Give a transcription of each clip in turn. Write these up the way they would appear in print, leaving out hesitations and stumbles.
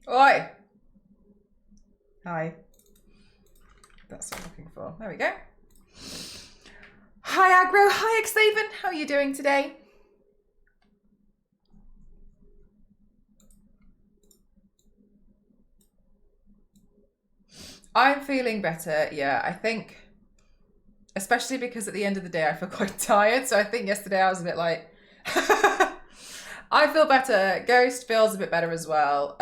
Oi! Hi. That's what I'm looking for. There we go. Hi, Agro. Hi, Xaven. How are you doing today? I'm feeling better. Yeah, I think, especially because at the end of the day, I feel quite tired. So I think yesterday I was a bit like, I feel better. Ghost feels a bit better as well.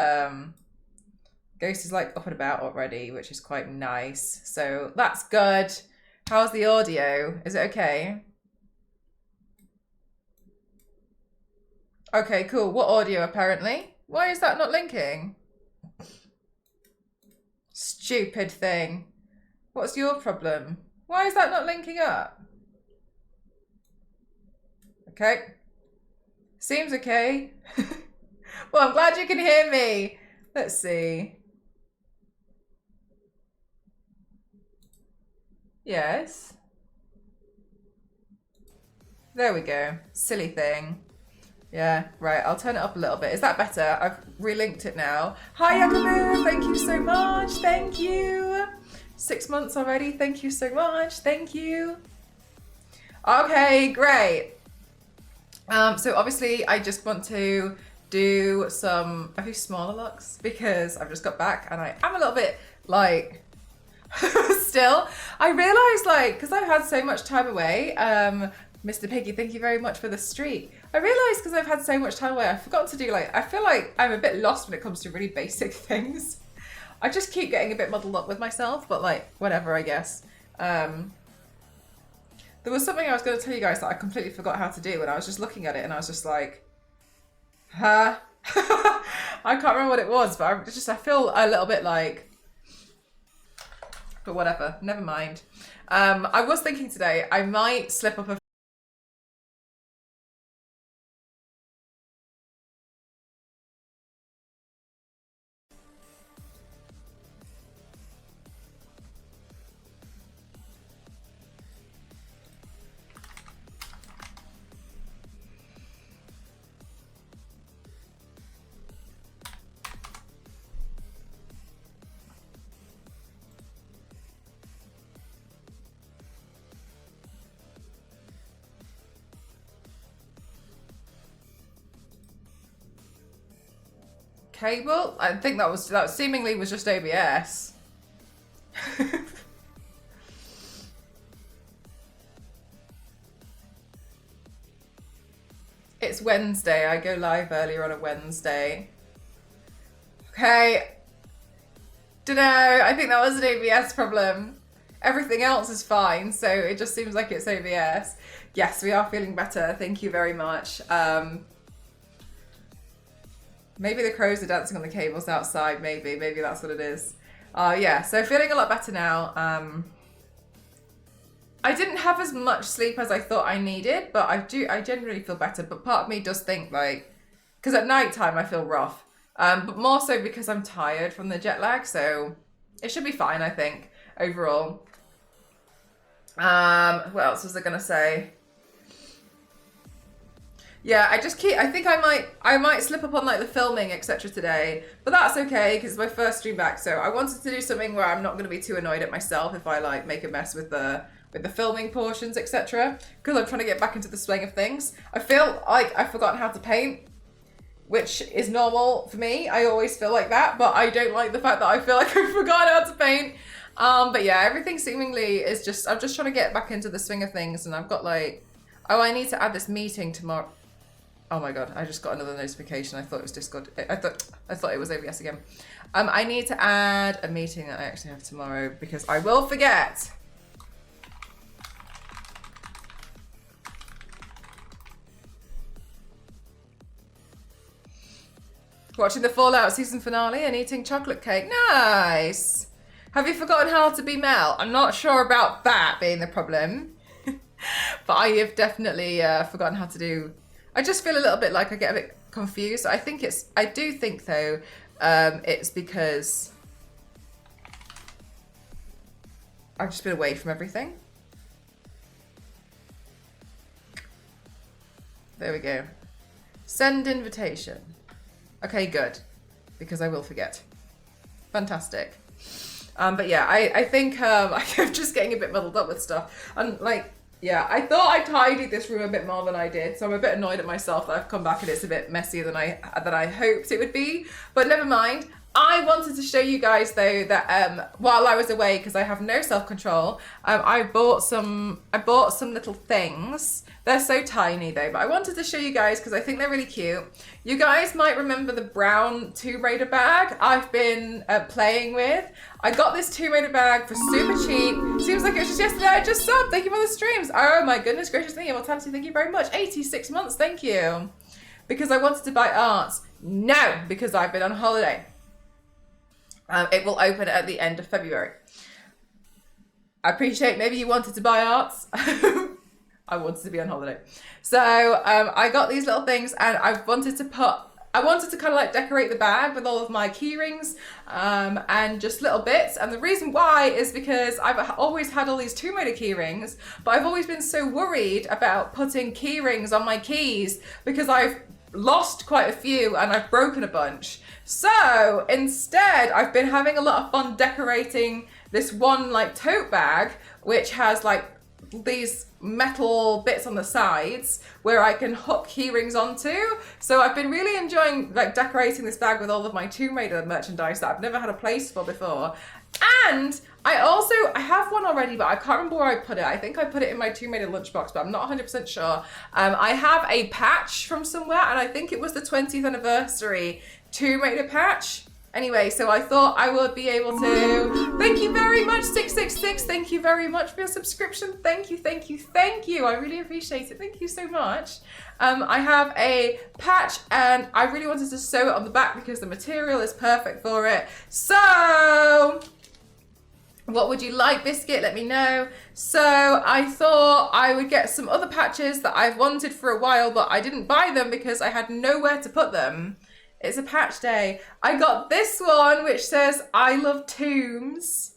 Ghost is like up and about already, which is quite nice. So that's good. How's the audio? Is it okay? Okay, cool. What audio apparently? Why is that not linking? Stupid thing. What's your problem? Why is that not linking up? Okay. Seems okay. Well, I'm glad you can hear me. Let's see. Yes. There we go. Silly thing. Yeah, right. I'll turn it up a little bit. Is that better? I've relinked it now. Hi, Yakamu. Thank you so much. Thank you. 6 months already. Thank you so much. Thank you. Okay, great. So obviously I just want to do a few smaller looks because I've just got back and I am a little bit like still. I realised like, because I've had so much time away, Mr. Piggy, thank you very much for the streak. I realised because I've had so much time away, I forgot to do like, I feel like I'm a bit lost when it comes to really basic things. I just keep getting a bit muddled up with myself, but like, whatever, I guess. There was something I was going to tell you guys that I completely forgot how to do, and I was just looking at it and I was just like, huh? I can't remember what it was, but I feel a little bit like, but whatever, never mind. I was thinking today I might slip up a cable. I think that seemingly was just OBS. It's Wednesday. I go live earlier on a Wednesday. Okay. Dunno. I think that was an OBS problem. Everything else is fine, so it just seems like it's OBS. Yes, we are feeling better. Thank you very much. Maybe the crows are dancing on the cables outside. Maybe that's what it is. Yeah, so feeling a lot better now. I didn't have as much sleep as I thought I needed, but I generally feel better. But part of me does think like, because at night time I feel rough, but more so because I'm tired from the jet lag. So it should be fine, I think, overall. What else was I gonna say? Yeah, I think I might slip up on like the filming, etc. today, but that's okay because it's my first stream back. So I wanted to do something where I'm not going to be too annoyed at myself if I like make a mess with the filming portions, etc. Because I'm trying to get back into the swing of things. I feel like I've forgotten how to paint, which is normal for me. I always feel like that, but I don't like the fact that I feel like I forgot how to paint. But yeah, everything seemingly is just, I'm just trying to get back into the swing of things, and I've got like, oh, I need to add this meeting tomorrow. Oh my god, I just got another notification. I thought it was Discord. I thought it was OBS again. I need to add a meeting that I actually have tomorrow because I will forget. Watching the Fallout season finale and eating chocolate cake. Nice. Have you forgotten how to be Mel? I'm not sure about that being the problem. But I have definitely forgotten how to do. I just feel a little bit like I get a bit confused. I do think though, it's because I've just been away from everything. There we go. Send invitation. Okay, good. because I will forget. Fantastic. But yeah, I think I'm just getting a bit muddled up with stuff. And like, yeah, I thought I tidied this room a bit more than I did. So I'm a bit annoyed at myself that I've come back and it's a bit messier than I hoped it would be. But never mind. I wanted to show you guys though that while I was away, because I have no self-control, I bought some little things. They're so tiny though, but I wanted to show you guys because I think they're really cute. You guys might remember the brown Tomb Raider bag I've been playing with. I got this Tomb Raider bag for super cheap. Seems like it was just yesterday. I just subbed. Thank you for the streams. Oh my goodness gracious, thank you. Mortality, thank you very much. 86 months, thank you. Because I wanted to buy arts. No, because I've been on holiday. It will open at the end of February. I appreciate maybe you wanted to buy arts. I wanted to be on holiday. So I got these little things and I wanted to kind of like decorate the bag with all of my key rings and just little bits. And the reason why is because I've always had all these Tomb Raider key rings, but I've always been so worried about putting key rings on my keys because I've lost quite a few and I've broken a bunch. So instead, I've been having a lot of fun decorating this one like tote bag, which has like these metal bits on the sides where I can hook key rings onto. So I've been really enjoying like decorating this bag with all of my Tomb Raider merchandise that I've never had a place for before. And I have one already, but I can't remember where I put it. I think I put it in my Tomb Raider lunchbox, but I'm not 100% sure. I have a patch from somewhere, and I think it was the 20th anniversary Tomb Raider patch. Anyway, so I thought I would be able to. Thank you very much, 666. Thank you very much for your subscription. Thank you, thank you, thank you. I really appreciate it. Thank you so much. I have a patch and I really wanted to sew it on the back because the material is perfect for it. So, what would you like, Biscuit? Let me know. So I thought I would get some other patches that I've wanted for a while, but I didn't buy them because I had nowhere to put them. It's a patch day. I got this one, which says, I love tombs.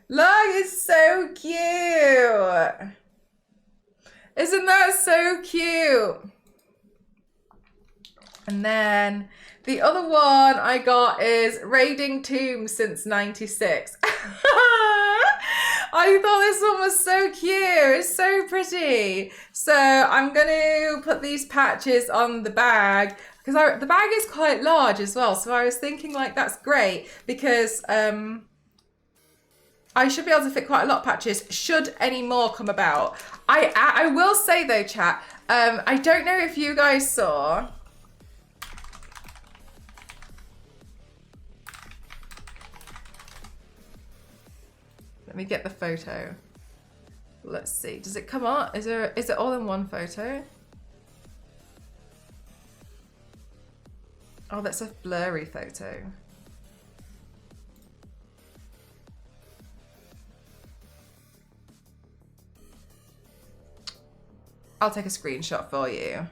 Look, it's so cute. Isn't that so cute? And then the other one I got is Raiding Tombs since 96. I thought this one was so cute. It's so pretty. So I'm going to put these patches on the bag because the bag is quite large as well. So I was thinking like that's great because I should be able to fit quite a lot of patches should any more come about. I will say though, chat, I don't know if you guys saw. Let me get the photo. Let's see. Does it come on? Is it all in one photo? Oh, that's a blurry photo. I'll take a screenshot for you.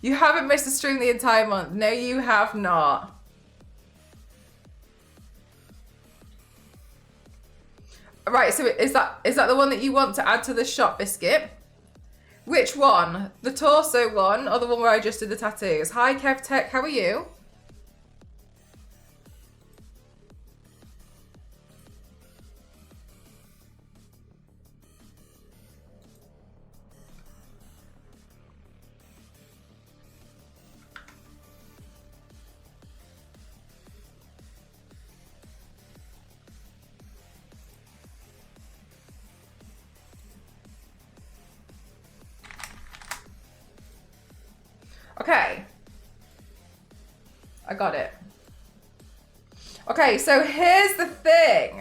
You haven't missed a stream the entire month. No, you have not. Right, so is that the one that you want to add to the shop, Biscuit? Which one? The torso one or the one where I just did the tattoos? Hi, Kev Tech, how are you? Okay. I got it. Okay, so here's the thing.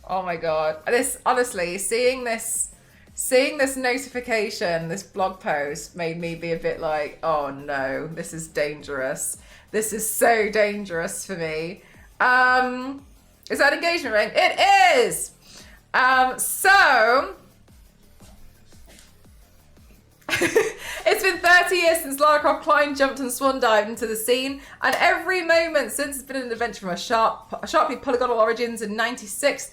Oh my god. This, honestly, seeing this notification, this blog post made me be a bit like, oh no, this is dangerous. This is so dangerous for me. Is that an engagement ring? It is! So... It's been 30 years since Lara Croft climbed, jumped and swan dived into the scene, and every moment since has been an adventure from a sharply polygonal origins in 96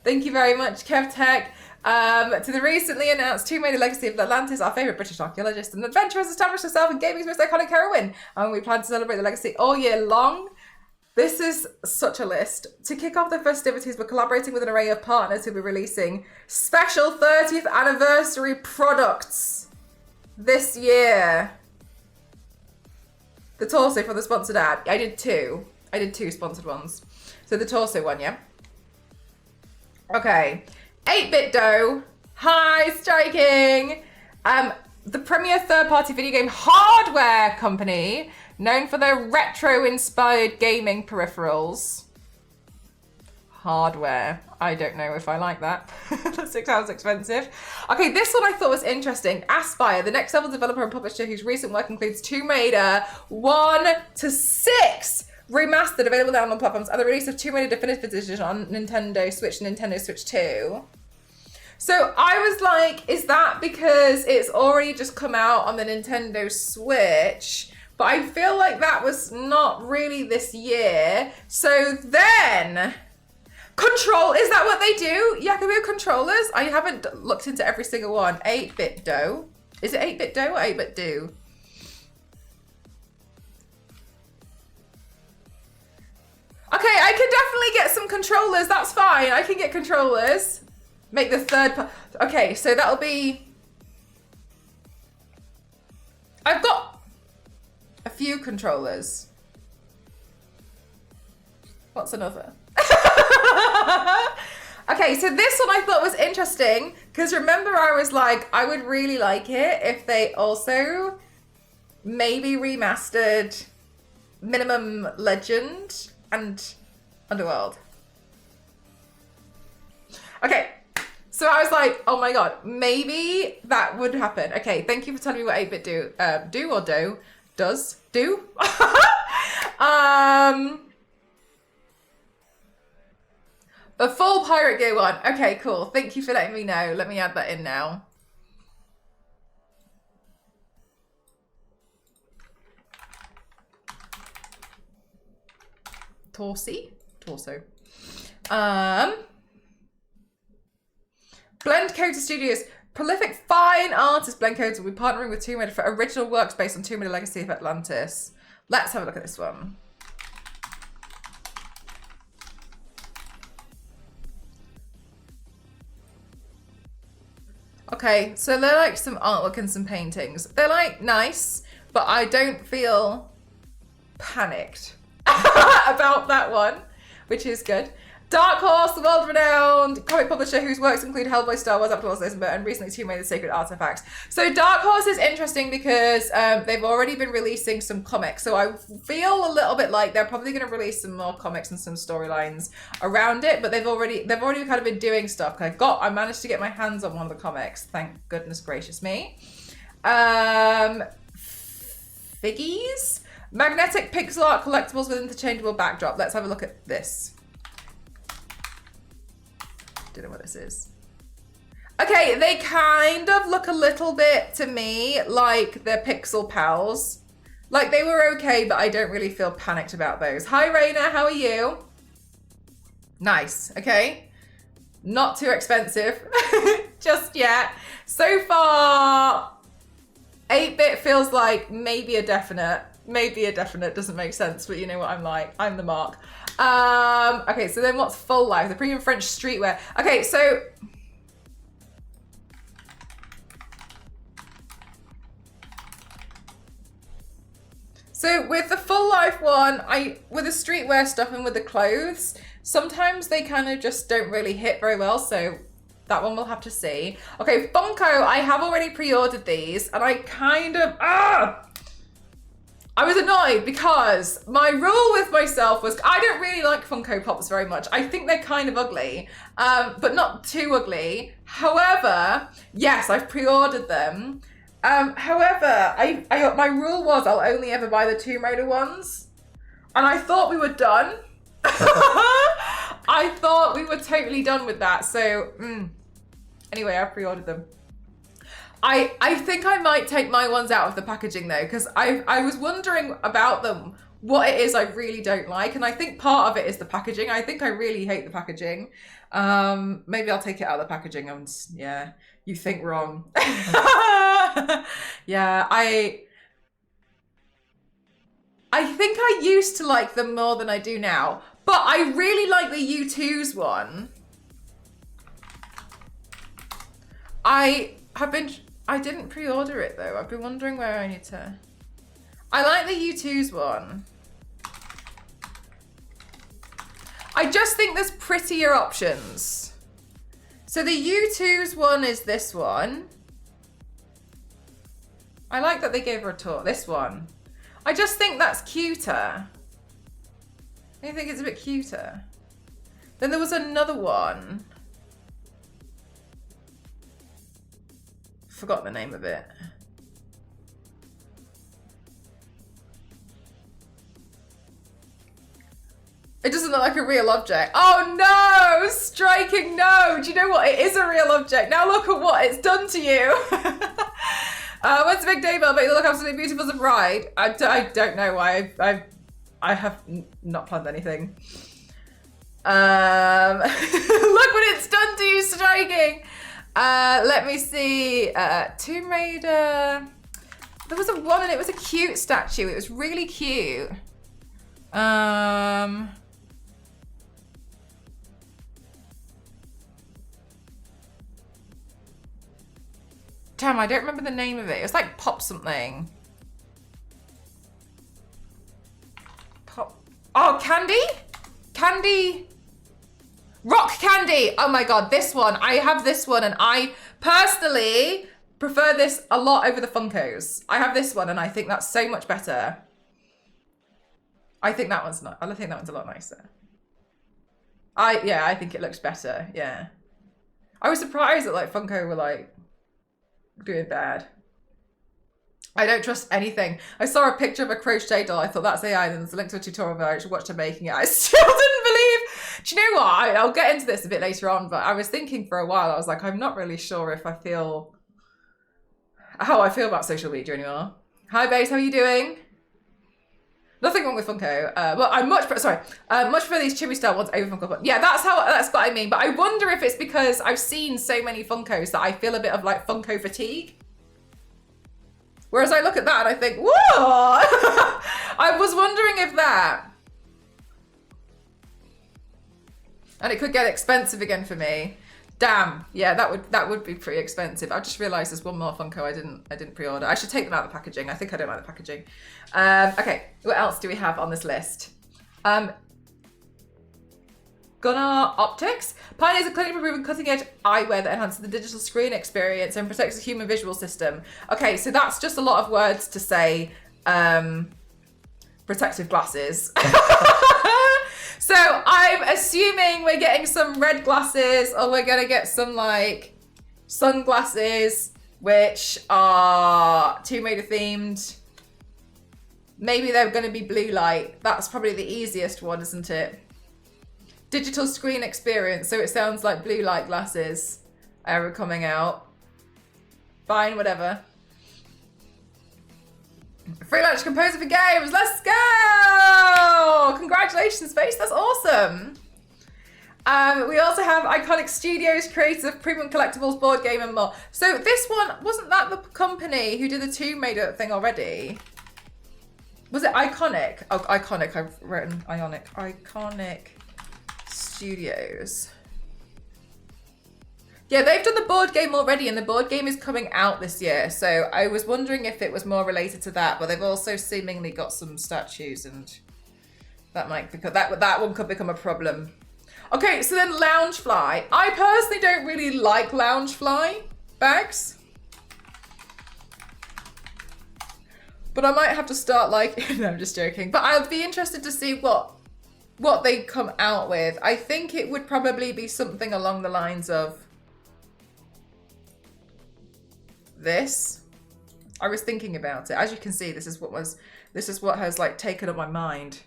Thank you very much, KevTech. To the recently announced Tomb Raider Legacy of Atlantis, our favourite British archaeologist and adventurer has established herself in gaming's most iconic heroine, and we plan to celebrate the legacy all year long. This is such a list. To kick off the festivities, we're collaborating with an array of partners who'll be releasing special 30th anniversary products this year. The torso for the sponsored ad. I did two sponsored ones. So the torso one, yeah? Okay. 8-Bit Dough. Hi, Striking. The premier third-party video game hardware company known for their retro-inspired gaming peripherals. Hardware. I don't know if I like that. That sounds expensive. Okay, this one I thought was interesting. Aspire, the next level developer and publisher whose recent work includes Tomb Raider 1 to 6 remastered, available now on platforms, and the release of Tomb Raider Definitive Edition on Nintendo Switch and Nintendo Switch 2. So I was like, is that because it's already just come out on the Nintendo Switch? But I feel like that was not really this year. So then, Control, is that what they do? Yakubu controllers? I haven't looked into every single one. 8-Bit Dough. Is it 8-Bit Dough or 8-Bit Do? Okay, I can definitely get some controllers. That's fine. I can get controllers. Make the third part. Okay, so that'll be... I've got a few controllers. What's another? Okay, so this one I thought was interesting because remember I was like, I would really like it if they also maybe remastered Minimum Legend and Underworld. Okay, so I was like, oh my god, maybe that would happen. Okay, thank you for telling me what 8-Bit does. The full Pirate Gear one. Okay, cool. Thank you for letting me know. Let me add that in now. Torso. Blend Coder Studios. Prolific fine artist Blend Coder will be partnering with Tomb Raider for original works based on Tomb Raider Legacy of Atlantis. Let's have a look at this one. Okay, so they're like some artwork and some paintings. They're like nice, but I don't feel panicked about that one, which is good. Dark Horse, the world-renowned comic publisher whose works include Hellboy, Star Wars, After Wars, and recently Tomb Raider: Sacred Artifacts. So Dark Horse is interesting because they've already been releasing some comics. So I feel a little bit like they're probably going to release some more comics and some storylines around it. But they've already kind of been doing stuff. I managed to get my hands on one of the comics. Thank goodness gracious me. Figgies, magnetic pixel art collectibles with interchangeable backdrop. Let's have a look at this. Don't know what this is. Okay, they kind of look a little bit to me like they're Pixel Pals. Like they were okay, but I don't really feel panicked about those. Hi Raina, how are you? Nice, okay. Not too expensive just yet. So far, 8-Bit feels like maybe a definite. Maybe a definite, doesn't make sense, but you know what I'm like. I'm the mark. Okay, so then what's Full Life? The premium French streetwear. Okay, so... So with the Full Life one, with the streetwear stuff and with the clothes, sometimes they kind of just don't really hit very well, so that one we'll have to see. Okay, Funko, I have already pre-ordered these, and I kind of... I was annoyed because my rule with myself was I don't really like Funko Pops very much. I think they're kind of ugly, but not too ugly. However, yes, I've pre-ordered them. However, my rule was I'll only ever buy the Tomb Raider ones. And I thought we were done. I thought we were totally done with that. So, anyway, I pre-ordered them. I think I might take my ones out of the packaging though, because I was wondering about them what it is I really don't like. And I think part of it is the packaging. I think I really hate the packaging. Maybe I'll take it out of the packaging and yeah, you think wrong. Yeah, I think I used to like them more than I do now, but I really like the U2's one. I didn't pre-order it though. I've been wondering where I need to. I like the U2's one. I just think there's prettier options. So the U2's one is this one. I like that they gave her a tour. This one. I just think that's cuter. I think it's a bit cuter. Then there was another one. Forgot the name of it. It doesn't look like a real object. Oh no! Striking no! Do you know what? It is a real object. Now look at what it's done to you. When's the big day, Bill? But you look absolutely beautiful as a bride. I don't know why. I have not planned anything. Look what it's done to you, Striking. Let me see. Tomb Raider. There was a one and it was a cute statue. It was really cute. Damn, I don't remember the name of it. It was like Pop something. Pop. Oh, Candy? Candy. Rock Candy. Oh my God, this one. I have this one and I personally prefer this a lot over the Funkos. I have this one and I think that's so much better. I think that one's not. I think that one's a lot nicer. I think it looks better. Yeah. I was surprised that like Funko were like doing bad. I don't trust anything. I saw a picture of a crochet doll. I thought that's AI. Then there's a link to a tutorial where I actually watched her making it. I still didn't believe. Do you know what? I'll get into this a bit later on, but I was thinking for a while. I was like, I'm not really sure if I feel how I feel about social media anymore. Hi, Base. How are you doing? Nothing wrong with Funko. Well, I much prefer these Chibi style ones over Funko. Yeah, that's what I mean. But I wonder if it's because I've seen so many Funkos that I feel a bit of like Funko fatigue. Whereas I look at that and I think, whoa! I was wondering if that. And it could get expensive again for me. Damn. Yeah, that would be pretty expensive. I just realised there's one more Funko I didn't pre-order. I should take them out of the packaging. I think I don't like the packaging. Okay, what else do we have on this list? Gunnar Optics. Pioneers a clinically proven cutting-edge eyewear that enhances the digital screen experience and protects the human visual system. Okay, so that's just a lot of words to say protective glasses. So I'm assuming we're getting some red glasses or we're going to get some like sunglasses which are Tomb Raider themed. Maybe they're going to be blue light. That's probably the easiest one, isn't it? Digital screen experience. So it sounds like blue light glasses are coming out. Fine, whatever. Freelance composer for games. Let's go! Congratulations, Face. That's awesome. We also have Iconic Studios, creators of premium collectibles, board game, and more. So this one, wasn't that the company who did the Tomb Raider thing already? Was it Iconic? Oh, Iconic. I've written Ionic. Iconic Studios. Yeah, they've done the board game already, and the board game is coming out this year. So I was wondering if it was more related to that, but they've also seemingly got some statues, and that might because that one could become a problem. Okay, so then Loungefly. I personally don't really like Loungefly bags, but I might have to start like. No, I'm just joking. But I'd be interested to see what they come out with. I think it would probably be something along the lines of this. I was thinking about it. As you can see, this is what has like taken up my mind.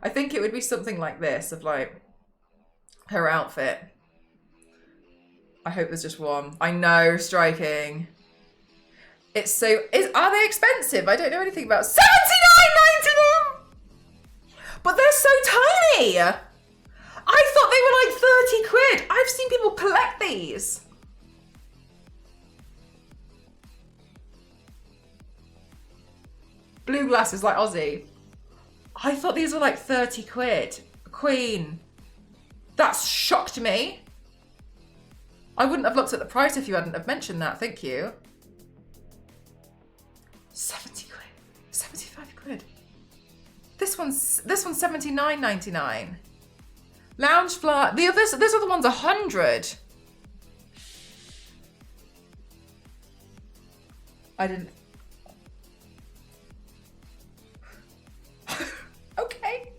I think it would be something like this, of like her outfit. I hope there's just one. I know, striking. It's so. Are they expensive? I don't know anything about. $79.99. But they're so tiny. I thought they were like 30 quid. I've seen people collect these. Blue glasses like Aussie. I thought these were like 30 quid. Queen. That's shocked me. I wouldn't have looked at the price if you hadn't have mentioned that. Thank you. 70 quid. 75 quid. This one's $79.99. Lounge flat. This other one's 100. I didn't. Okay.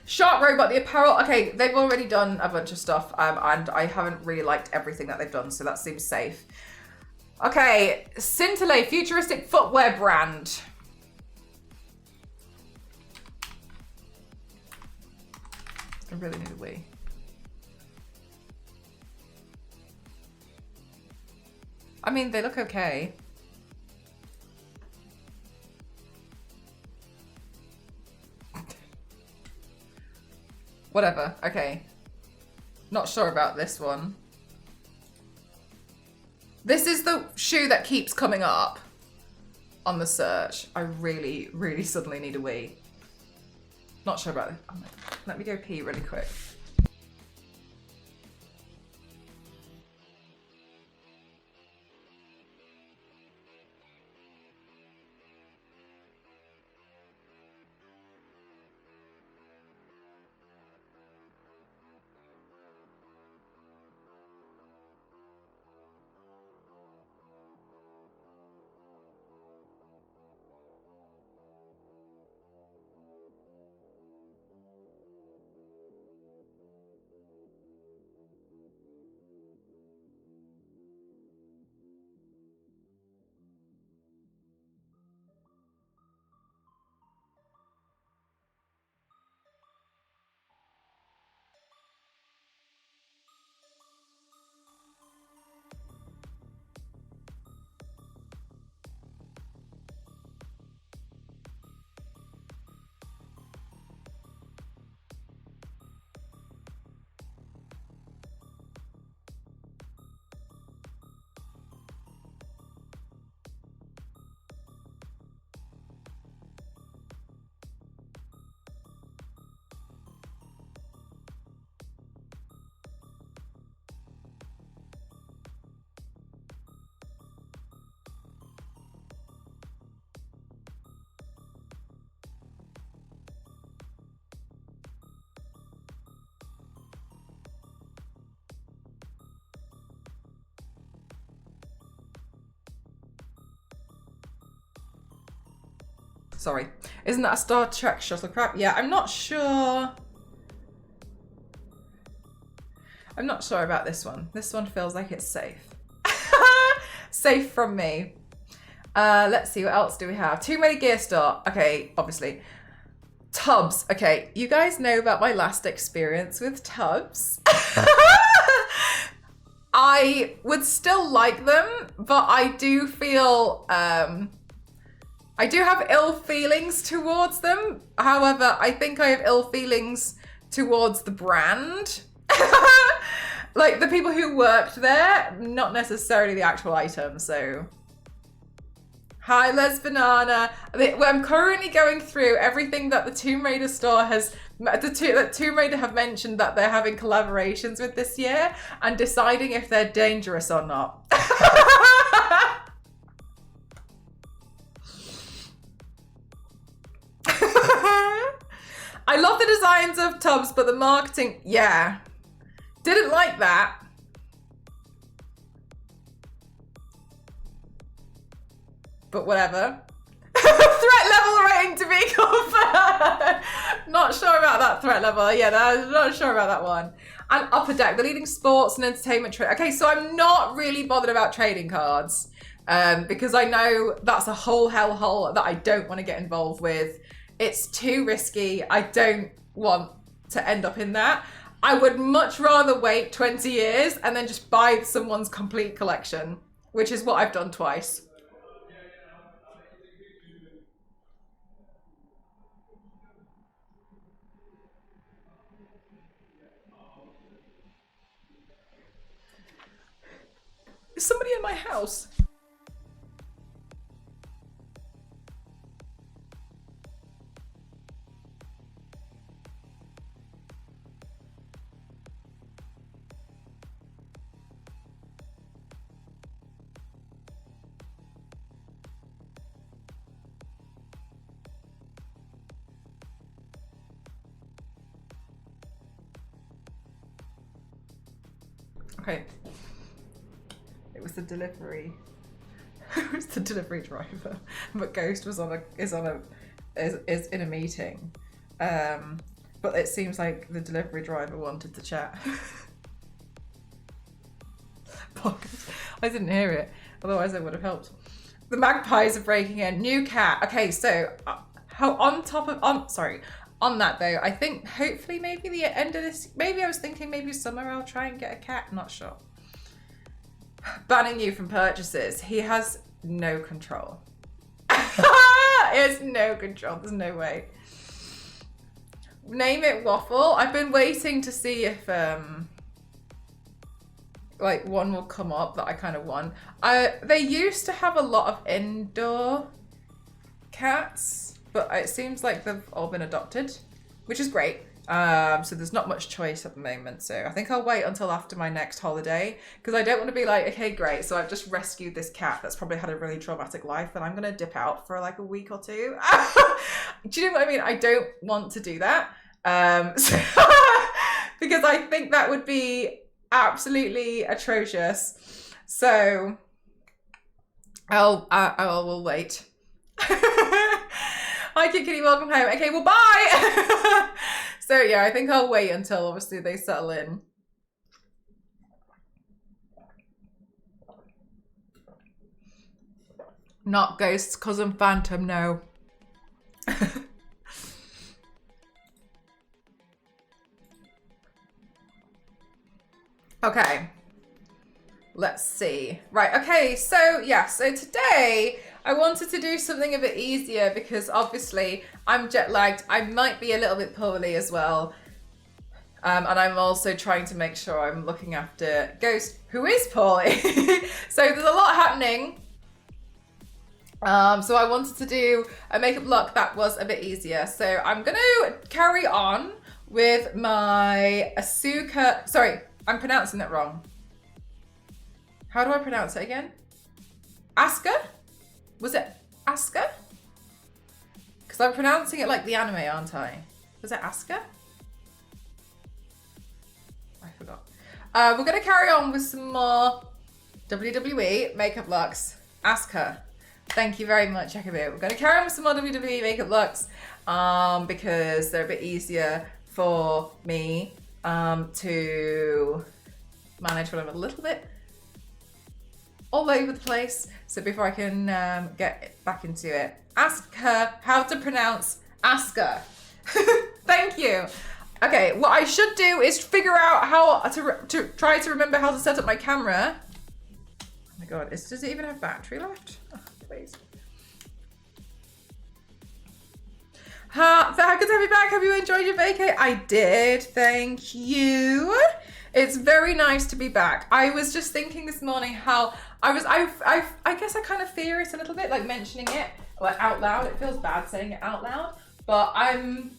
Shark Robot, the apparel. Okay, they've already done a bunch of stuff, and I haven't really liked everything that they've done, so that seems safe. Okay, Scintillate, futuristic footwear brand. I really need a wee. I mean, they look okay. Whatever, okay. Not sure about this one. This is the shoe that keeps coming up on the search. I really, really suddenly need a wee. Not sure about it. Let me go pee really quick. Sorry. Isn't that a Star Trek shuttlecraft? Yeah, I'm not sure. I'm not sure about this one. This one feels like it's safe. Safe from me. Let's see, what else do we have? Tomb Raider Gear Store. Okay, obviously. Tubs. Okay, you guys know about my last experience with tubs. I would still like them, but I do feel... I do have ill feelings towards them. However, I think I have ill feelings towards the brand. Like the people who worked there, not necessarily the actual item, so. Hi, Les Banana. I'm currently going through everything that the Tomb Raider store has, that Tomb Raider have mentioned that they're having collaborations with this year and deciding if they're dangerous or not. I love the designs of tubs, but the marketing, yeah. Didn't like that. But whatever. Threat level rating to be confirmed. Not sure about that threat level. Yeah, I'm not sure about that one. And Upper Deck, the leading sports and entertainment trade. Okay, so I'm not really bothered about trading cards because I know that's a whole hellhole that I don't want to get involved with. It's too risky. I don't want to end up in that. I would much rather wait 20 years and then just buy someone's complete collection, which is what I've done twice. Is somebody in my house? Okay. It was the delivery. It was the delivery driver, but Ghost was is in a meeting. But it seems like the delivery driver wanted to chat. I didn't hear it, otherwise I would have helped. The magpies are breaking in. New cat. Okay, so on that though, I think hopefully maybe the end of this, maybe I was thinking maybe summer I'll try and get a cat, not sure. Banning you from purchases. He has no control. He has no control, there's no way. Name it Waffle. I've been waiting to see if like one will come up that I kind of want. They used to have a lot of indoor cats, but it seems like they've all been adopted, which is great. So there's not much choice at the moment. So I think I'll wait until after my next holiday because I don't want to be like, okay, great. So I've just rescued this cat that's probably had a really traumatic life and I'm going to dip out for like a week or two. Do you know what I mean? I don't want to do that. Because I think that would be absolutely atrocious. So I will wait. Hi Kitty, welcome home. Okay, well bye. So yeah, I think I'll wait until obviously they settle in. Not Ghost's cousin Phantom, no. Okay, let's see. Right, okay, so yeah, so today I wanted to do something a bit easier because obviously I'm jet lagged. I might be a little bit poorly as well. And I'm also trying to make sure I'm looking after Ghost, who is poorly. So there's a lot happening. So I wanted to do a makeup look that was a bit easier. So I'm gonna carry on with my Asuka, sorry, I'm pronouncing that wrong. How do I pronounce it again? Asuka? Was it Asuka? Because I'm pronouncing it like the anime, aren't I? Was it Asuka? I forgot. We're going to carry on with some more WWE makeup looks. Asuka. Thank you very much, Jacobo. We're going to carry on with some more WWE makeup looks because they're a bit easier for me to manage when I'm a little bit all over the place. So before I can get back into it, ask her how to pronounce Asuka. Thank you. Okay, what I should do is figure out how to try to remember how to set up my camera. Oh my god, does it even have battery left? Oh, please. Good to have you back. Have you enjoyed your vacay? I did, thank you. It's very nice to be back. I was just thinking this morning how I guess I kind of fear it a little bit, like mentioning it like out loud. It feels bad saying it out loud, but I'm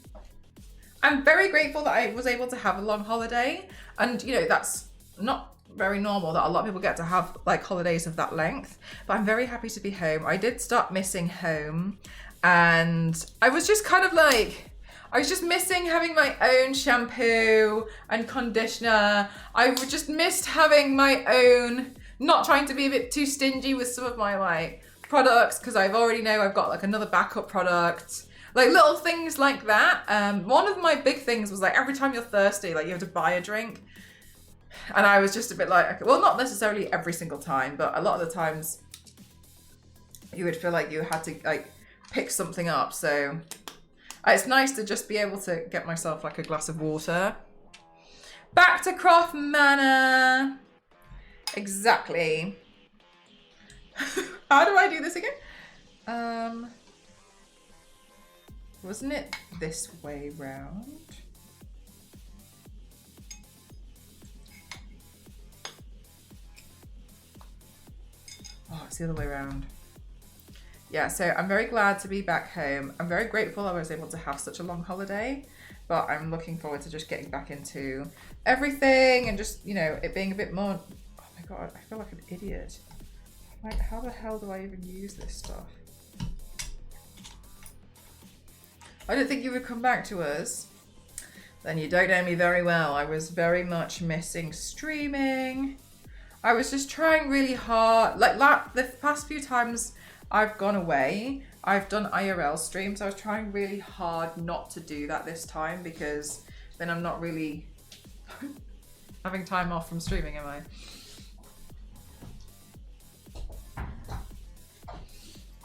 very grateful that I was able to have a long holiday. And you know, that's not very normal that a lot of people get to have like holidays of that length, but I'm very happy to be home. I did start missing home, and I was just kind of like, I was just missing having my own shampoo and conditioner. I just missed having my own, not trying to be a bit too stingy with some of my like products because I've already know I've got like another backup product. Like little things like that. One of my big things was like every time you're thirsty, like you have to buy a drink. And I was just a bit like, okay, well, not necessarily every single time, but a lot of the times you would feel like you had to like pick something up. So it's nice to just be able to get myself like a glass of water. Back to Croft Manor. Exactly. How do I do this again? Wasn't it this way round? it's the other way around. Yeah, so I'm very glad to be back home. I'm very grateful I was able to have such a long holiday, but I'm looking forward to just getting back into everything and just, you know, it being a bit more, oh my God, I feel like an idiot. Like, how the hell do I even use this stuff? I don't think you would come back to us. Then you don't know me very well. I was very much missing streaming. I was just trying really hard. Like the past few times I've gone away, I've done IRL streams. I was trying really hard not to do that this time because then I'm not really having time off from streaming, am I?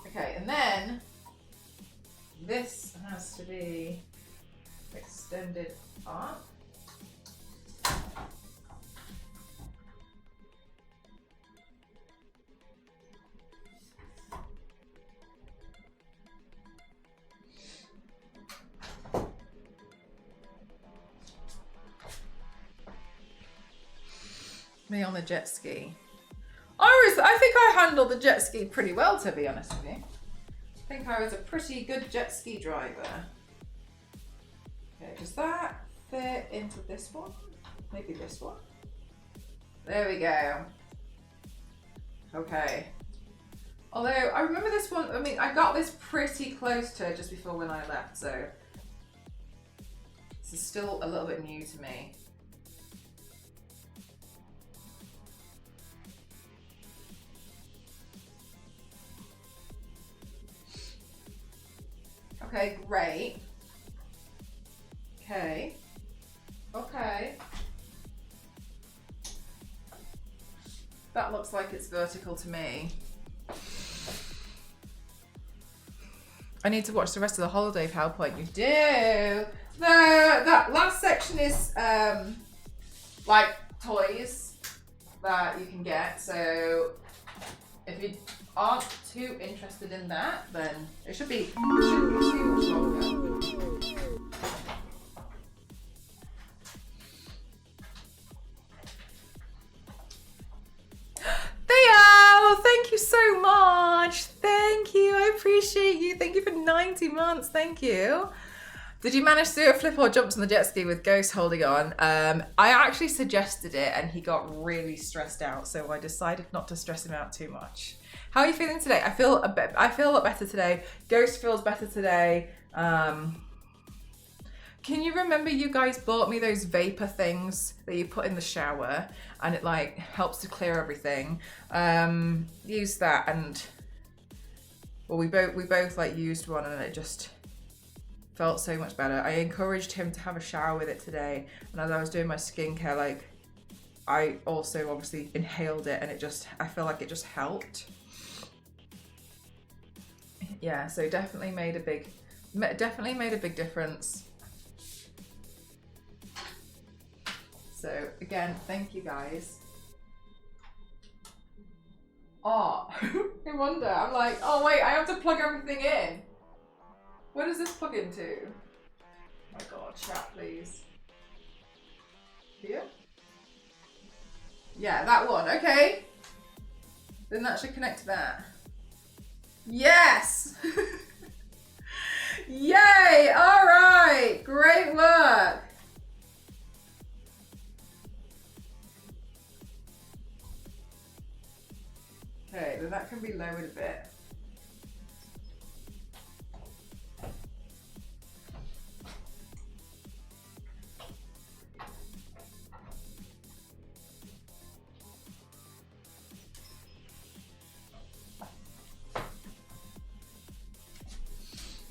Okay, and then this has to be extended up. Me on the jet ski. I think I handled the jet ski pretty well, to be honest with you. I think I was a pretty good jet ski driver. Okay, does that fit into this one? Maybe this one? There we go. Okay. Although, I remember this one, I mean, I got this pretty close to just before when I left, so this is still a little bit new to me. Okay, great. Okay. Okay. That looks like it's vertical to me. I need to watch the rest of the holiday PowerPoint. You do. That last section is like toys that you can get. So if you aren't too interested in that, then it shouldn't be too much longer. Theo, thank you so much. Thank you. I appreciate you. Thank you for 90 months. Thank you. Did you manage to do a flip or jumps on the jet ski with Ghost holding on? I actually suggested it and he got really stressed out, so I decided not to stress him out too much. How are you feeling today? I feel a lot better today. Ghost feels better today. Can you remember you guys bought me those vapor things that you put in the shower and it like helps to clear everything? Use that and well, we both like used one and it just felt so much better. I encouraged him to have a shower with it today, and as I was doing my skincare, like I also obviously inhaled it and it just, I feel like it just helped. Yeah, so definitely made a big difference. So again, thank you guys. Oh, no wonder. I'm like, oh wait, I have to plug everything in. Where does this plug into? Oh my God, chat please. Here? Yeah, that one, okay. Then that should connect to that. Yes! Yay, all right, great work. Okay, then that can be lowered a bit.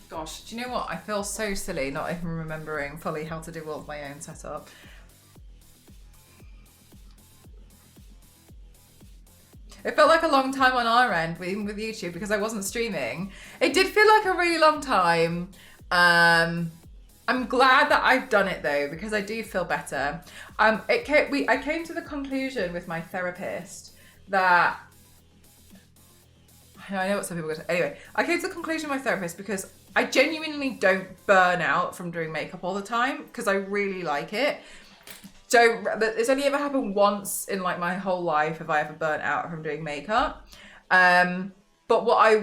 Gosh, do you know what? I feel so silly not even remembering fully how to do all of my own setup. It felt like a long time on our end, even with YouTube, because I wasn't streaming. It did feel like a really long time. I'm glad that I've done it though, because I do feel better. I came to the conclusion with my therapist that, I know what some people are going to say. Anyway, I came to the conclusion with my therapist because I genuinely don't burn out from doing makeup all the time, because I really like it. So it's only ever happened once in like my whole life have I ever burnt out from doing makeup. But what I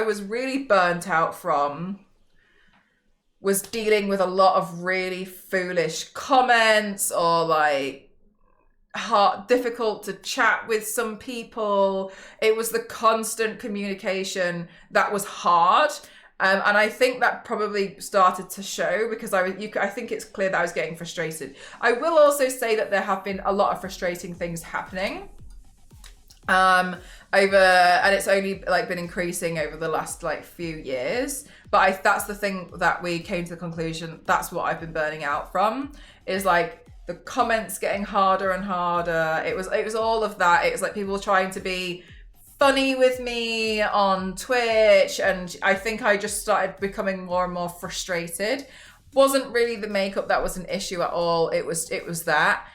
was really burnt out from was dealing with a lot of really foolish comments, or like difficult to chat with some people. It was the constant communication that was hard. And I think that probably started to show, because I think it's clear that I was getting frustrated. I will also say that there have been a lot of frustrating things happening and it's only like been increasing over the last like few years. But that's the thing that we came to the conclusion, that's what I've been burning out from, is like the comments getting harder and harder. It was all of that. It was like people trying to be funny with me on Twitch, and I think I just started becoming more and more frustrated. Wasn't really the makeup that was an issue at all. It was that.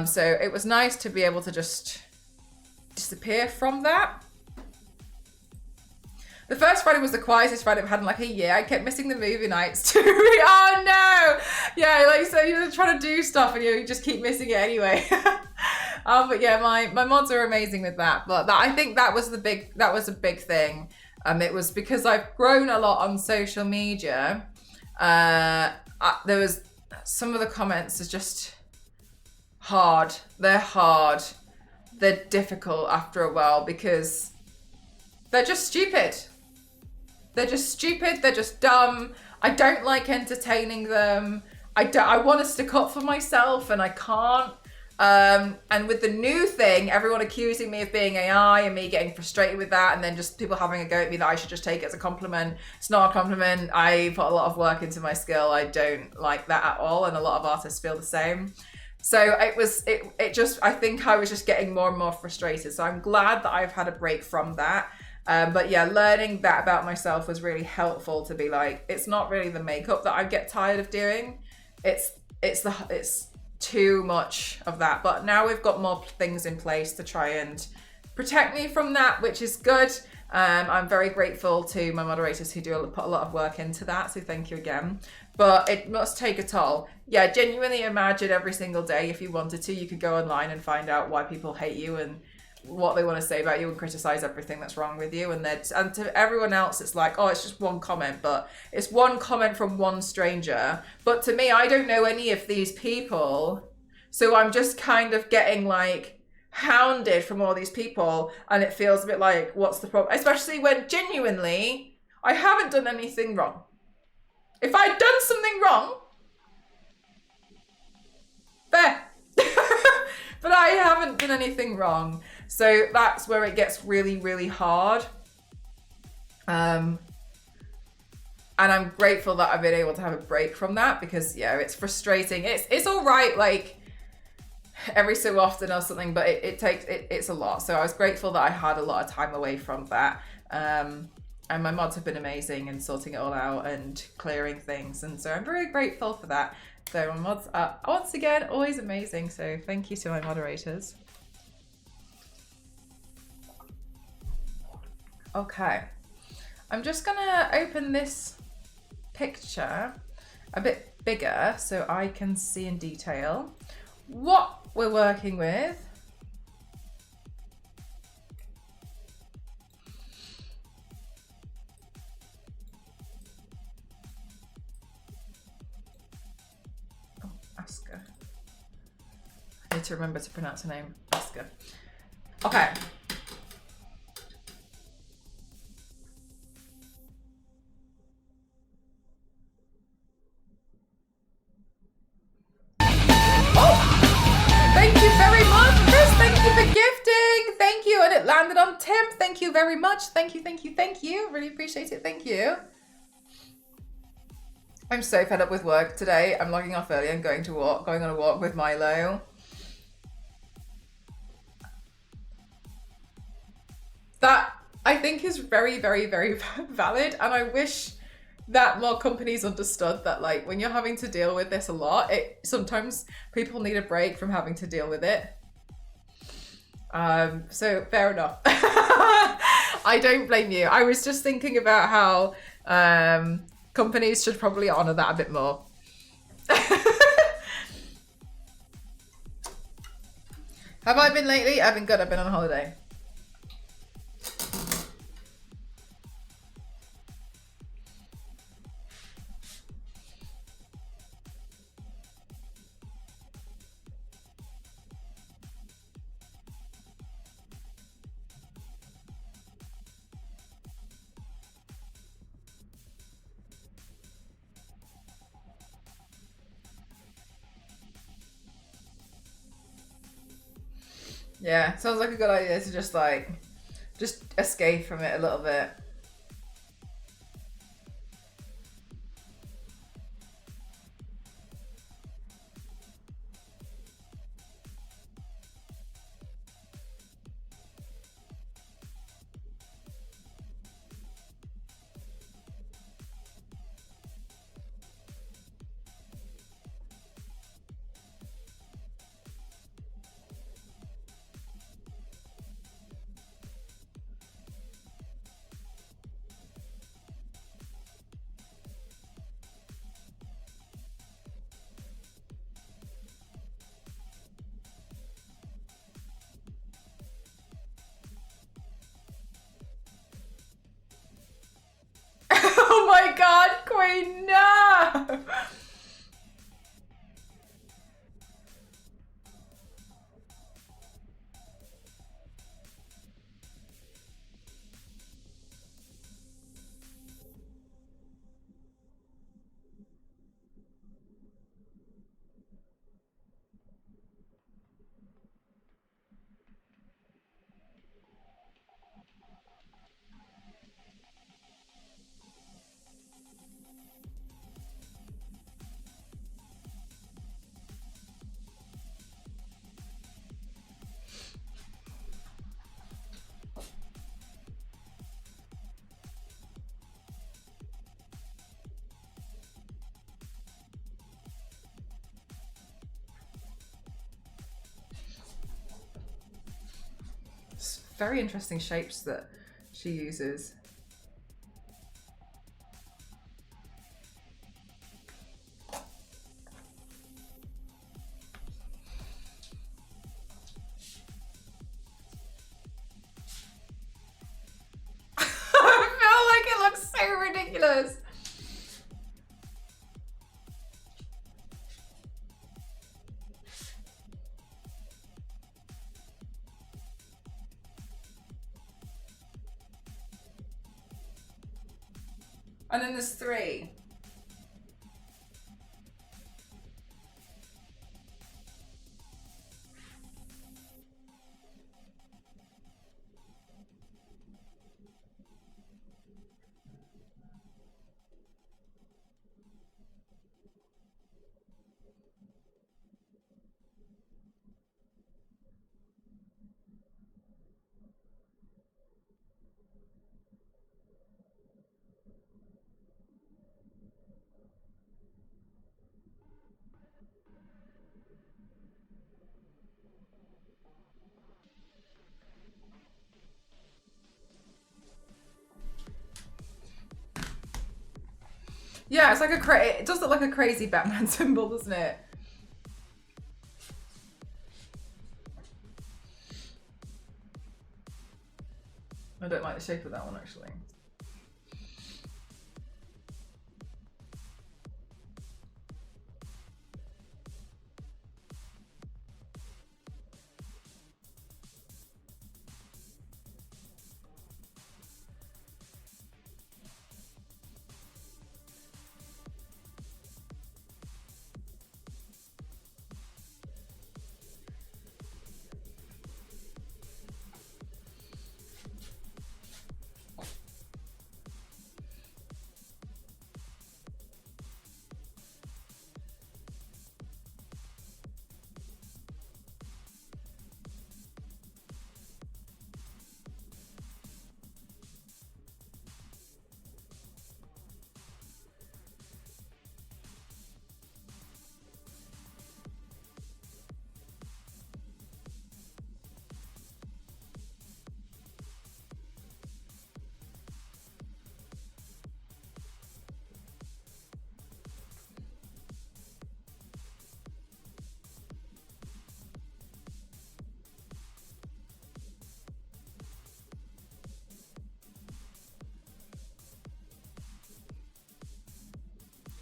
So it was nice to be able to just disappear from that. The first Friday was the quietest Friday I've had in like a year. I kept missing the movie nights too. Oh no! Yeah, like, so you're trying to do stuff and you just keep missing it anyway. But yeah, my mods are amazing with that. But I think that was a big thing. It was because I've grown a lot on social media. There was some of the comments are just hard. They're hard. They're difficult after a while because they're just stupid. They're just stupid. They're just dumb. I don't like entertaining them. I want to stick up for myself and I can't. And with the new thing, everyone accusing me of being AI and me getting frustrated with that, and then just people having a go at me that I should just take it as a compliment. It's not a compliment. I put a lot of work into my skill. I don't like that at all, and a lot of artists feel the same. So I think I was just getting more and more frustrated. So I'm glad that I've had a break from that. But yeah, learning that about myself was really helpful, to be like, it's not really the makeup that I get tired of doing. It's too much of that. But now we've got more things in place to try and protect me from that, which is good. I'm very grateful to my moderators who put a lot of work into that. So thank you again. But it must take a toll. Yeah, genuinely imagine every single day, if you wanted to, you could go online and find out why people hate you and what they want to say about you and criticize everything that's wrong with you. And to everyone else, it's like, oh, it's just one comment, but it's one comment from one stranger. But to me, I don't know any of these people. So I'm just kind of getting like hounded from all these people. And it feels a bit like, what's the problem? Especially when genuinely, I haven't done anything wrong. If I'd done something wrong, fair. But I haven't done anything wrong. So that's where it gets really, really hard. And I'm grateful that I've been able to have a break from that, because yeah, it's frustrating. It's all right, like every so often or something, but it's a lot. So I was grateful that I had a lot of time away from that. And my mods have been amazing in sorting it all out and clearing things. And so I'm very grateful for that. So my mods are, once again, always amazing. So thank you to my moderators. Okay. I'm just gonna open this picture a bit bigger so I can see in detail what we're working with. Asuka. I need to remember to pronounce her name. Asuka. Okay. Oh! Thank you very much, Chris. Thank you for gifting. Thank you. And it landed on Tim. Thank you very much. Thank you, thank you, thank you. Really appreciate it. Thank you. I'm so fed up with work today. I'm logging off early and going on a walk with Milo. That I think is very, very, very valid. And I wish that more companies understood that, like, when you're having to deal with this a lot, sometimes people need a break from having to deal with it. So fair enough. I don't blame you. I was just thinking about how companies should probably honor that a bit more. Have I been lately? I've been good. I've been on holiday. Yeah, sounds like a good idea to just escape from it a little bit. Oh my god, Queen, no! It's very interesting shapes that she uses. I feel like it looks so ridiculous. And then there's 3. Yeah, it's like it does look like a crazy Batman symbol, doesn't it? I don't like the shape of that one actually.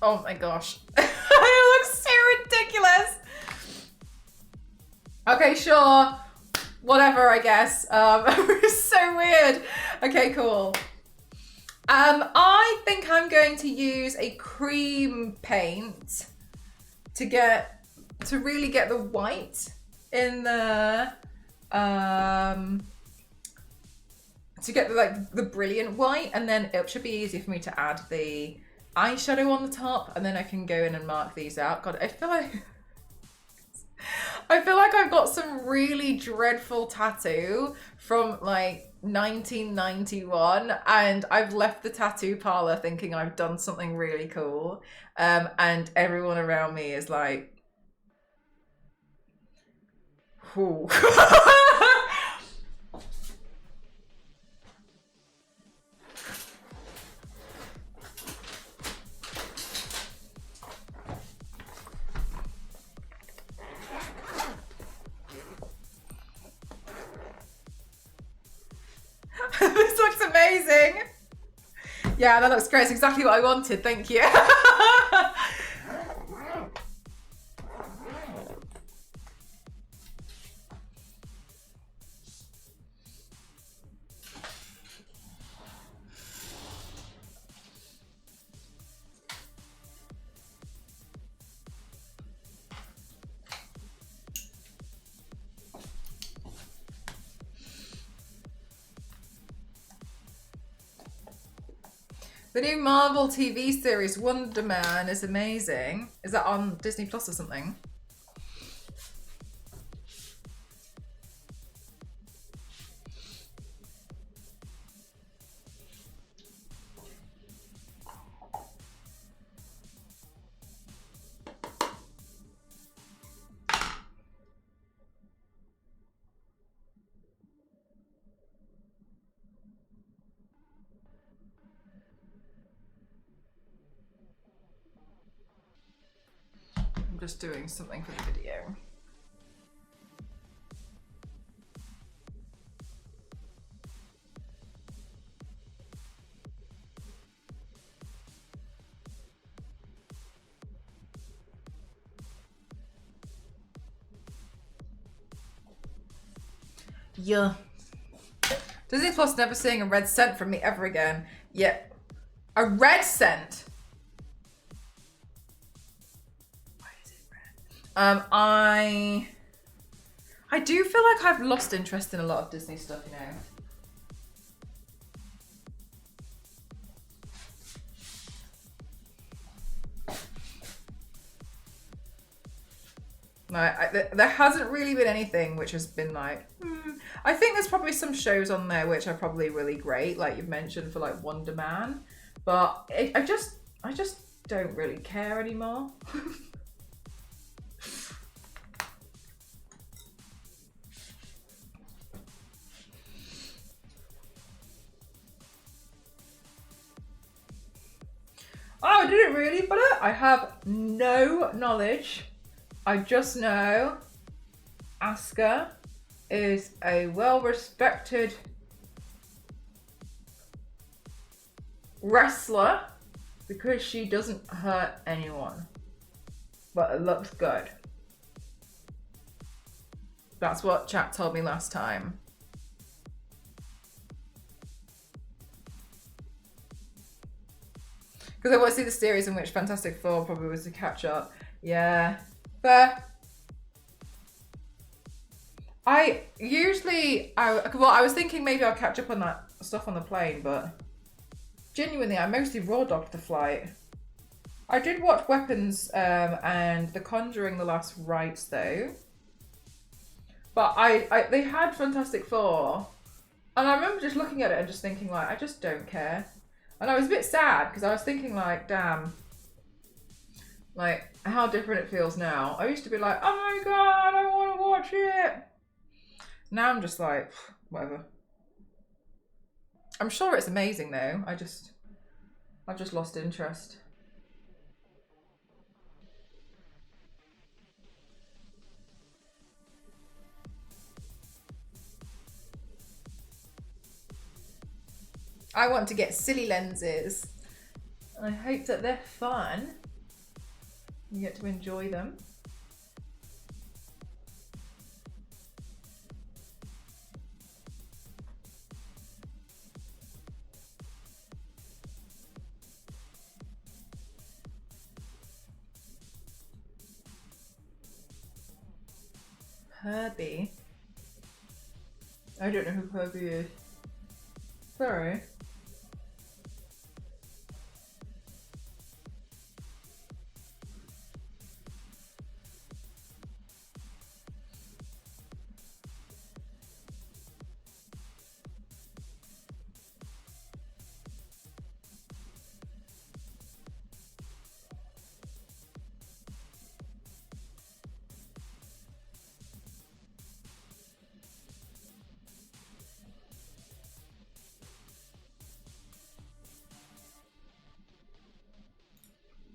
Oh my gosh. It looks so ridiculous. Okay, sure. Whatever, I guess. It's so weird. Okay, cool. I think I'm going to use a cream paint to really get the white in the to get the brilliant white, and then it should be easy for me to add the eyeshadow on the top, and then I can go in and mark these out. God, I feel like I've got some really dreadful tattoo from like 1991, and I've left the tattoo parlor thinking I've done something really cool, and everyone around me is like, "Whew." This looks amazing. Yeah, that looks great. It's exactly what I wanted. Thank you. The new Marvel TV series Wonder Man is amazing. Is that on Disney Plus or something? I'm just doing something for the video. Yeah. Disney Plus never seeing a red cent from me ever again. Yeah. A red cent? Why is it red? I do feel like I've lost interest in a lot of Disney stuff, you know. There hasn't really been anything which has been like, I think there's probably some shows on there which are probably really great, like you've mentioned for like Wonder Man, but I just don't really care anymore. Oh, did it really put it? I have no knowledge. I just know Asuka is a well-respected wrestler because she doesn't hurt anyone. But it looks good. That's what chat told me last time. Because I want to see the series in which Fantastic Four probably was to catch up. Yeah. But I was thinking maybe I'll catch up on that stuff on the plane, but genuinely, I mostly raw dogged the flight. I did watch Weapons and The Conjuring: The Last Rites though. But they had Fantastic Four, and I remember just looking at it and just thinking like, I just don't care. And I was a bit sad because I was thinking like, damn, like how different it feels now. I used to be like, oh my god, I want to watch it. Now I'm just like, whatever. I'm sure it's amazing though. I've just lost interest. I want to get silly lenses. I hope that they're fun. You get to enjoy them. Herbie. I don't know who Kirby is. Sorry.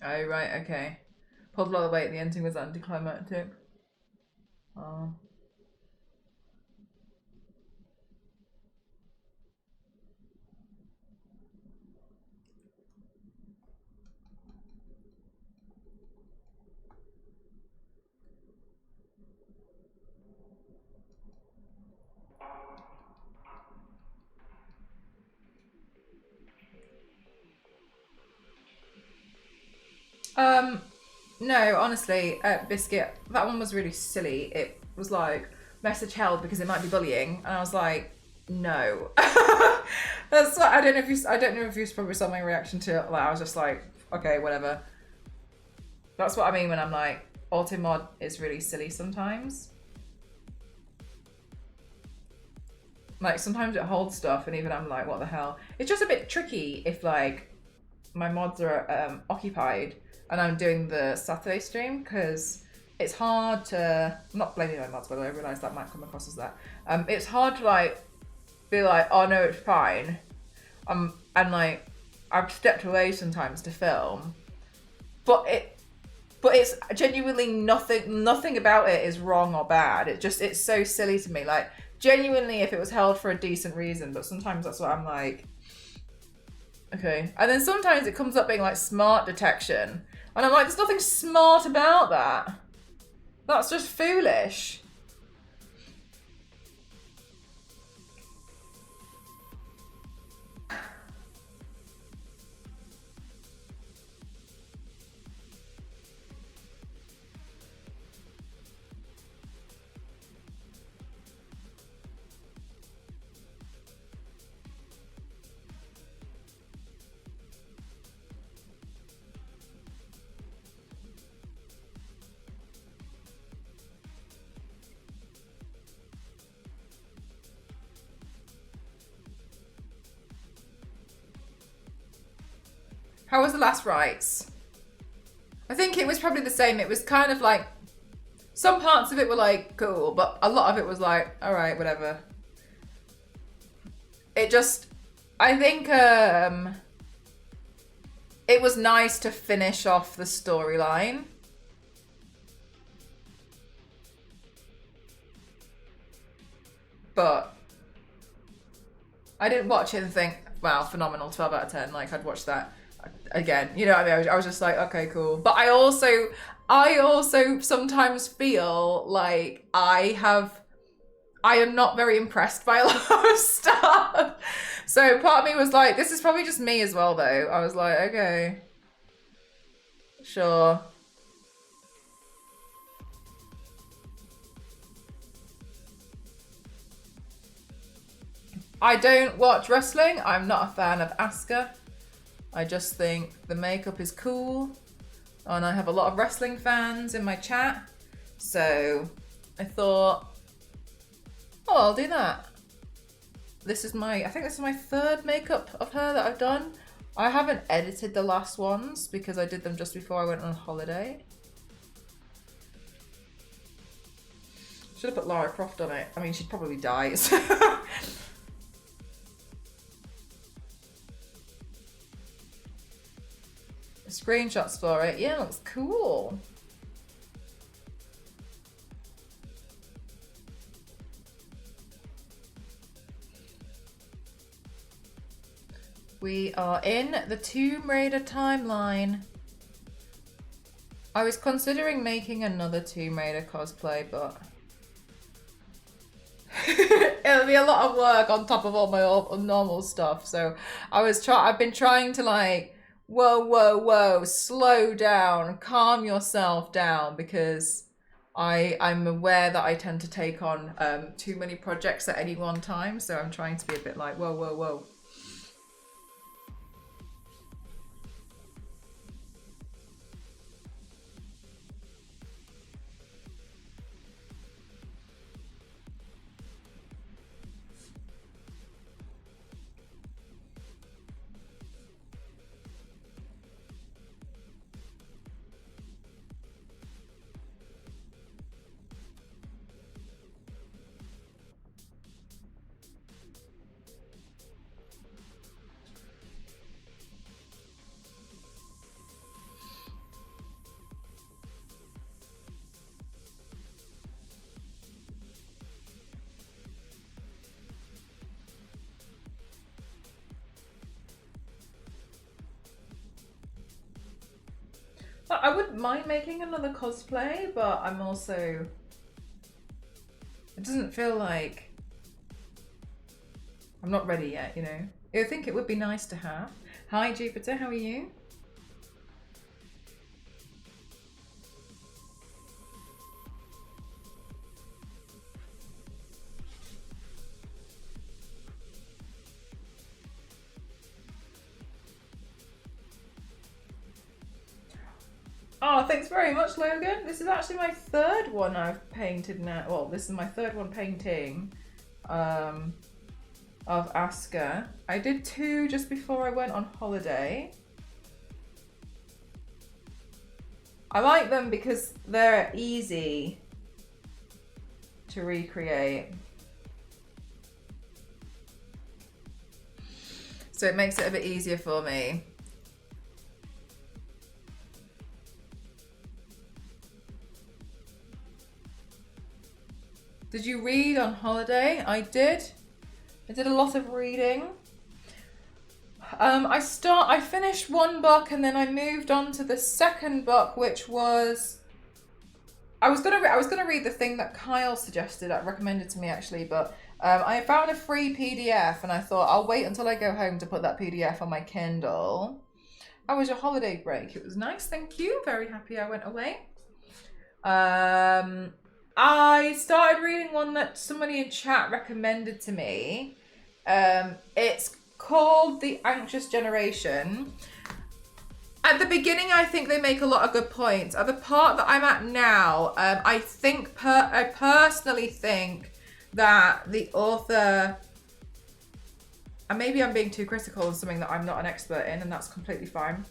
Oh, right, okay. Pulled a lot of weight, the ending was anticlimactic. Oh. No, honestly, Biscuit, that one was really silly. It was like, message held because it might be bullying. And I was like, no. That's what, I don't know if you probably saw my reaction to it. Like, I was just like, okay, whatever. That's what I mean when I'm like, Automod is really silly sometimes. Like, sometimes it holds stuff and even I'm like, what the hell? It's just a bit tricky if like, my mods are occupied and I'm doing the Saturday stream because it's hard to, I'm not blaming my mods by the way, I realise that might come across as that. It's hard to like, be like, oh no, it's fine. And like, I've stepped away sometimes to film, but it's genuinely nothing about it is wrong or bad. It's so silly to me. Like, genuinely, if it was held for a decent reason, but sometimes that's what I'm like, okay. And then sometimes it comes up being like smart detection. And I'm like, there's nothing smart about that. That's just foolish. How was the last rites? I think it was probably the same. It was kind of like, some parts of it were like, cool, but a lot of it was like, all right, whatever. It just, I think it was nice to finish off the storyline. But I didn't watch it and think, wow, phenomenal, 12 out of 10. Like, I'd watch that again. You know what I mean? I was just like, okay, cool. But I also sometimes feel like I am not very impressed by a lot of stuff. So part of me was like, this is probably just me as well, though. I was like, okay, sure. I don't watch wrestling. I'm not a fan of Asuka. I just think the makeup is cool. And I have a lot of wrestling fans in my chat. So I thought, oh, I'll do that. I think this is my third makeup of her that I've done. I haven't edited the last ones because I did them just before I went on holiday. Should have put Lara Croft on it. I mean, she'd probably die. Screenshots for it. Yeah, looks cool. We are in the Tomb Raider timeline. I was considering making another Tomb Raider cosplay, but it'll be a lot of work on top of all my normal stuff. So I've been trying to like, whoa, slow down, calm yourself down, because I'm aware that I tend to take on too many projects at any one time, so I'm trying to be a bit like, whoa, whoa, whoa. I wouldn't mind making another cosplay, but I'm also... It doesn't feel like... I'm not ready yet, you know? I think it would be nice to have. Hi Jupiter, how are you? Oh, thanks very much, Logan. This is actually my third one I've painted now. Well, this is my third one painting of Asuka. I did 2 just before I went on holiday. I like them because they're easy to recreate. So it makes it a bit easier for me. Did you read on holiday? I did. I did a lot of reading. I finished one book and then I moved on to the second book, which was I was gonna read the thing that Kyle suggested, recommended to me actually, but I found a free PDF and I thought I'll wait until I go home to put that PDF on my Kindle. How was your holiday break? It was nice, thank you. Very happy I went away. I started reading one that somebody in chat recommended to me. It's called The Anxious Generation. At the beginning, I think they make a lot of good points. At the part that I'm at now, I personally think that the author, and maybe I'm being too critical on something that I'm not an expert in, and that's completely fine.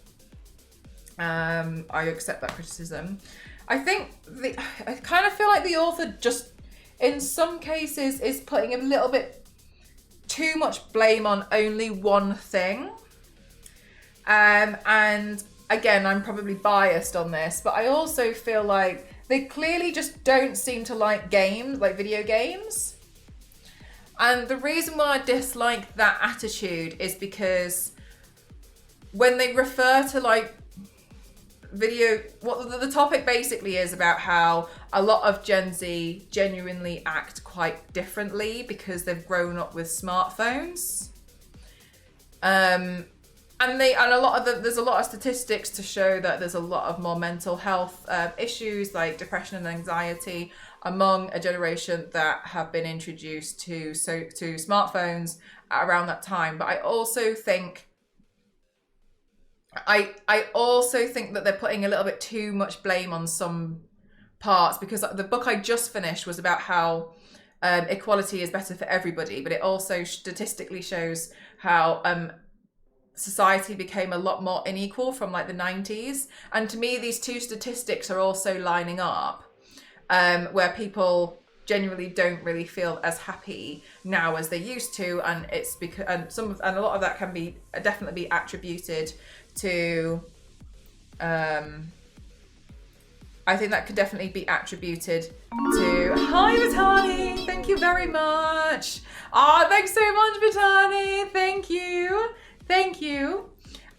I accept that criticism. I kind of feel like the author just, in some cases, is putting a little bit too much blame on only one thing. And again, I'm probably biased on this, but I also feel like they clearly just don't seem to like games, like video games. And the reason why I dislike that attitude is because when they refer to like what the topic basically is about how a lot of Gen Z genuinely act quite differently because they've grown up with smartphones. And there's a lot of statistics to show that there's a lot of more mental health issues like depression and anxiety among a generation that have been introduced to smartphones around that time. But I also think that they're putting a little bit too much blame on some parts, because the book I just finished was about how equality is better for everybody, but it also statistically shows how society became a lot more unequal from like the 90s. And to me, these two statistics are also lining up, where people genuinely don't really feel as happy now as they used to, and it's because a lot of that can be definitely be attributed to I think that could definitely be attributed to... Hi, Vitani! Thank you very much! Thanks so much, Vitani! Thank you! Thank you!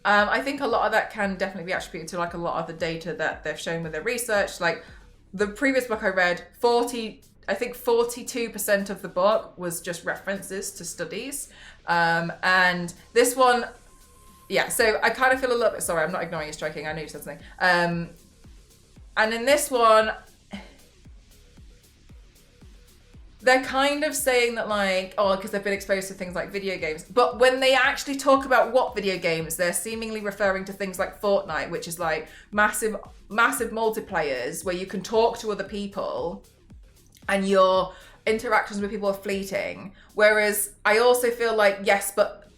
I think a lot of that can definitely be attributed to like a lot of the data that they've shown with their research. Like the previous book I read, 42% of the book was just references to studies. And this one, yeah, so I kind of feel a little bit, sorry, I'm not ignoring you striking, I know you said something. And in this one, they're kind of saying that like, oh, because they've been exposed to things like video games. But when they actually talk about what video games, they're seemingly referring to things like Fortnite, which is like massive multiplayers where you can talk to other people and your interactions with people are fleeting. Whereas I also feel like, yes, but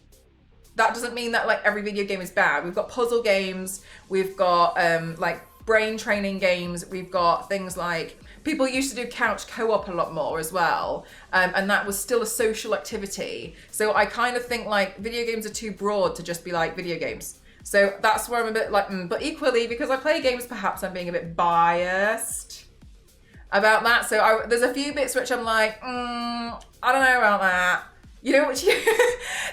that doesn't mean that like every video game is bad. We've got puzzle games, we've got like brain training games, we've got things like, people used to do couch co-op a lot more as well, and that was still a social activity. So I kind of think like video games are too broad to just be like video games. So that's where I'm a bit like, but equally, because I play games, perhaps I'm being a bit biased about that. So there's a few bits which I'm like, I don't know about that. You know what you...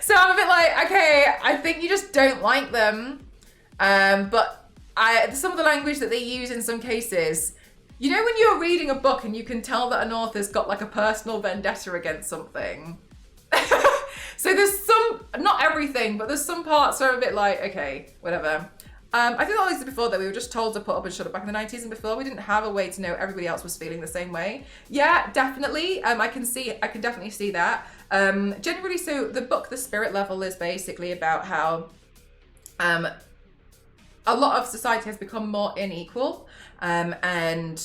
So I'm a bit like, okay, I think you just don't like them. But some of the language that they use in some cases... You know when you're reading a book and you can tell that an author's got like a personal vendetta against something? So there's some, not everything, but there's some parts where I'm a bit like, okay, whatever. I think all these before that we were just told to put up and shut up back in the 90s, and before we didn't have a way to know everybody else was feeling the same way. Yeah, definitely. I can definitely see that. Generally, so the book, The Spirit Level, is basically about how a lot of society has become more unequal, and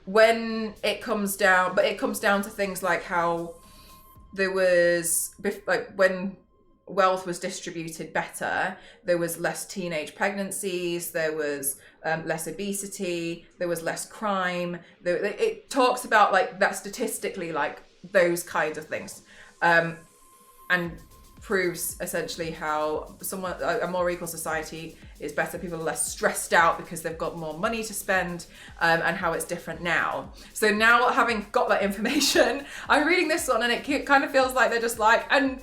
when it comes down, but it comes down to things like how there was, like when wealth was distributed better, there was less teenage pregnancies, there was less obesity, there was less crime. It talks about like that statistically, like those kinds of things, and proves essentially how a more equal society is better. People are less stressed out because they've got more money to spend, and how it's different now. So now, having got that information, I'm reading this one and it kind of feels like they're just like, and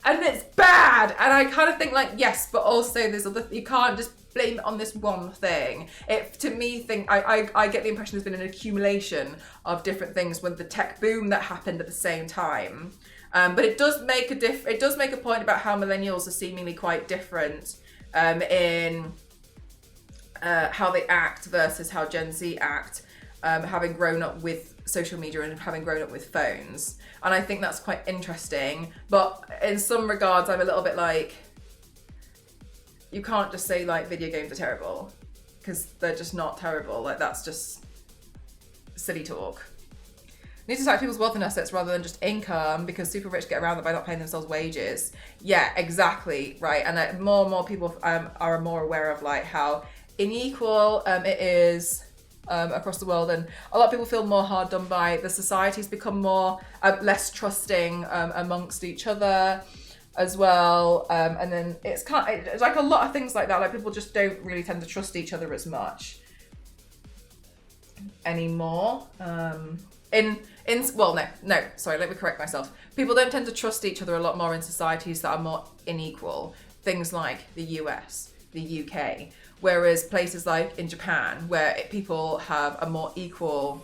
it's bad. And I kind of think like, yes, but also there's other, you can't just blame it on this one thing. I get the impression there's been an accumulation of different things with the tech boom that happened at the same time. But it does make a point about how millennials are seemingly quite different in how they act versus how Gen Z act, having grown up with social media and having grown up with phones. And I think that's quite interesting. But in some regards, I'm a little bit like, you can't just say like video games are terrible, because they're just not terrible. Like, that's just silly talk. Need to tax people's wealth and assets rather than just income, because super rich get around that by not paying themselves wages. Yeah, exactly, right. And more and more people are more aware of like how unequal it is across the world, and a lot of people feel more hard done by. The society's become more less trusting amongst each other as well, and then it's like a lot of things like that. Like, people just don't really tend to trust each other as much anymore. Sorry, let me correct myself. People don't tend to trust each other a lot more in societies that are more unequal. Things like the US, the UK, whereas places like in Japan, where people have a more equal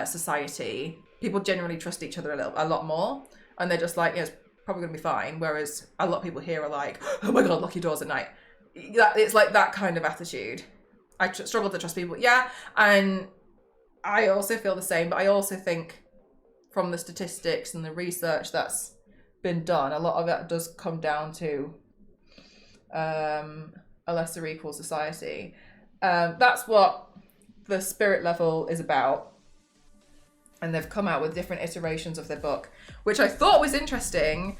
society, people generally trust each other a lot more, and they're just like, yeah, it's probably gonna be fine. Whereas a lot of people here are like, oh my god, lock your doors at night. It's like that kind of attitude. I struggle to trust people, yeah, and I also feel the same, but I also think from the statistics and the research that's been done, a lot of that does come down to a lesser equal society. That's what The Spirit Level is about. And they've come out with different iterations of their book, which I thought was interesting,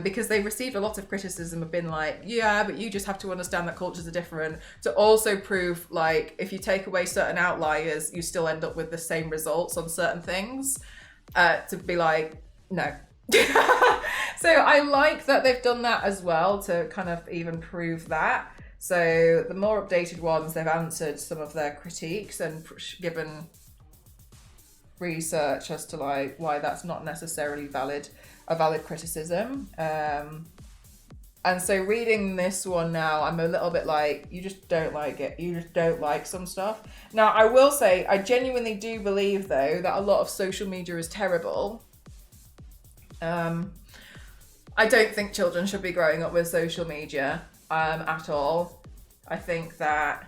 because they received a lot of criticism of being like, yeah, but you just have to understand that cultures are different, to also prove like if you take away certain outliers, you still end up with the same results on certain things, to be like, no. So I like that they've done that as well, to kind of even prove that. So the more updated ones, they've answered some of their critiques and given research as to like why that's not necessarily a valid criticism. And so reading this one now, I'm a little bit like, you just don't like it. You just don't like some stuff. Now, I will say, I genuinely do believe though that a lot of social media is terrible. I don't think children should be growing up with social media at all. I think that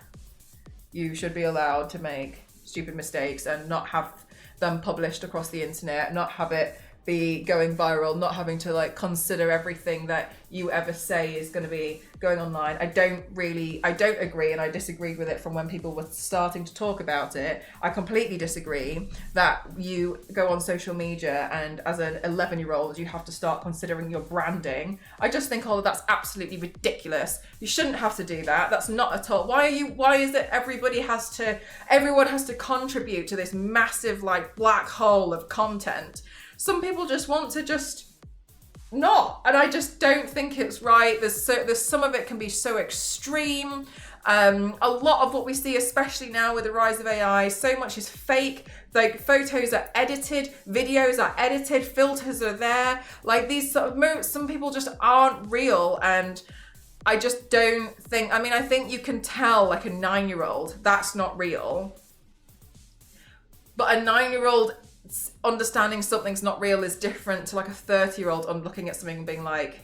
you should be allowed to make stupid mistakes and not have them published across the internet, not have it be going viral, not having to like consider everything that you ever say is going to be going online. I don't agree, and I disagreed with it from when people were starting to talk about it. I completely disagree that you go on social media and as an 11-year-old you have to start considering your branding. I just think all of that's absolutely ridiculous. You shouldn't have to do that. That's not at all. Why is it everyone has to contribute to this massive like black hole of content? Some people just want to not, and I just don't think it's right. There's some of it can be so extreme. A lot of what we see, especially now with the rise of AI, so much is fake. Like photos are edited, videos are edited, filters are there. Like these sort of some people just aren't real, and I just don't think. I mean, I think you can tell like a 9-year-old that's not real, but a 9-year-old understanding something's not real is different to like a 30-year-old on looking at something and being like,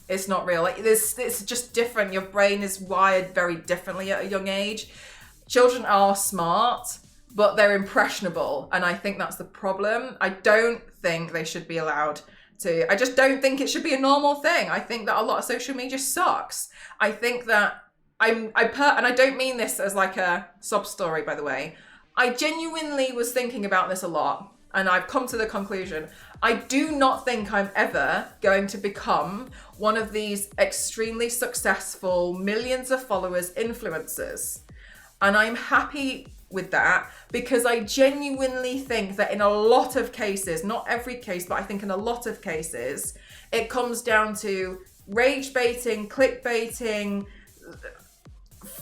it's not real. Like it's just different. Your brain is wired very differently at a young age. Children are smart, but they're impressionable, and I think that's the problem. I don't think they should be allowed to. I just don't think it should be a normal thing. I think that a lot of social media sucks. I think that and I don't mean this as like a sob story, by the way. I genuinely was thinking about this a lot, and I've come to the conclusion, I do not think I'm ever going to become one of these extremely successful, millions of followers influencers. And I'm happy with that because I genuinely think that in a lot of cases, not every case, but I think in a lot of cases, it comes down to rage baiting, clickbaiting,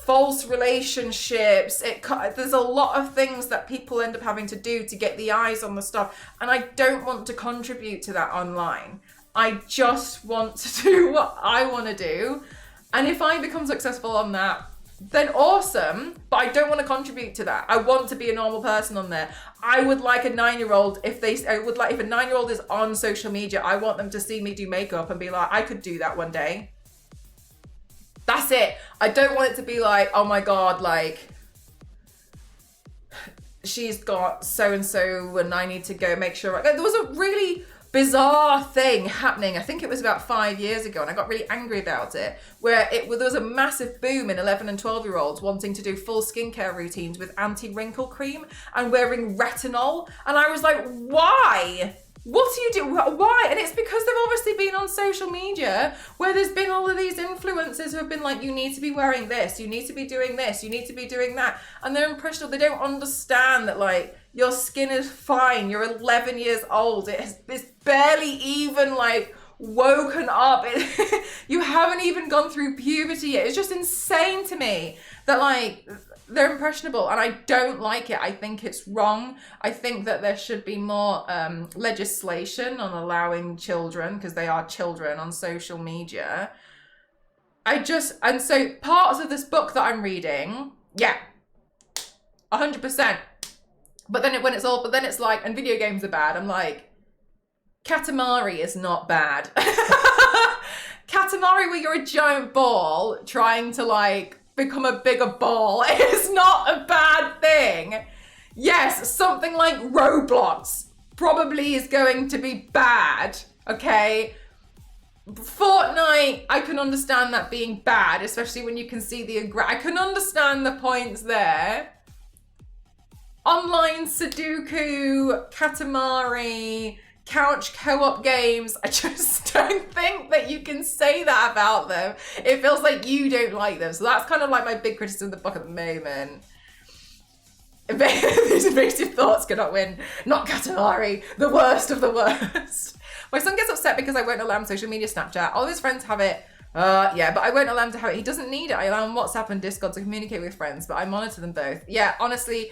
false relationships. There's a lot of things that people end up having to do to get the eyes on the stuff, and I don't want to contribute to that online. I just want to do what I want to do, and if I become successful on that, then awesome, but I don't want to contribute to that. I want to be a normal person on there. I would like a 9-year-old, if a 9-year-old is on social media, I want them to see me do makeup and be like, I could do that one day. That's it. I don't want it to be like, oh my God, like, she's got so-and-so and I need to go make sure. There was a really bizarre thing happening, I think it was about 5 years ago, and I got really angry about it, where there was a massive boom in 11 and 12-year-olds wanting to do full skincare routines with anti-wrinkle cream and wearing retinol. And I was like, why? What do you do? Why? And it's because they've obviously been on social media where there's been all of these influencers who have been like, you need to be wearing this, you need to be doing this, you need to be doing that. And they're impressionable. They don't understand that like your skin is fine. You're 11 years old. It's barely even like woken up. You haven't even gone through puberty yet. It's just insane to me that like they're impressionable, and I don't like it. I think it's wrong. I think that there should be more legislation on allowing children, because they are children, on social media. And so parts of this book that I'm reading, yeah, 100%. But then it's like, and video games are bad. I'm like, Katamari is not bad. Katamari, where you're a giant ball trying to like become a bigger ball, is not a bad thing. Yes, something like Roblox probably is going to be bad, okay? Fortnite, I can understand that being bad, especially when you can see I can understand the points there. Online Sudoku, Katamari, couch co-op games, I just don't think that you can say that about them. It feels like you don't like them. So that's kind of like my big criticism of the book at the moment. These evasive thoughts cannot win. Not Katamari, the worst of the worst. My son gets upset because I won't allow him social media Snapchat. All his friends have it. Yeah, but I won't allow him to have it. He doesn't need it. I allow him WhatsApp and Discord to communicate with friends, but I monitor them both. Yeah, honestly,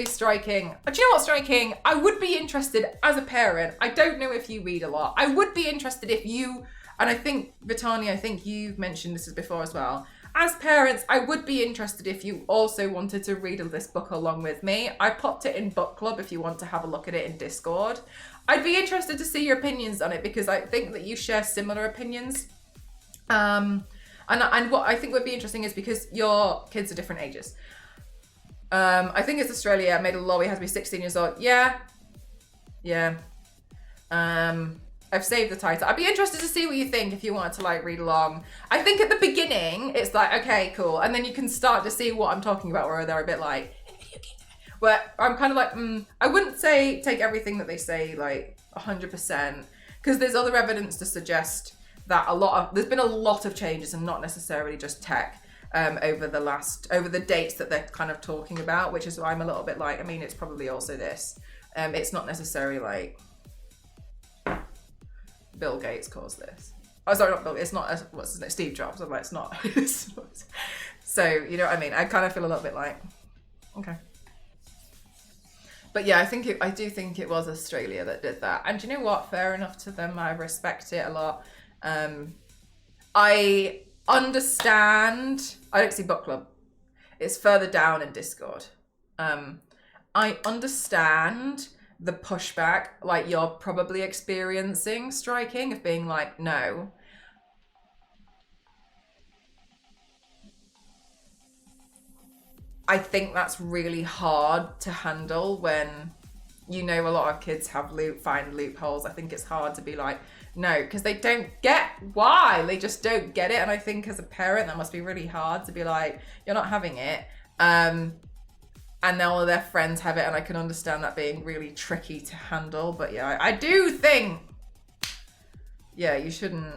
striking. Do you know what, striking? I would be interested as a parent. I don't know if you read a lot. I would be interested if you, and I think, Vitani, I think you've mentioned this before as well. As parents, I would be interested if you also wanted to read this book along with me. I popped it in book club if you want to have a look at it in Discord. I'd be interested to see your opinions on it because I think that you share similar opinions. And what I think would be interesting is because your kids are different ages. I think it's Australia. I made a law. He has to be 16 years old. Yeah. Yeah. I've saved the title. I'd be interested to see what you think if you wanted to like read along. I think at the beginning, it's like, okay, cool. And then you can start to see what I'm talking about where they're a bit like, where I'm kind of like, I wouldn't say take everything that they say like 100%, because there's other evidence to suggest that there's been a lot of changes and not necessarily just tech over the dates that they're kind of talking about, which is why I'm a little bit like, I mean, it's probably also this. It's not necessarily like Bill Gates caused this. Oh, sorry, not Bill. It's not. What's his name? Steve Jobs. I'm like, it's not. So you know what I mean? I kind of feel a little bit like, okay. But yeah, I do think it was Australia that did that. And do you know what? Fair enough to them. I respect it a lot. I understand. I don't see book club. It's further down in Discord. I understand the pushback like you're probably experiencing, striking, of being like, no. I think that's really hard to handle when you know a lot of kids find loopholes. I think it's hard to be like, no, because they don't get why. They just don't get it. And I think as a parent, that must be really hard to be like, you're not having it. And now all of their friends have it, and I can understand that being really tricky to handle. But yeah, I do think, yeah, you shouldn't.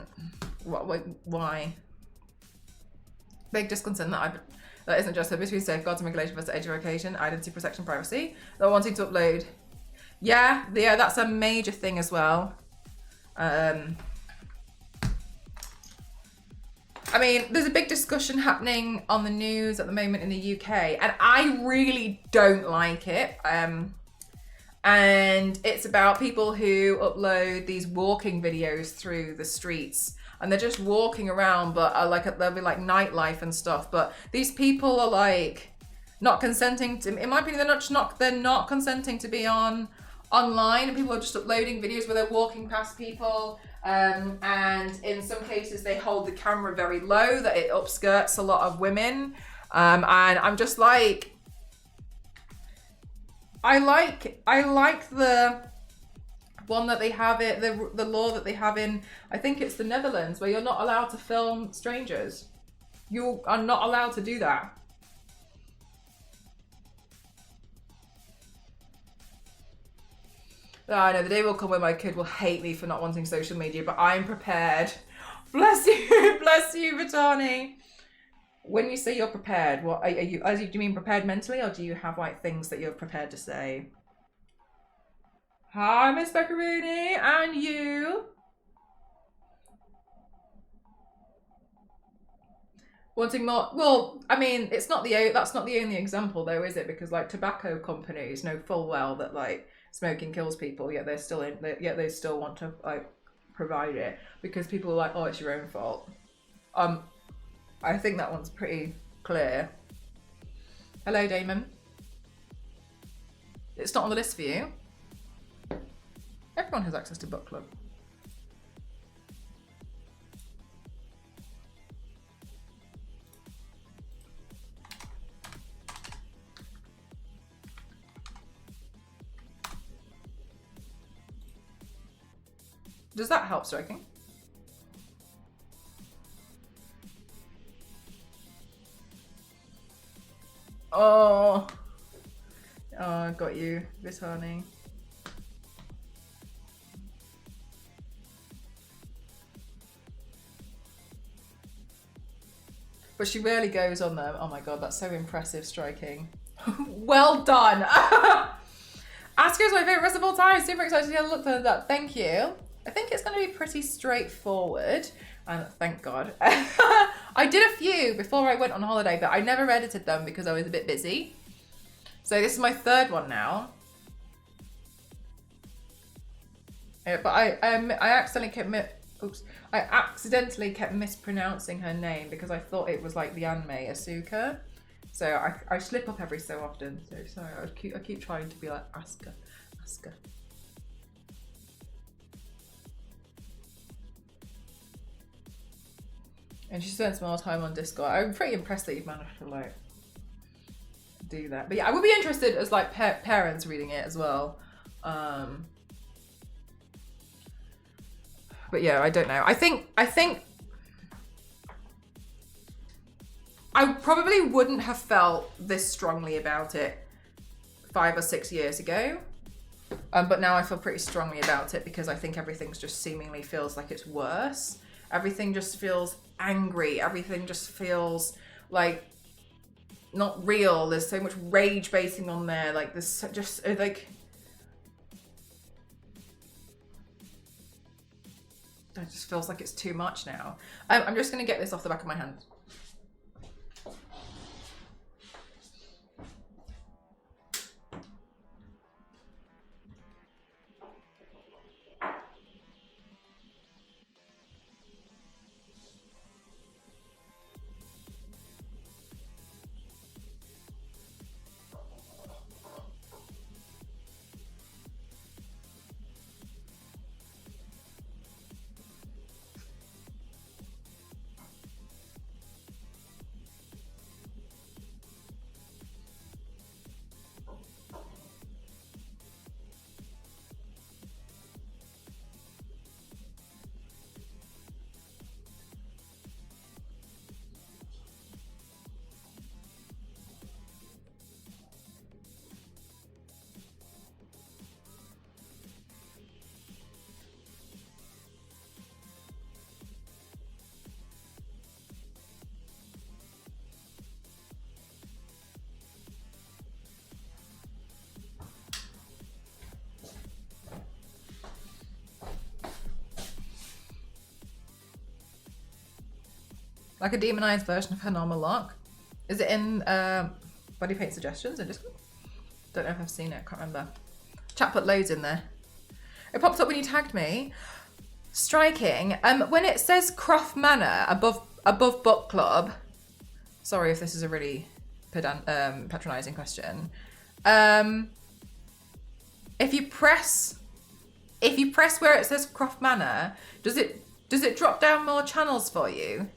Why? Big disconcern that isn't just between safeguards and regulation versus age of occasion, identity protection, privacy. They're wanting to upload. Yeah, that's a major thing as well. I mean, there's a big discussion happening on the news at the moment in the UK, and I really don't like it. And it's about people who upload these walking videos through the streets, and they're just walking around, but there'll be like nightlife and stuff. But these people are like not consenting to. In my opinion, they're not consenting to be online, and people are just uploading videos where they're walking past people. And in some cases they hold the camera very low, that it upskirts a lot of women. And I'm just like, I like the one that they have the law that they have in, I think it's the Netherlands, where you're not allowed to film strangers. You are not allowed to do that. I know the day will come when my kid will hate me for not wanting social media, but I'm prepared. Bless you, Vitani. When you say you're prepared, what are you? Do you mean prepared mentally, or do you have like things that you're prepared to say? Hi, Miss Beccarooni, and you. Wanting more? Well, I mean, that's not the only example, though, is it? Because like tobacco companies know full well that like smoking kills people, yet they still want to like provide it because people are like, oh, it's your own fault. I think that one's pretty clear. Hello, Damon. It's not on the list for you. Everyone has access to book club. Does that help, striking? Oh, I got you, Vitani. But she rarely goes on them. Oh my god, that's so impressive, striking. Well done. Asuka's my favorite rest of all time. Super excited to look at that. Thank you. I think it's going to be pretty straightforward, and thank God. I did a few before I went on holiday, but I never edited them because I was a bit busy. So this is my third one now. But I accidentally kept mispronouncing her name because I thought it was like the anime Asuka. So I slip up every so often. So sorry, I keep trying to be like Asuka. And she spends more time on Discord. I'm pretty impressed that you've managed to like do that. But yeah, I would be interested as like parents reading it as well. But yeah, I don't know. I think I probably wouldn't have felt this strongly about it 5 or 6 years ago. But now I feel pretty strongly about it because I think everything's just seemingly feels like it's worse. Everything just feels angry. Everything just feels like not real. There's so much rage baiting on there. Like there's just like, it just feels like it's too much now. I'm just gonna get this off the back of my hand. Like a demonized version of her normal look. Is it in Body Paint Suggestions in Discord? Don't know if I've seen it, can't remember. Chat put loads in there. It pops up when you tagged me. Striking. When it says Croft Manor above book club, sorry if this is a really patronizing question. If you press where it says Croft Manor, does it drop down more channels for you?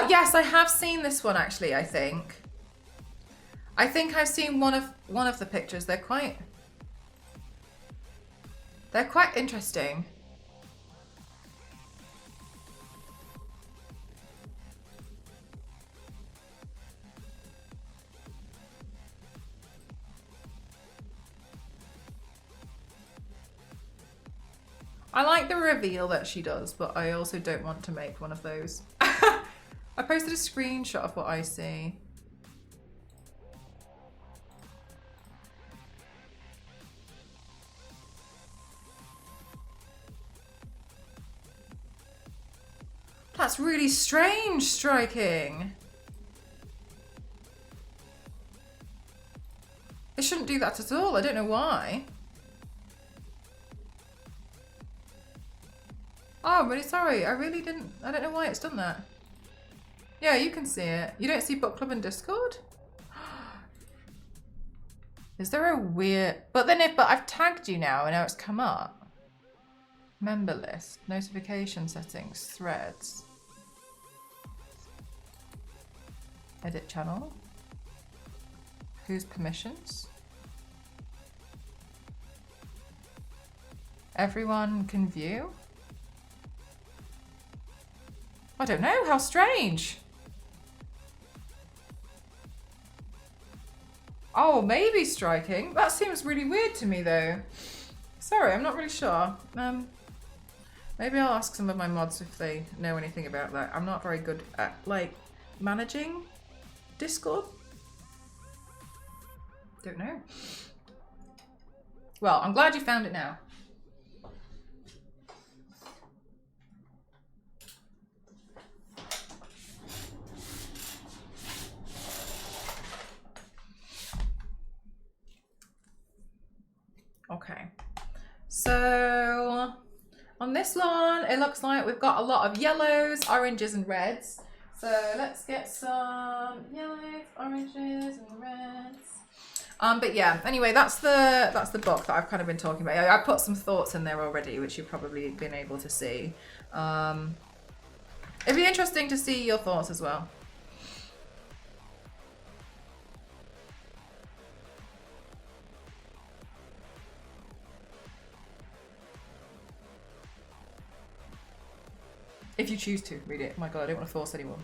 Yes, I have seen this one actually, I think. I think I've seen one of the pictures. They're quite interesting. I like the reveal that she does, but I also don't want to make one of those. I posted a screenshot of what I see. That's really strange, Striking. It shouldn't do that at all. I don't know why. Oh, I'm really sorry. I don't know why it's done that. Yeah, you can see it. You don't see book club and Discord? Is there a weird... But I've tagged you now and now it's come up. Member list, notification settings, threads. Edit channel. Whose permissions? Everyone can view? I don't know, how strange. Oh, maybe striking. That seems really weird to me though. Sorry, I'm not really sure. Maybe I'll ask some of my mods if they know anything about that. I'm not very good at like managing Discord. Don't know. Well, I'm glad you found it now. Okay, so on this one, it looks like we've got a lot of yellows, oranges, and reds. So let's get some yellows, oranges, and reds. But yeah, anyway, that's the book that I've kind of been talking about. I put some thoughts in there already, which you've probably been able to see. It'd be interesting to see your thoughts as well. If you choose to read it. Oh my god, I don't want to force anyone.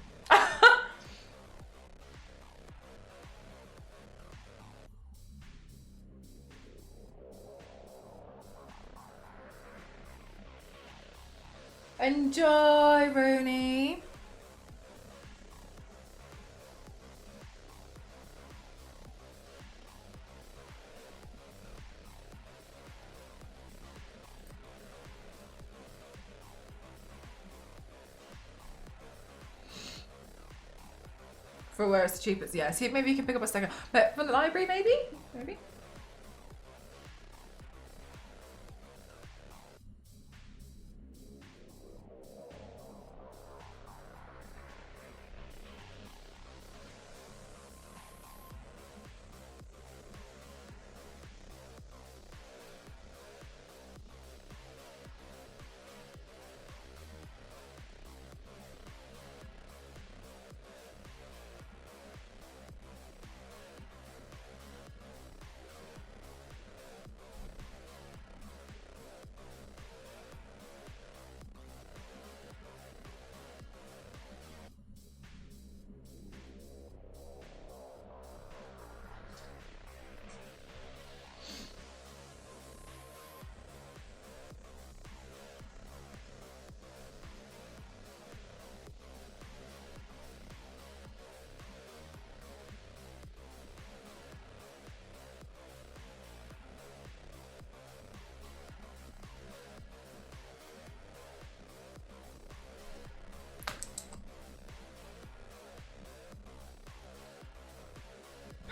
Enjoy, Rooney. For where it's the cheapest, yeah. See, maybe you can pick up a second. But from the library, maybe? Maybe?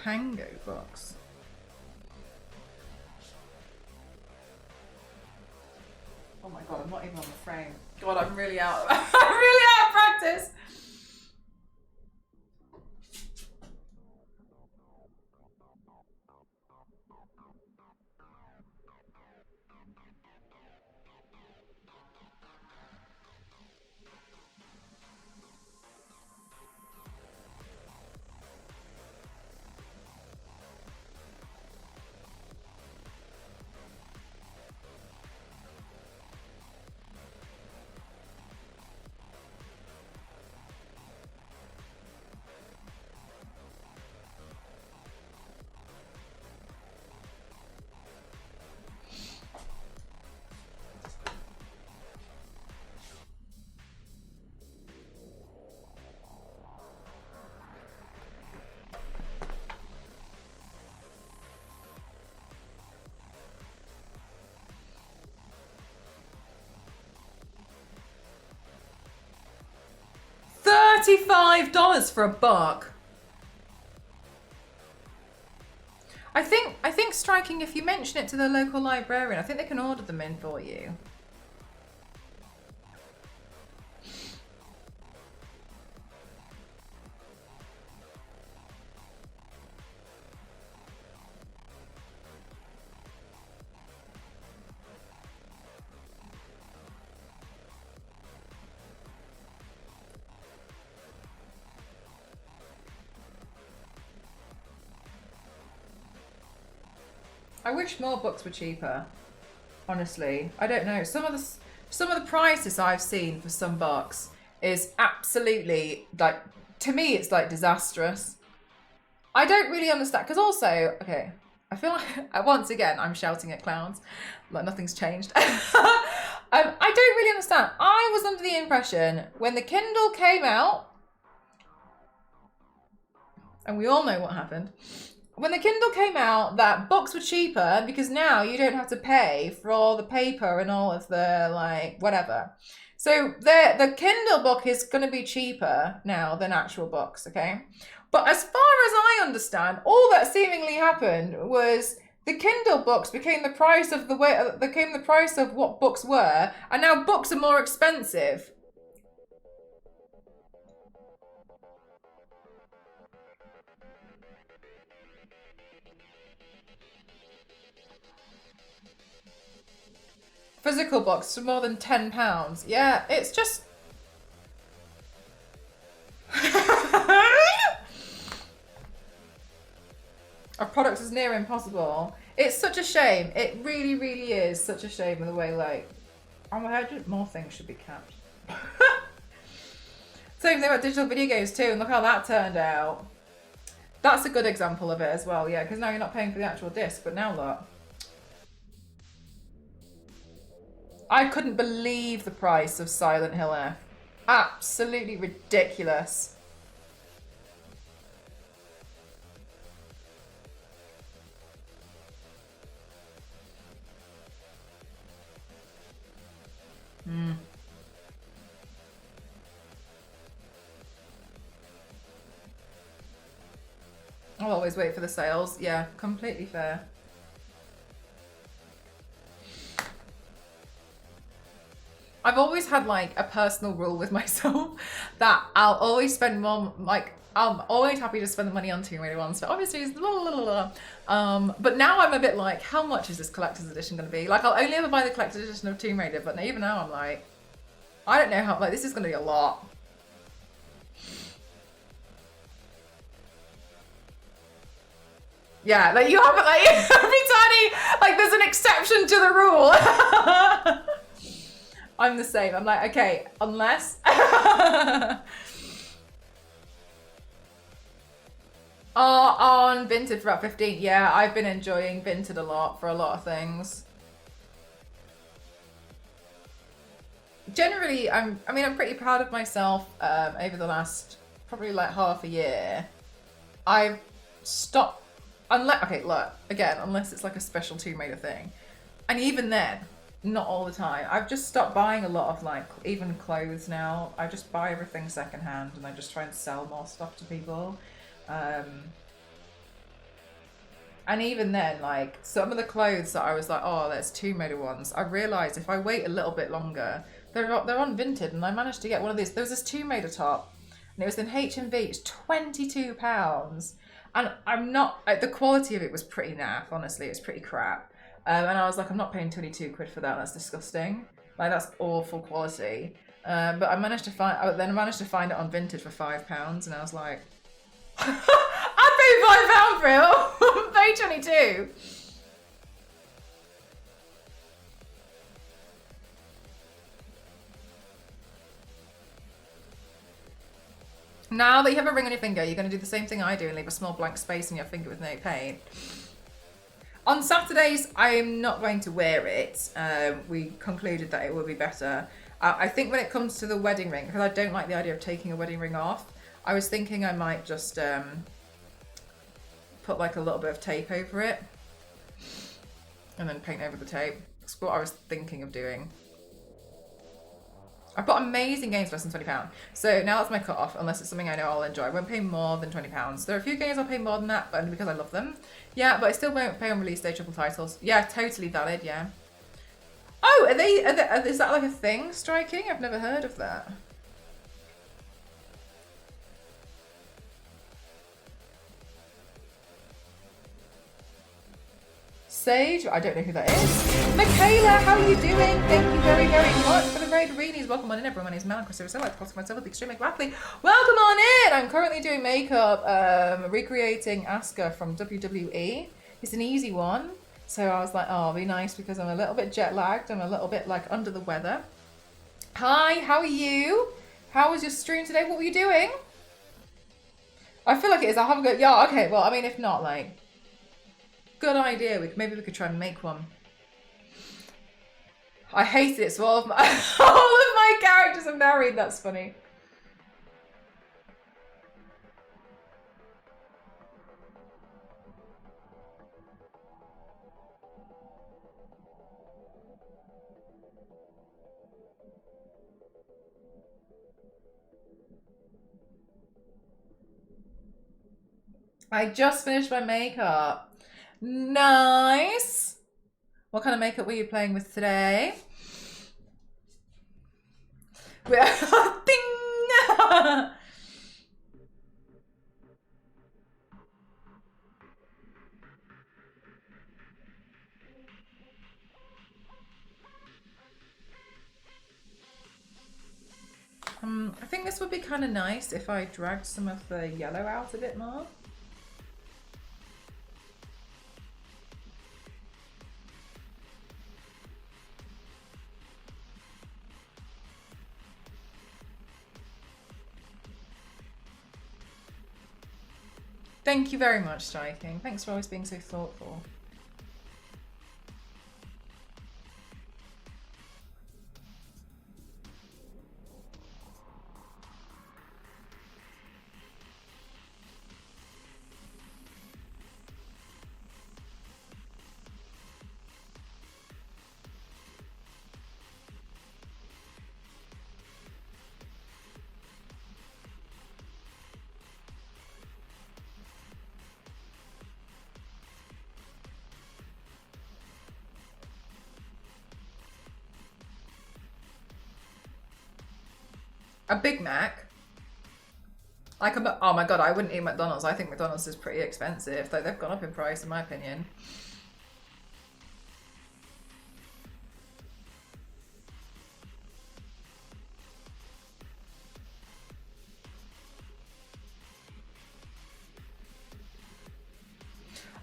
Pango box. Oh my god, I'm not even on the frame. God, I'm really out. I'm really out of practice. $35 for a book. I think striking, if you mention it to the local librarian, I think they can order them in for you. I wish more books were cheaper. Honestly, I don't know. Some of the prices I've seen for some books is absolutely like, to me it's like disastrous. I don't really understand, because also, okay, I feel like once again I'm shouting at clowns, like nothing's changed. I don't really understand. I was under the impression when the Kindle came out, and we all know what happened. When the Kindle came out, that books were cheaper because now you don't have to pay for all the paper and all of the like whatever. So the Kindle book is going to be cheaper now than actual books, okay? But as far as I understand, all that seemingly happened was the Kindle books became the price of what books were, and now books are more expensive. Physical books for more than £10. Yeah, it's just... Our products is near impossible. It's such a shame. It really, really is such a shame in the way, like... Oh my god, more things should be kept. Same thing about digital video games too, and look how that turned out. That's a good example of it as well, yeah, because now you're not paying for the actual disc, but now look. I couldn't believe the price of Silent Hill F. Absolutely ridiculous. I'll always wait for the sales. Yeah, completely fair. I've always had like a personal rule with myself that I'll always spend more, like I'm always happy to spend the money on Tomb Raider ones, but obviously it's but now I'm a bit like, how much is this collector's edition going to be? Like I'll only ever buy the collector's edition of Tomb Raider, but even now I'm like, I don't know how, like this is going to be a lot. Yeah, like you have it like every tiny, like there's an exception to the rule. I'm the same. I'm like, okay, unless. On Vinted for about 15. Yeah, I've been enjoying Vinted a lot for a lot of things. Generally, I'm pretty proud of myself over the last probably like half a year. I've stopped, unless it's like a special Tomb Raider thing. And even then, not all the time. I've just stopped buying a lot of like even clothes now. I just buy everything secondhand and I just try and sell more stuff to people. And even then, like some of the clothes that I was like, oh, there's Tomb Raider ones. I realised if I wait a little bit longer, they're on Vinted, and I managed to get one of these. There was this Tomb Raider top, and it was in HMV. It's £22, and I'm not. Like, the quality of it was pretty naff. Honestly, it was pretty crap. And I was like, I'm not paying 22 quid for that. That's disgusting. Like that's awful quality. But I managed to find it on Vinted for £5, and I was like, I paid £5 for it. I paid 22. Now that you have a ring on your finger, you're going to do the same thing I do and leave a small blank space in your finger with no paint. On Saturdays, I'm not going to wear it. We concluded that it would be better. I think when it comes to the wedding ring, because I don't like the idea of taking a wedding ring off, I was thinking I might just put like a little bit of tape over it and then paint over the tape. That's what I was thinking of doing. I've got amazing games for less than £20. So now that's my cut-off, unless it's something I know I'll enjoy. I won't pay more than £20. There are a few games I'll pay more than that, but only because I love them. Yeah, but I still won't pay on release day triple titles. Yeah, totally valid, yeah. Oh, is that like a thing, striking? I've never heard of that. Sage, I don't know who that is. Michaela, how are you doing? Thank you very, very much for the raid arenas. Welcome on in, everyone. My name is Mel Chris. I like to call myself extremely gladly. Welcome on in. I'm currently doing makeup, recreating Asuka from WWE. It's an easy one. So I was like, oh, it'll be nice because I'm a little bit jet lagged. I'm a little bit like under the weather. Hi, how are you? How was your stream today? What were you doing? I feel like it is. I'll have a go. Yeah, okay. Well, I mean, if not, like, good idea. Maybe we could try and make one. I hated it, so all of my characters are married. That's funny. I just finished my makeup. Nice. What kind of makeup were you playing with today? Ding! I think this would be kind of nice if I dragged some of the yellow out a bit more. Thank you very much, Striking. Thanks for always being so thoughtful. A Big Mac? Like oh my god, I wouldn't eat McDonald's. I think McDonald's is pretty expensive. Like, they've gone up in price, in my opinion.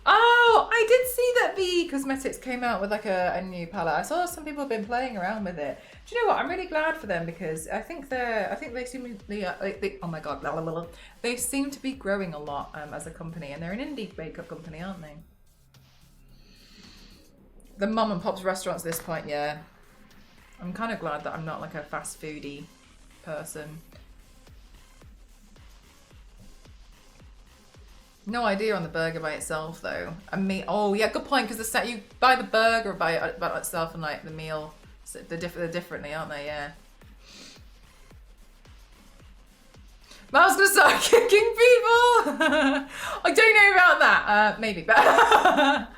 Oh, I did see that V Cosmetics came out with like a new palette. I saw some people have been playing around with it. Do you know what? I'm really glad for them because I think they seem to oh my god, blah, blah, blah. They seem to be growing a lot as a company, and they're an indie makeup company, aren't they? The mum and pop's restaurants at this point, yeah. I'm kind of glad that I'm not like a fast foodie person. No idea on the burger by itself though. And meat. Oh yeah, good point. Because the set you buy the burger by itself and like the meal, they're differently, aren't they? Yeah. Mal's gonna start kicking people. I don't know about that. Maybe, but I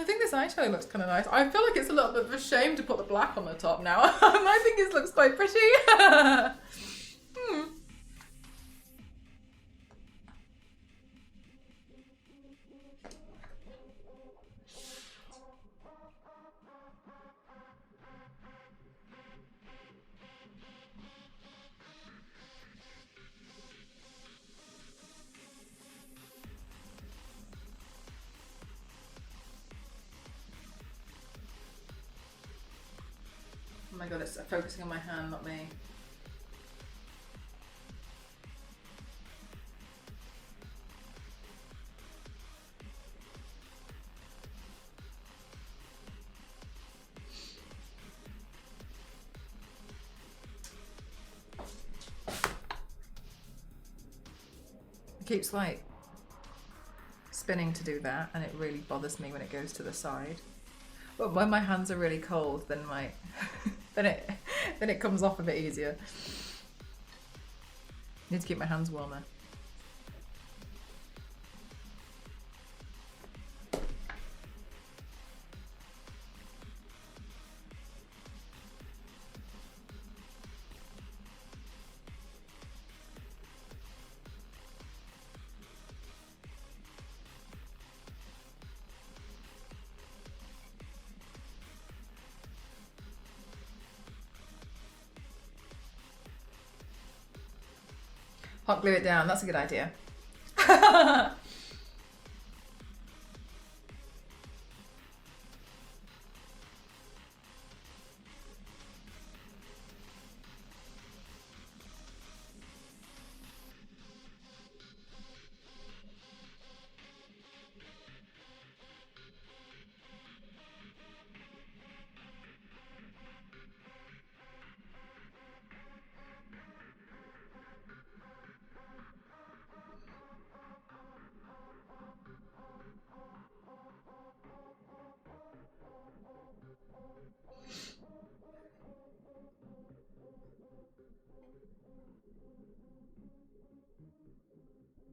think this eyeshadow looks kind of nice. I feel like it's a little bit of a shame to put the black on the top now. I think it looks quite pretty. Oh my god, it's focusing on my hand, not me. It keeps like spinning to do that, and it really bothers me when it goes to the side. But when my hands are really cold, then my then it comes off a bit easier. Need to keep my hands warmer. Hot glue it down, that's a good idea.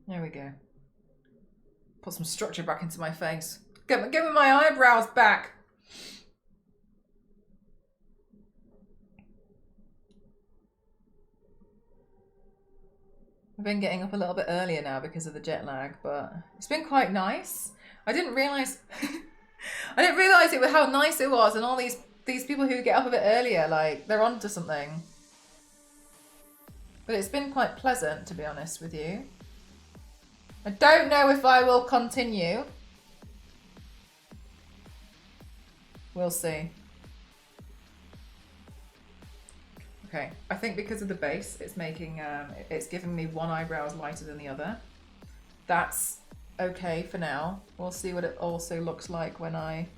There we go. Put some structure back into my face. Get me my eyebrows back. I've been getting up a little bit earlier now because of the jet lag, but it's been quite nice. I didn't realise it with how nice it was, and all these people who get up a bit earlier, like they're onto something. But it's been quite pleasant, to be honest with you. I don't know if I will continue. We'll see. Okay, I think because of the base, it's making, it's giving me one eyebrow lighter than the other. That's okay for now. We'll see what it also looks like when I,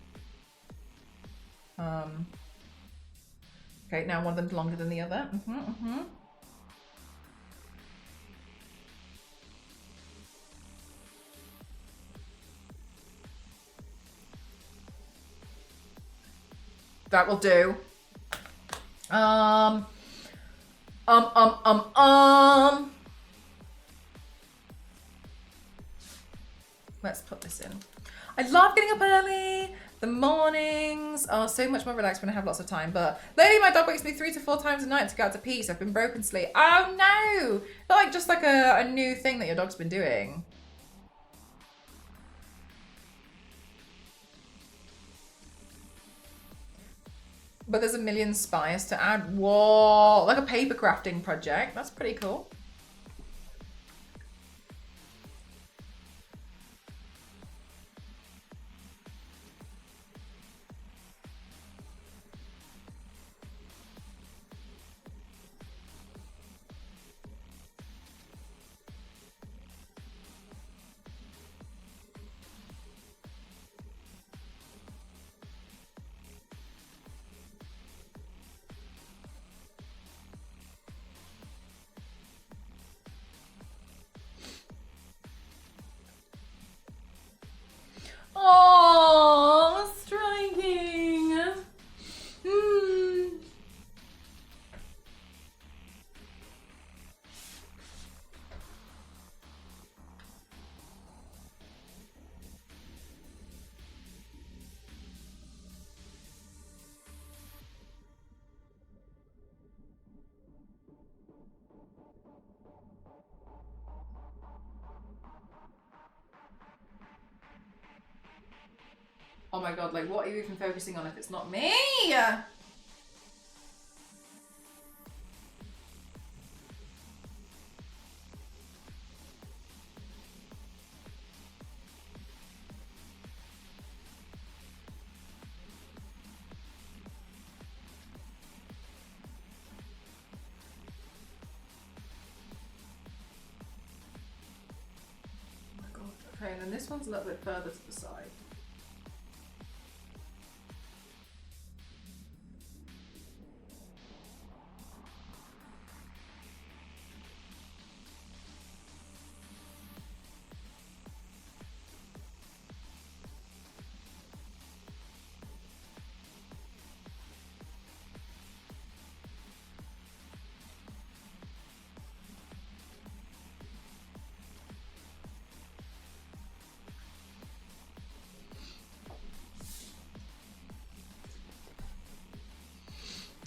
okay, now one of them's longer than the other. That will do. Let's put this in. I love getting up early. The mornings are so much more relaxed when I have lots of time. But lately my dog wakes me 3 to 4 times a night to get out to pee. So I've been broken sleep. Oh no! Not like just like a new thing that your dog's been doing. But there's a million spires to add. Whoa, like a paper crafting project. That's pretty cool. Oh, striking. Oh my god, like what are you even focusing on if it's not me? Oh my god, okay, and then this one's a little bit further to the side.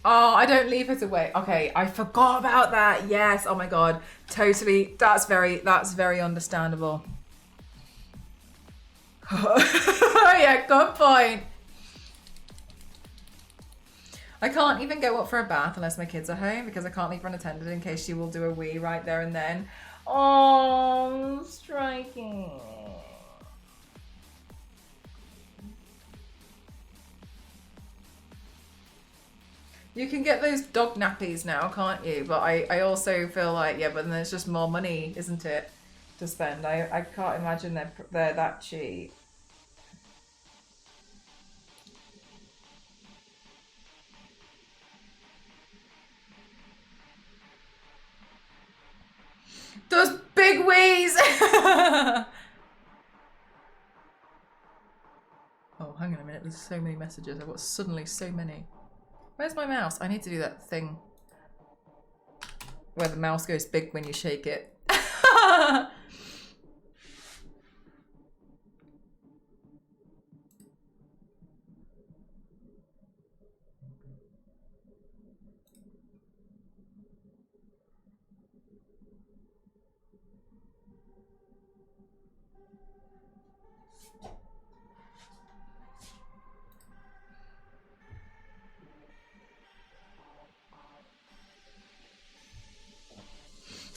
Oh, I don't leave it away. Okay, I forgot about that. Yes. Oh my god. Totally. That's very understandable. Yeah, good point. I can't even go up for a bath unless my kids are home because I can't leave her unattended in case she will do a wee right there and then. Oh, striking. You can get those dog nappies now, can't you? But I also feel like, yeah, but then there's just more money, isn't it, to spend? I can't imagine they're that cheap. Those big wheeze! Oh, hang on a minute. There's so many messages. I've got suddenly so many. Where's my mouse? I need to do that thing where the mouse goes big when you shake it.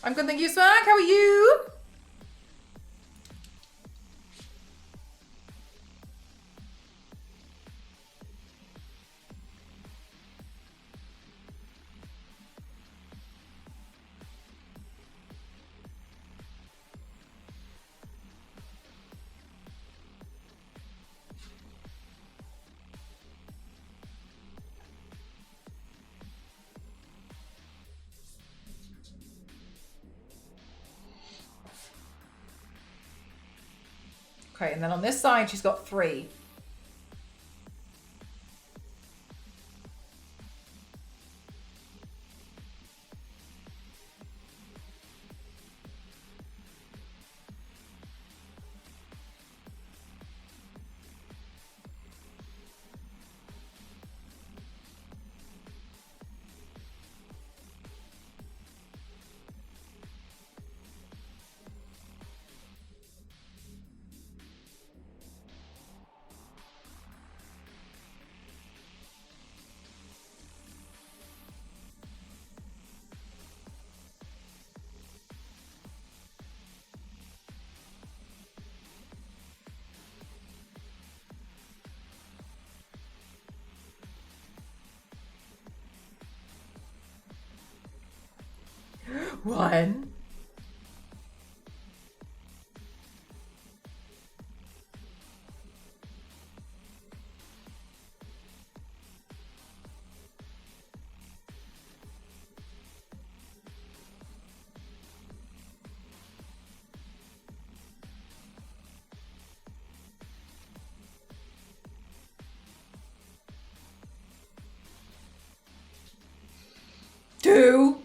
I'm good, thank you, Swag. How are you? Okay, and then on this side, she's got 3. One. Two.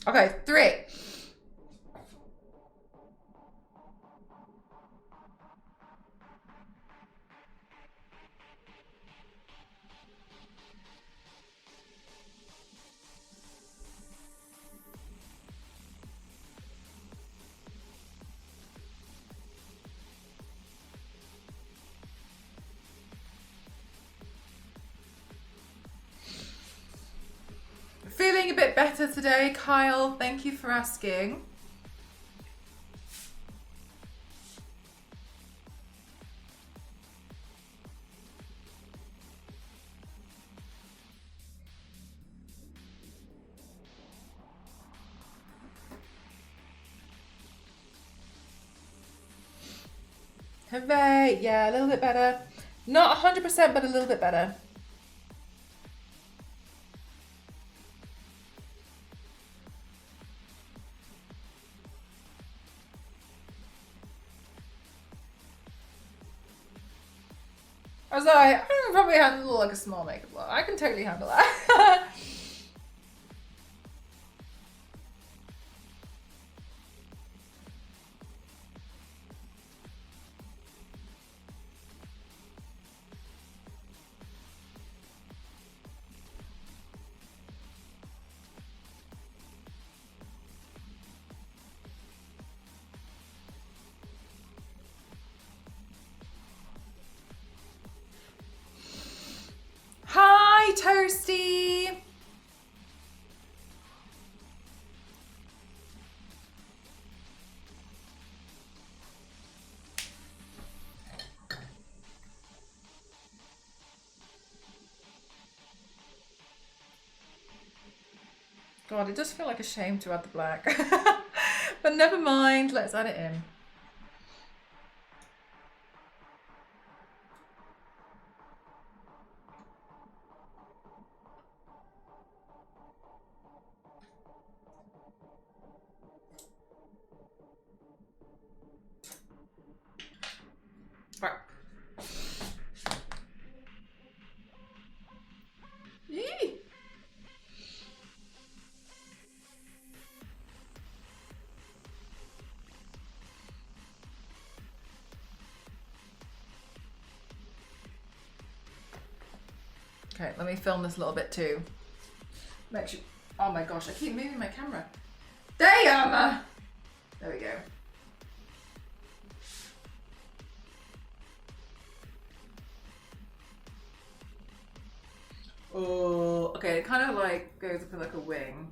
Okay, 3. Feeling a bit better today, Kyle. Thank you for asking. Hooray! Yeah, a little bit better. Not 100%, but a little bit better. I was like, I can probably handle like a small makeup look. I can totally handle that. Hi, Toasty. God, it does feel like a shame to add the black. But never mind, let's add it in. Right. Yee. Okay, let me film this a little bit too. Make sure Oh my gosh, I keep moving my camera. Damn! There we go. Oh, okay, it kind of like goes up like a wing.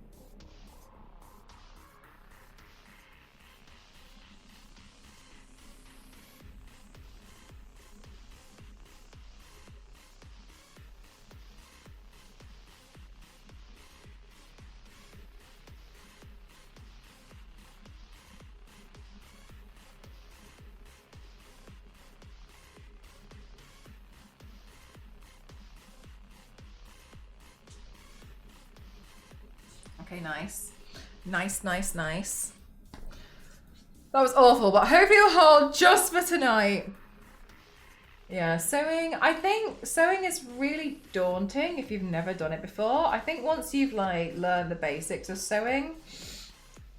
Okay, nice. Nice. That was awful, but hopefully it'll hold just for tonight. Yeah, sewing. I think sewing is really daunting if you've never done it before. I think once you've like learned the basics of sewing,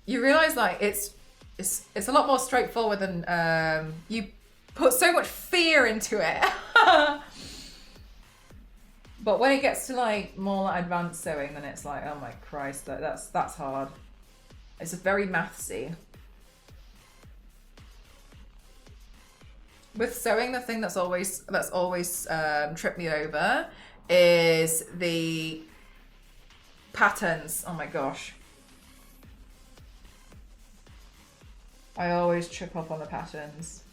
you realize like it's a lot more straightforward than you put so much fear into it. But when it gets to like more like advanced sewing, then it's like, oh my Christ, that's hard. It's very mathsy. With sewing, the thing that's always tripped me over is the patterns. Oh my gosh. I always trip up on the patterns.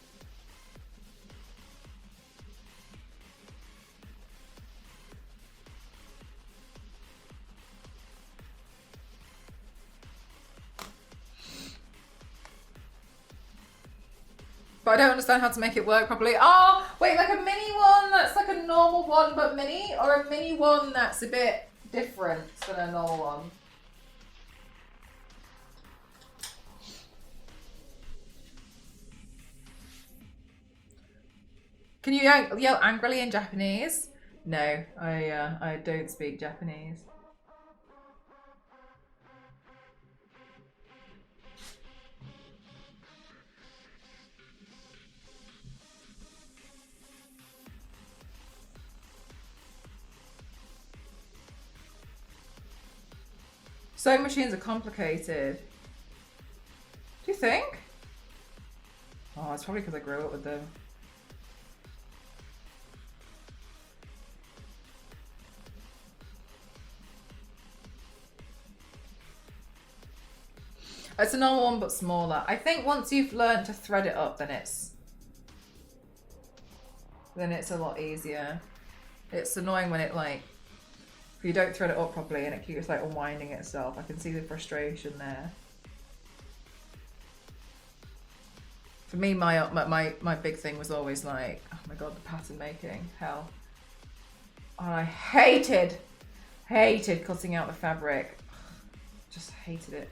But I don't understand how to make it work properly. Oh, wait, like a mini one that's like a normal one but mini, or a mini one that's a bit different than a normal one? Can you yell angrily in Japanese? No, I don't speak Japanese. Sewing machines are complicated. Do you think? Oh, it's probably because I grew up with them. It's a normal one, but smaller. I think once you've learned to thread it up, then it's a lot easier. It's annoying when it like, if you don't thread it up properly and it keeps like unwinding itself. I can see the frustration there. For me, my big thing was always like, oh my god, the pattern making, hell. And I hated cutting out the fabric. Just hated it.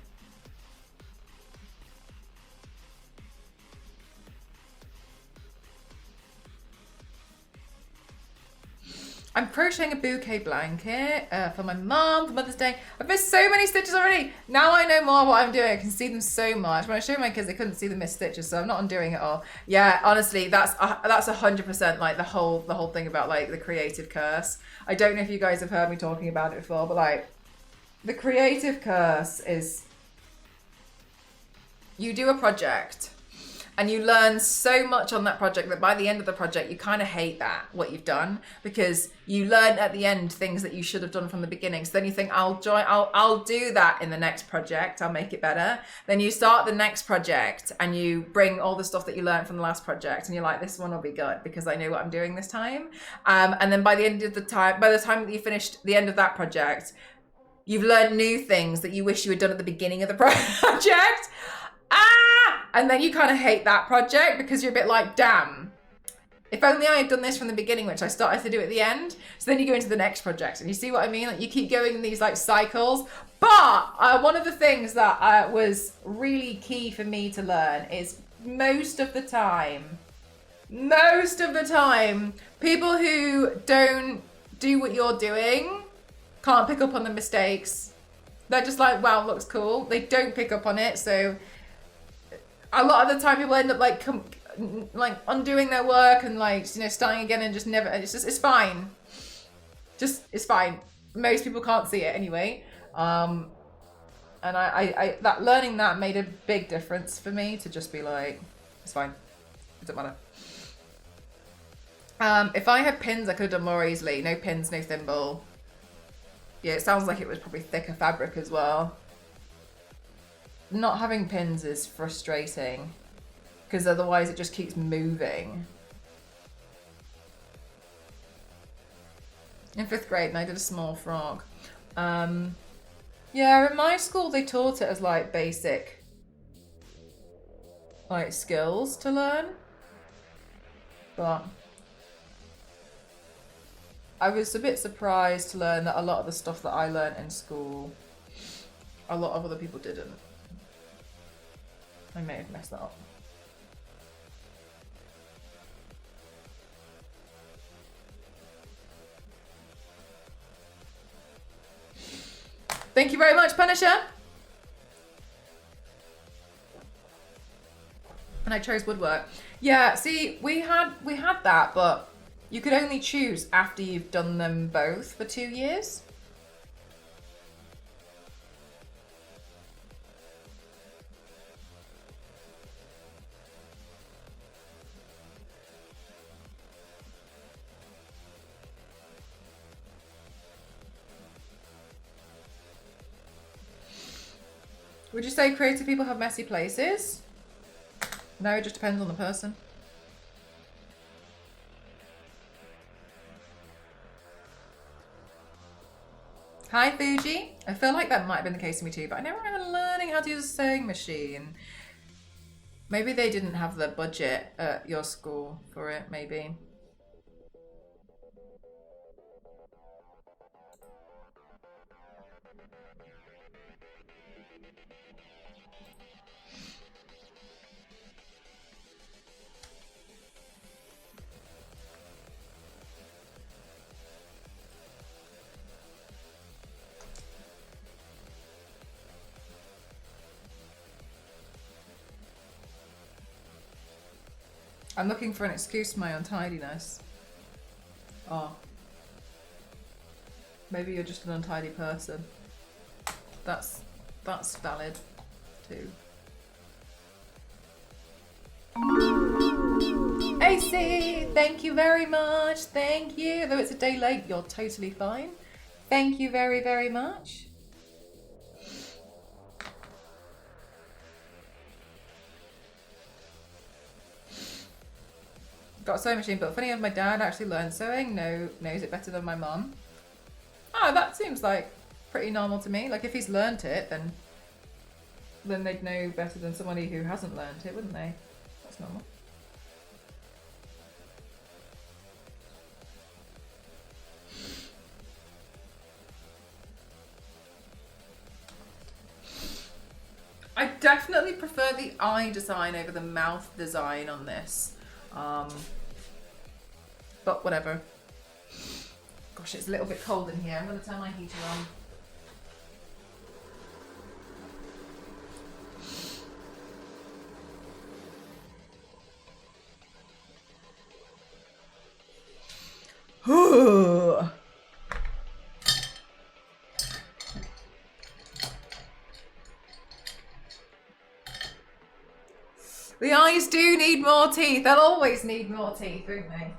I'm crocheting a bouquet blanket for my mom for Mother's Day. I've missed so many stitches already. Now I know more what I'm doing. I can see them so much. When I showed my kids, they couldn't see the missed stitches, so I'm not undoing it all. Yeah, honestly, that's 100% like the whole thing about like the creative curse. I don't know if you guys have heard me talking about it before, but like the creative curse is you do a project and you learn so much on that project that by the end of the project, you kind of hate what you've done, because you learn at the end things that you should have done from the beginning. So then you think, I'll do that in the next project. I'll make it better. Then you start the next project and you bring all the stuff that you learned from the last project and you're like, this one will be good because I know what I'm doing this time. And then by the time that you finished the end of that project, you've learned new things that you wish you had done at the beginning of the project. And then you kind of hate that project because you're a bit like, damn, if only I had done this from the beginning, which I started to do at the end. So then you go into the next project and you see what I mean? Like you keep going in these like cycles. But one of the things that was really key for me to learn is most of the time, people who don't do what you're doing can't pick up on the mistakes. They're just like, wow, looks cool. They don't pick up on it. So a lot of the time people end up like undoing their work and like, you know, starting again and just never, it's fine. It's fine. Most people can't see it anyway. And I that learning that made a big difference for me to just be like, it's fine. It doesn't matter. If I had pins, I could have done more easily. No pins, no thimble. Yeah, it sounds like it was probably thicker fabric as well. Not having pins is frustrating because otherwise it just keeps moving. In 5th grade, and I did a small frog. Yeah, in my school they taught it as like basic like skills to learn. But I was a bit surprised to learn that a lot of the stuff that I learned in school, a lot of other people didn't. I may have messed that up. Thank you very much, Punisher. And I chose woodwork. Yeah, see, we had that, but you could only choose after you've done them both for 2 years. Would you say creative people have messy places? No, it just depends on the person. Hi, Fuji. I feel like that might have been the case for me too, but I never remember learning how to use a sewing machine. Maybe they didn't have the budget at your school for it, maybe. I'm looking for an excuse for my untidiness. Oh. Maybe you're just an untidy person. That's valid too. AC, thank you very much. Thank you. Though it's a day late, you're totally fine. Thank you very, very much. Got a sewing machine, but funny enough, my dad actually learned sewing. Knows it better than my mum. Oh, that seems like pretty normal to me. Like if he's learnt it, then they'd know better than somebody who hasn't learnt it, wouldn't they? That's normal. I definitely prefer the eye design over the mouth design on this. But whatever. Gosh, it's a little bit cold in here. I'm going to turn my heater on. The eyes do need more teeth. They'll always need more teeth, won't they?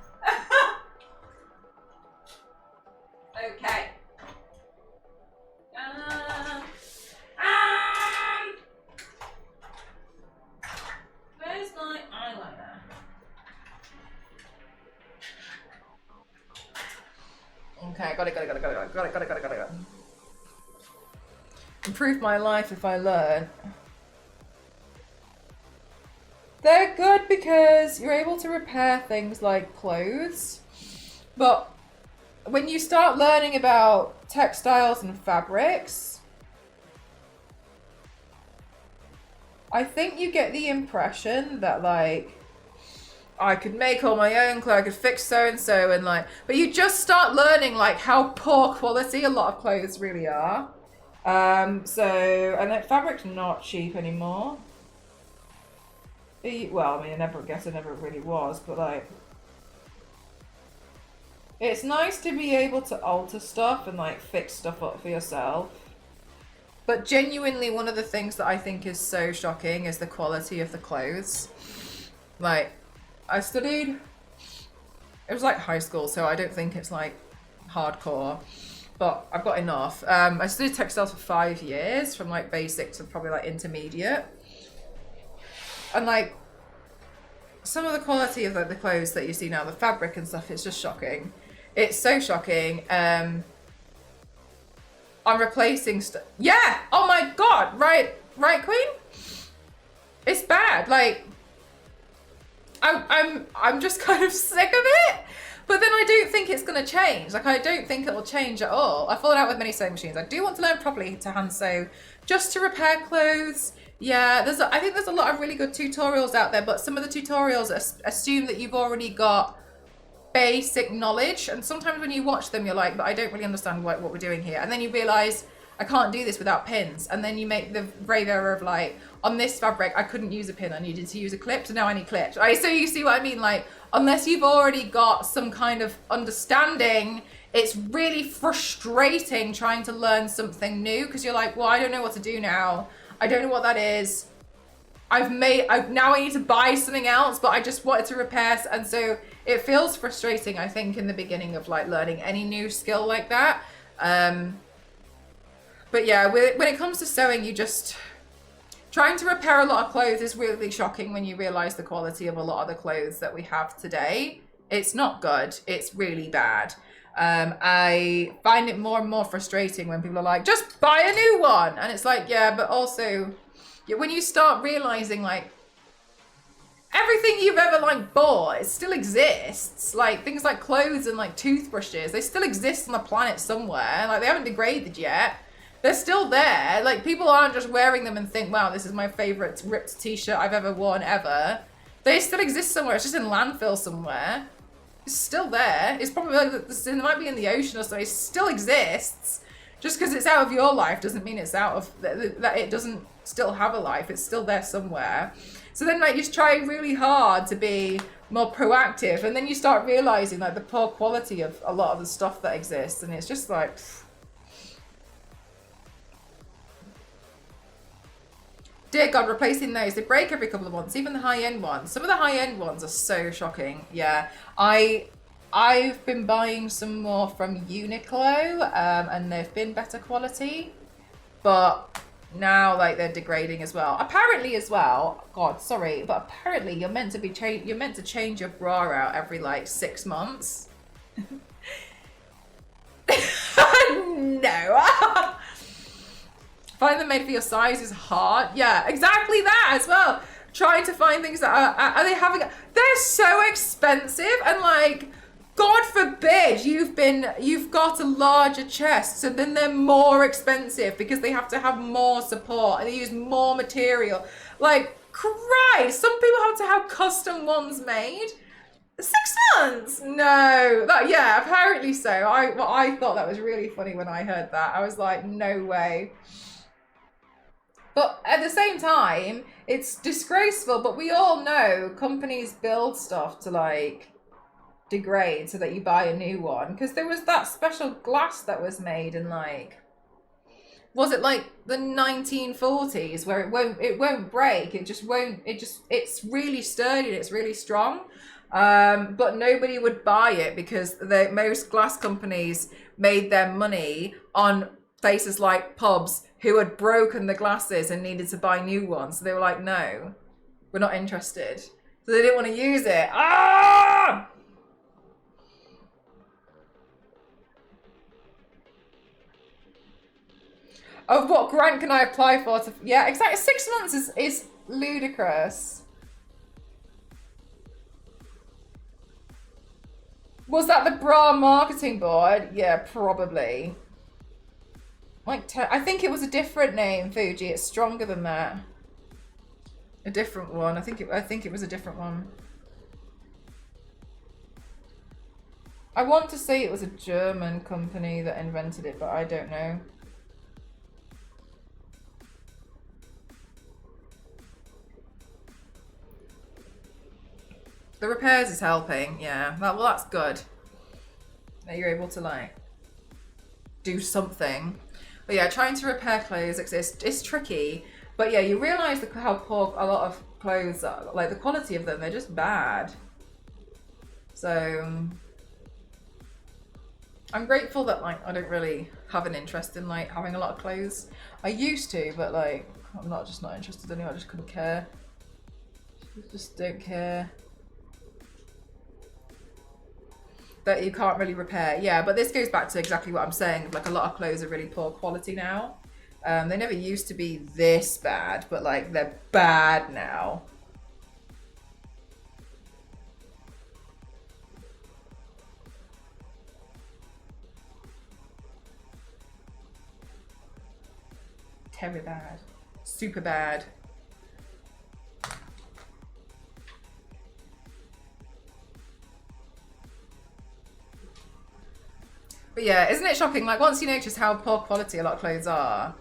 Okay. Where's my eyeliner? Okay, got it. Improve my life if I learn. They're good because you're able to repair things like clothes, but when you start learning about textiles and fabrics, I think you get the impression that like, I could make all my own clothes, I could fix so-and-so and like, but you just start learning like how poor quality a lot of clothes really are. And like fabric's not cheap anymore. Well, I mean, I guess it never really was, but like, it's nice to be able to alter stuff and like fix stuff up for yourself. But genuinely, one of the things that I think is so shocking is the quality of the clothes. Like, I studied, it was like high school, so I don't think it's like hardcore, but I've got enough. I studied textiles for 5 years, from like basic to probably like intermediate. And like, some of the quality of like the clothes that you see now, the fabric and stuff, it's just shocking. It's so shocking. I'm replacing stuff. Yeah. Oh my God. Right, Queen. It's bad. Like, I'm just kind of sick of it. But then I don't think it's going to change. Like, I don't think it'll change at all. I've fallen out with many sewing machines. I do want to learn properly to hand sew, just to repair clothes. Yeah, I think there's a lot of really good tutorials out there, but some of the tutorials assume that you've already got basic knowledge, and sometimes when you watch them you're like, but I don't really understand what we're doing here, and then you realize I can't do this without pins, and then you make the brave error of like, on this fabric I couldn't use a pin, I needed to use a clip, so now I need clips. Right? So you see what I mean? Like, unless you've already got some kind of understanding, it's really frustrating trying to learn something new, because you're like, well, I don't know what to do now, I don't know what that is, now I need to buy something else, but I just wanted to repair. And so it feels frustrating, I think, in the beginning of like learning any new skill like that. But yeah, when it comes to sewing, you just, trying to repair a lot of clothes is really shocking when you realize the quality of a lot of the clothes that we have today. It's not good. It's really bad. I find it more and more frustrating when people are like, just buy a new one. And it's like, yeah, but also when you start realizing like everything you've ever like bought, it still exists. Like things like clothes and like toothbrushes, they still exist on the planet somewhere. Like they haven't degraded yet. They're still there. Like people aren't just wearing them and think, wow, this is my favorite ripped t-shirt I've ever worn ever. They still exist somewhere. It's just in landfill somewhere. It's still there. It's probably like, it might be in the ocean or something. It still exists. Just because it's out of your life doesn't mean it's out of, that it doesn't still have a life. It's still there somewhere. So then like you try really hard to be more proactive, and then you start realizing like the poor quality of a lot of the stuff that exists, and it's just like, pfft. Dear God, replacing those, they break every couple of months, even the high-end ones. Some of the high-end ones are so shocking. Yeah, I've been buying some more from Uniqlo, and they've been better quality, but now like they're degrading as well. Apparently as well, God, sorry, but apparently you're meant to change your bra out every like 6 months. No. Find them made for your size is hard. Yeah, exactly that as well. Trying to find things that are they having, they're so expensive, and like, God forbid you've got a larger chest, so then they're more expensive because they have to have more support and they use more material. Like, Christ, some people have to have custom ones made. 6 months? No. Yeah, apparently so. I thought that was really funny when I heard that. I was like, no way. But at the same time, it's disgraceful, but we all know companies build stuff to like degrade so that you buy a new one, because there was that special glass that was made in like, was it like the 1940s, where it won't break, it's really sturdy and it's really strong, but nobody would buy it because most glass companies made their money on places like pubs who had broken the glasses and needed to buy new ones. So they were like, no, we're not interested. So they didn't want to use it. Ah! Of what grant can I apply for? Yeah, exactly. 6 months is ludicrous. Was that the bra marketing board? Yeah, probably. Like, I think it was a different name, Fuji. It's stronger than that. A different one. I think it was a different one. I want to say it was a German company that invented it, but I don't know. The repairs is helping, yeah. Well, that's good. That you're able to like do something. But yeah, trying to repair clothes it's tricky. But yeah, you realise how poor a lot of clothes are. Like the quality of them, they're just bad. So I'm grateful that like I don't really have an interest in like having a lot of clothes. I used to, but like I'm not interested anymore. I just couldn't care. Just don't care. That you can't really repair. Yeah, but this goes back to exactly what I'm saying. Like a lot of clothes are really poor quality now. They never used to be this bad, but like they're bad now. Very bad. Super bad. But yeah, isn't it shocking? Like once you notice how poor quality a lot of clothes are.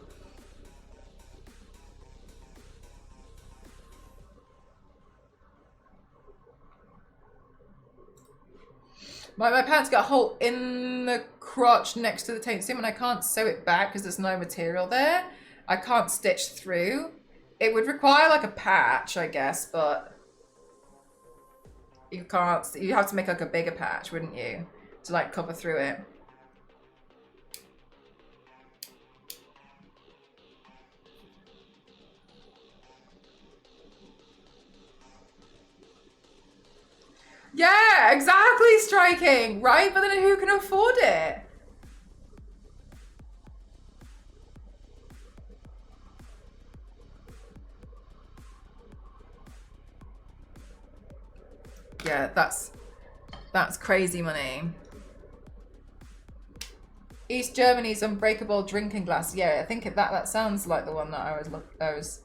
My pants got a hole in the crotch next to the taint seam and I can't sew it back because there's no material there. I can't stitch through. It would require like a patch, I guess, but you can't. You have to make like a bigger patch, wouldn't you? To like cover through it. Yeah, exactly, striking, right? But then who can afford it? Yeah, that's crazy money. East Germany's unbreakable drinking glass. Yeah, I think that sounds like the one that I was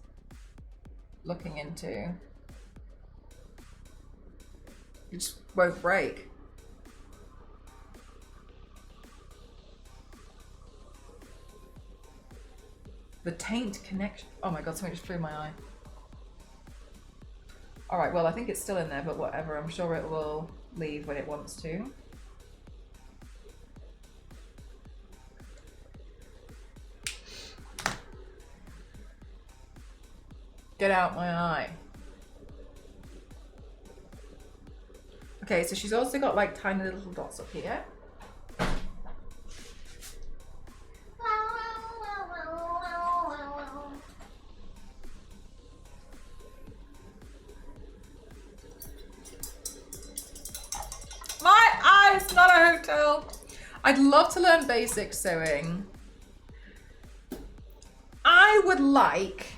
looking into. It just won't break. The taint connection. Oh my god, something just flew my eye. All right, well, I think it's still in there, but whatever. I'm sure it will leave when it wants to. Get out my eye. Okay, so she's also got like tiny little dots up here. My eye's not a hotel. I'd love to learn basic sewing. I would like...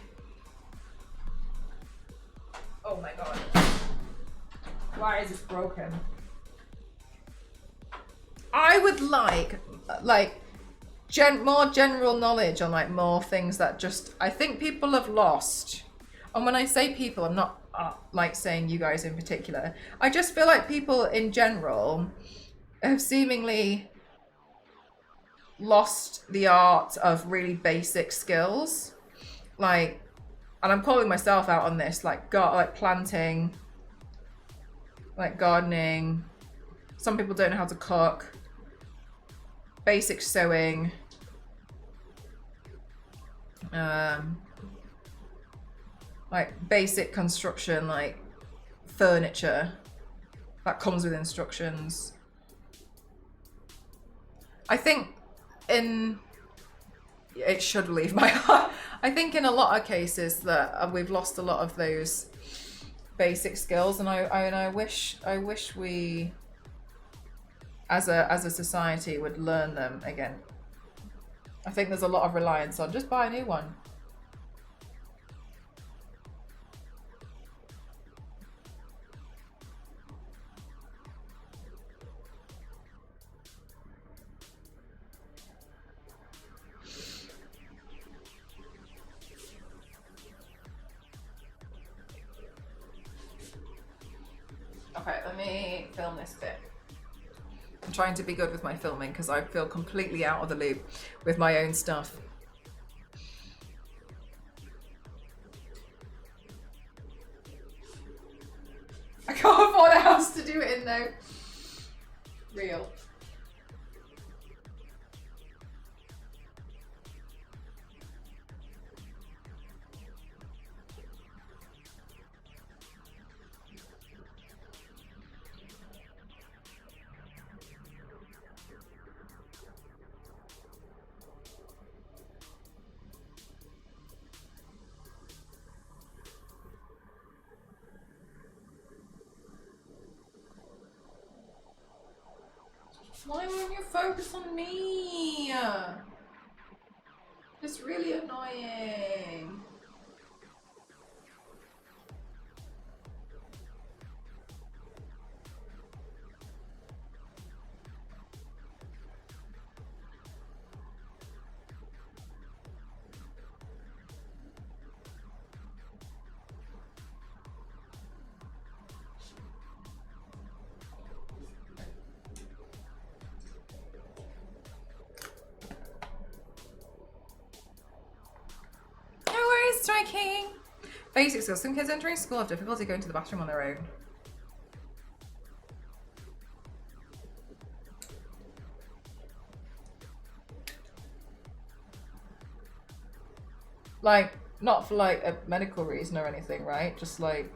Oh my god. Why is this broken? I would like more general knowledge on like more things that just I think people have lost. And when I say people, I'm not like saying you guys in particular. I just feel like people in general have seemingly lost the art of really basic skills. Like, and I'm calling myself out on this, like planting, like gardening. Some people don't know how to cook. Basic sewing. Like basic construction, like furniture that comes with instructions. I think it should leave my heart. I think in a lot of cases that we've lost a lot of those basic skills, and I wish we as a society would learn them again. I think there's a lot of reliance on just buy a new one. Okay, let me film this bit. I'm trying to be good with my filming because I feel completely out of the loop with my own stuff. I can't afford a house to do it in though. Real. focus on me. It's really annoying. Striking. Basic skills. Some kids entering school have difficulty going to the bathroom on their own. Like, not for like a medical reason or anything, right? Just like...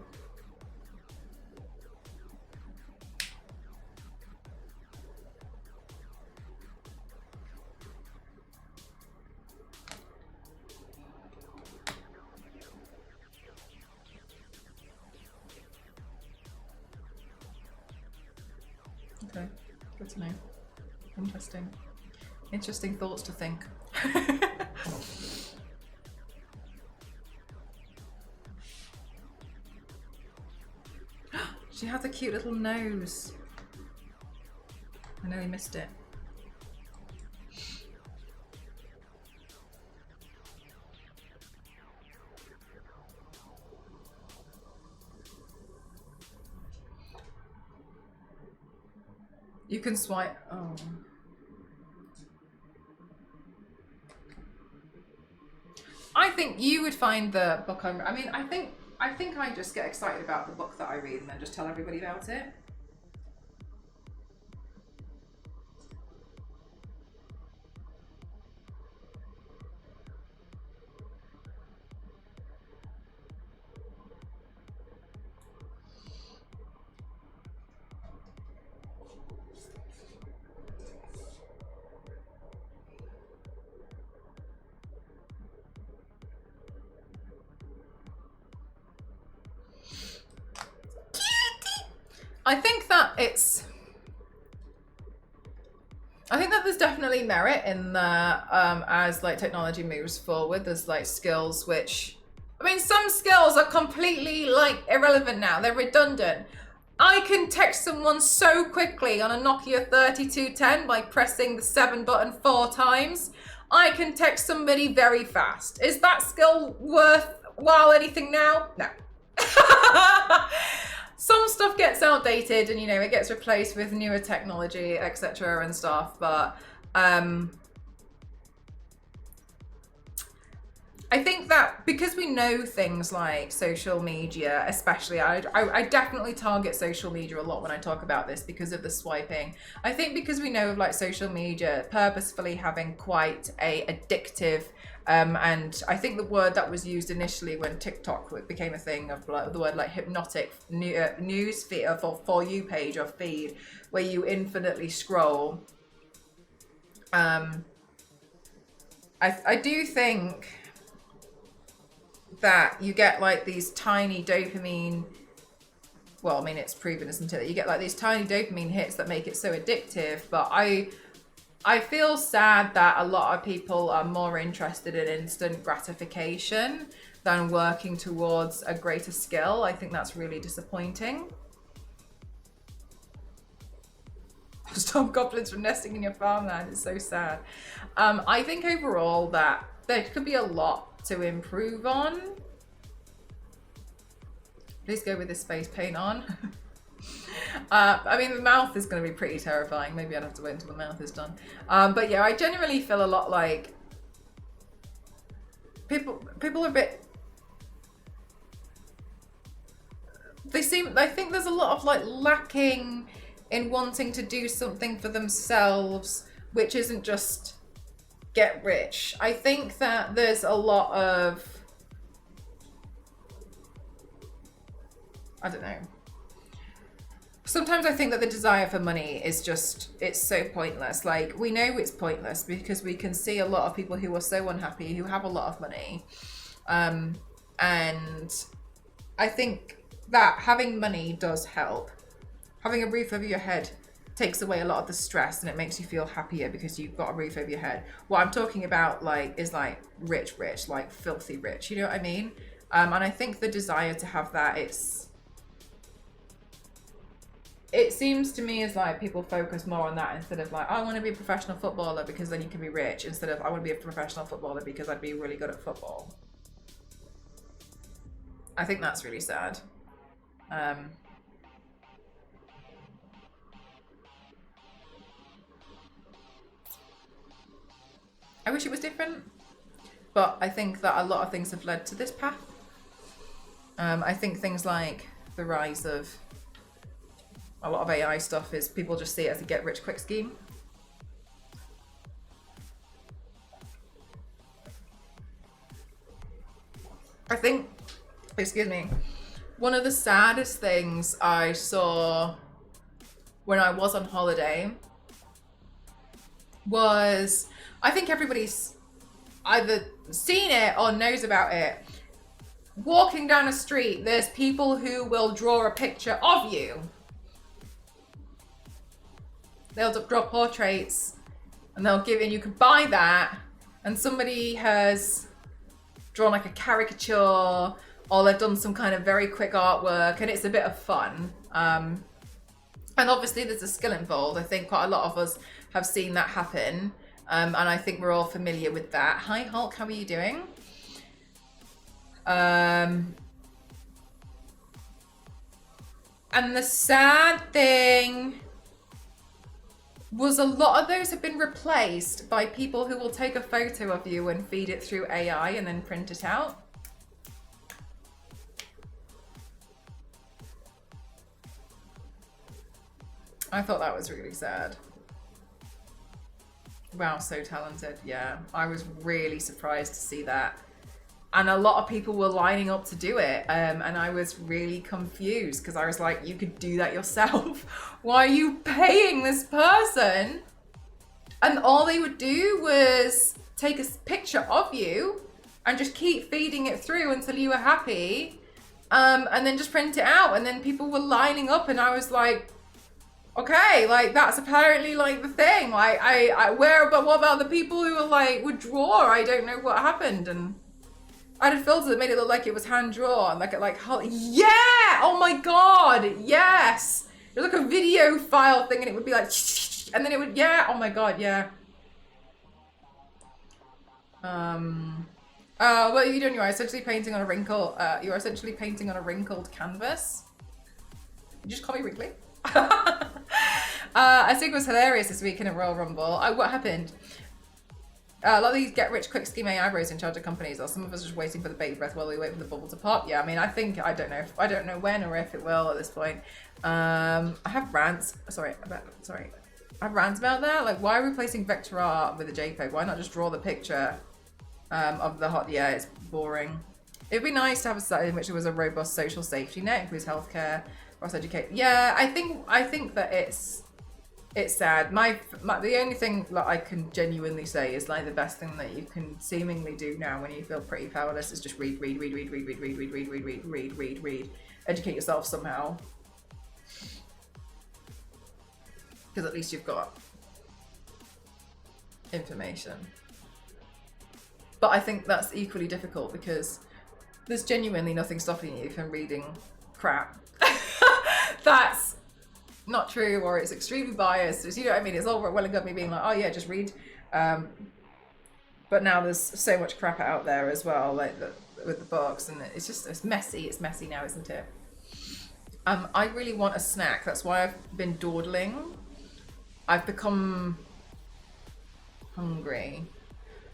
Okay, good to know. Interesting. Interesting thoughts to think. She has a cute little nose. I nearly missed it. You can swipe. Oh. I think you would find the book I mean, I think I just get excited about the book that I read and then just tell everybody about it. I think that there's definitely merit in the as like technology moves forward. There's like skills which, I mean, some skills are completely like irrelevant now. They're redundant. I can text someone so quickly on a Nokia 3210 by pressing the 7 button 4 times. I can text somebody very fast. Is that skill worthwhile anything now? No. Some stuff gets outdated and, you know, it gets replaced with newer technology, etc. and stuff. But I think that because we know things like social media, especially, I definitely target social media a lot when I talk about this because of the swiping. I think because we know of like social media purposefully having quite a addictive and I think the word that was used initially when TikTok became a thing of like, the word like hypnotic news feed or for you page or feed where you infinitely scroll. I do think that you get like these tiny dopamine, well, I mean, it's proven, isn't it, that you get like these tiny dopamine hits that make it so addictive. But I feel sad that a lot of people are more interested in instant gratification than working towards a greater skill. I think that's really disappointing. Stop goblins from nesting in your farmland. It's so sad. I think overall that there could be a lot to improve on. Please go with this face paint on. I mean, the mouth is going to be pretty terrifying. Maybe I'd have to wait until the mouth is done. But yeah, I generally feel a lot like people are a bit. I think there's a lot of like lacking in wanting to do something for themselves, which isn't just get rich. I think that there's a lot of, I don't know. Sometimes I think that the desire for money is just, it's so pointless. Like, we know it's pointless because we can see a lot of people who are so unhappy, who have a lot of money. And I think that having money does help. Having a roof over your head takes away a lot of the stress and it makes you feel happier because you've got a roof over your head. What I'm talking about is like rich, like filthy rich. You know what I mean? And I think the desire to have that, it seems to me as like people focus more on that instead of like, I want to be a professional footballer because then you can be rich, instead of I want to be a professional footballer because I'd be really good at football. I think that's really sad. I wish it was different, but I think that a lot of things have led to this path. I think things like the rise of a lot of AI stuff is people just see it as a get rich quick scheme. I think, excuse me, one of the saddest things I saw when I was on holiday was, I think everybody's either seen it or knows about it. Walking down a street, there's people who will draw a picture of you. They'll draw portraits and they'll give, and you can buy that, and somebody has drawn like a caricature or they've done some kind of very quick artwork, and it's a bit of fun. And obviously there's a skill involved. I think quite a lot of us have seen that happen. And I think we're all familiar with that. Hi Hulk, how are you doing? And the sad thing was a lot of those have been replaced by people who will take a photo of you and feed it through AI and then print it out. I thought that was really sad. Wow, so talented. Yeah, I was really surprised to see that. And a lot of people were lining up to do it. And I was really confused because I was like, you could do that yourself. Why are you paying this person? And all they would do was take a picture of you and just keep feeding it through until you were happy. And then just print it out. And then people were lining up and I was like, okay, like that's apparently like the thing. Like but what about the people who were like, would draw? I don't know what happened. And I had a filter that made it look like it was hand drawn, yeah, oh my god, yes. It was like a video file thing, and it would be like, and then it would, yeah, oh my god, yeah. What are you doing? You are essentially painting on a wrinkle. You are essentially painting on a wrinkled canvas. Did you just call me wrinkly? I think it was hilarious this week in a Royal Rumble. What happened? A lot of these get rich quick scheme AI bros in charge of companies, or some of us just waiting for the baby breath while we wait for the bubble to pop. Yeah, I mean, I don't know when or if it will at this point. I have rants. I have rants about that. Like, why replacing vector art with a JPEG? Why not just draw the picture of the hot? Yeah, it's boring. It'd be nice to have a society in which there was a robust social safety net, includes healthcare, cross education. Yeah, I think that it's sad. The only thing that I can genuinely say is like the best thing that you can seemingly do now when you feel pretty powerless is just read. Educate yourself somehow. Because at least you've got information. But I think that's equally difficult because there's genuinely nothing stopping you from reading crap. That's not true, or it's extremely biased. You know what I mean? It's all well and good me being like, oh yeah, just read. But now there's so much crap out there as well, like with the books, and it's messy. It's messy now, isn't it? I really want a snack. That's why I've been dawdling. I've become hungry.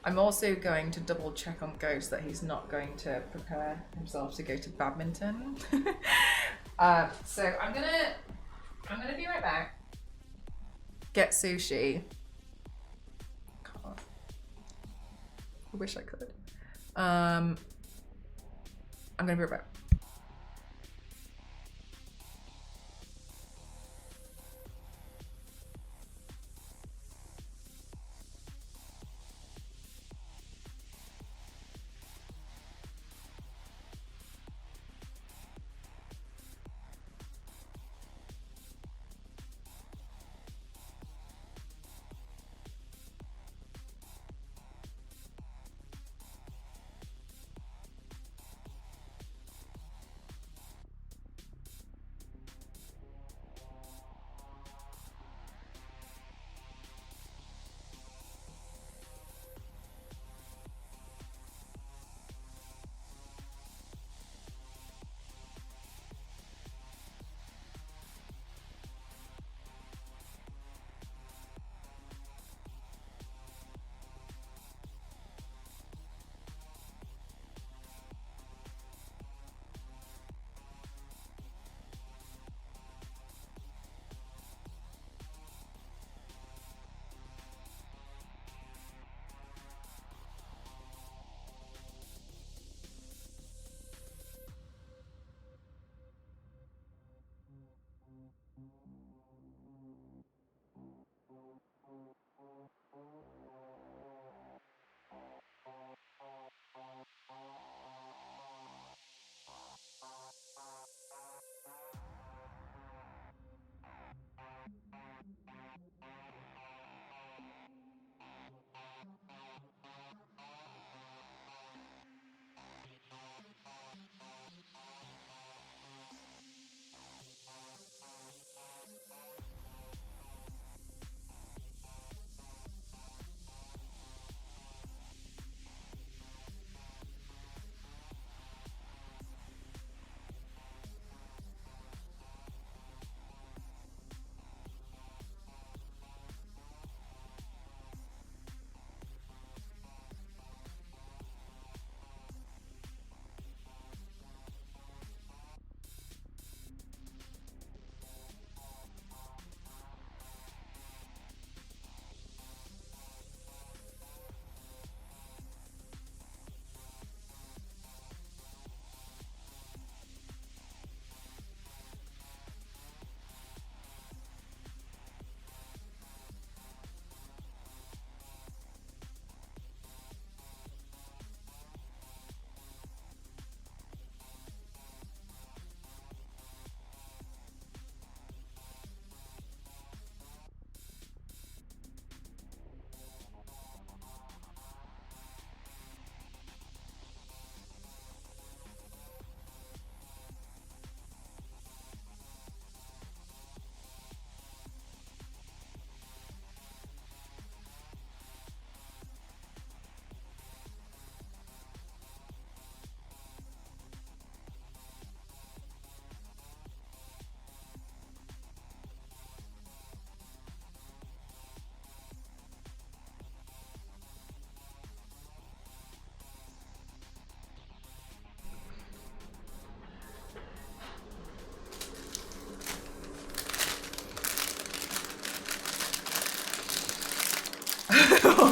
I'm also going to double check on Ghost that he's not going to prepare himself to go to badminton. So I'm gonna be right back. Get sushi. Can't. I wish I could. I'm gonna be right back.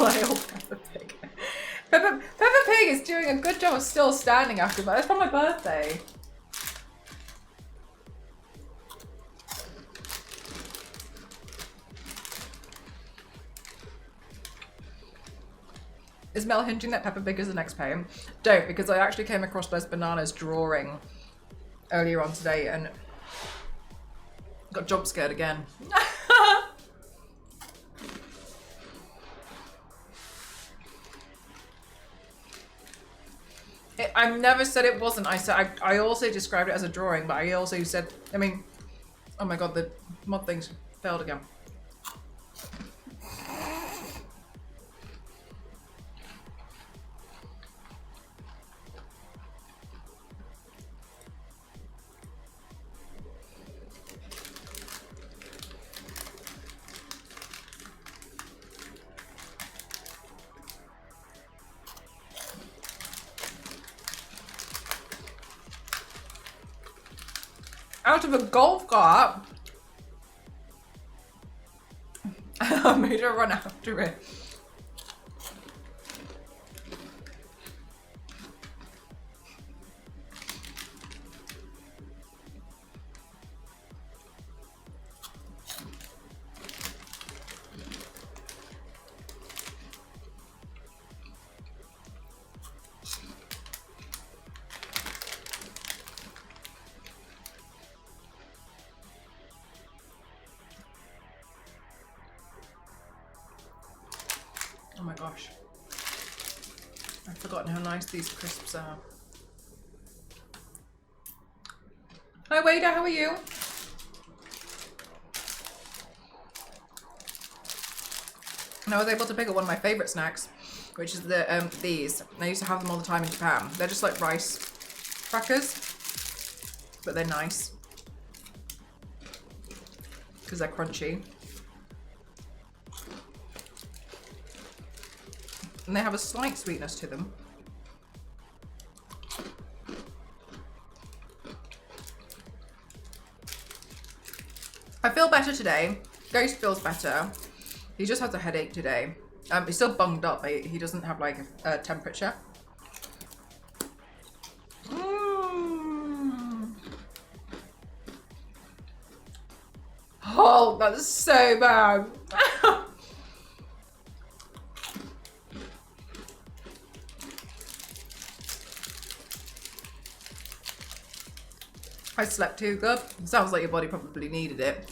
old Peppa Pig. Peppa Pig is doing a good job of still standing after, but it's from my birthday. Is Mel hinting that Peppa Pig is the next poem? Don't, because I actually came across those bananas drawing earlier on today and got jump scared again. I never said it wasn't. I also described it as a drawing, but I also said, I mean, oh my god, the mod things failed again. Out of a golf cart. I made her run after it. Oh my gosh. I've forgotten how nice these crisps are. Hi Wada, how are you? And I was able to pick up one of my favourite snacks, which is the these. I used to have them all the time in Japan. They're just like rice crackers, but they're nice because they're crunchy. And they have a slight sweetness to them. I feel better today. Ghost feels better. He just has a headache today. He's still bunged up, but he doesn't have like a temperature. Oh, that's so bad. I slept too good. Sounds like your body probably needed it.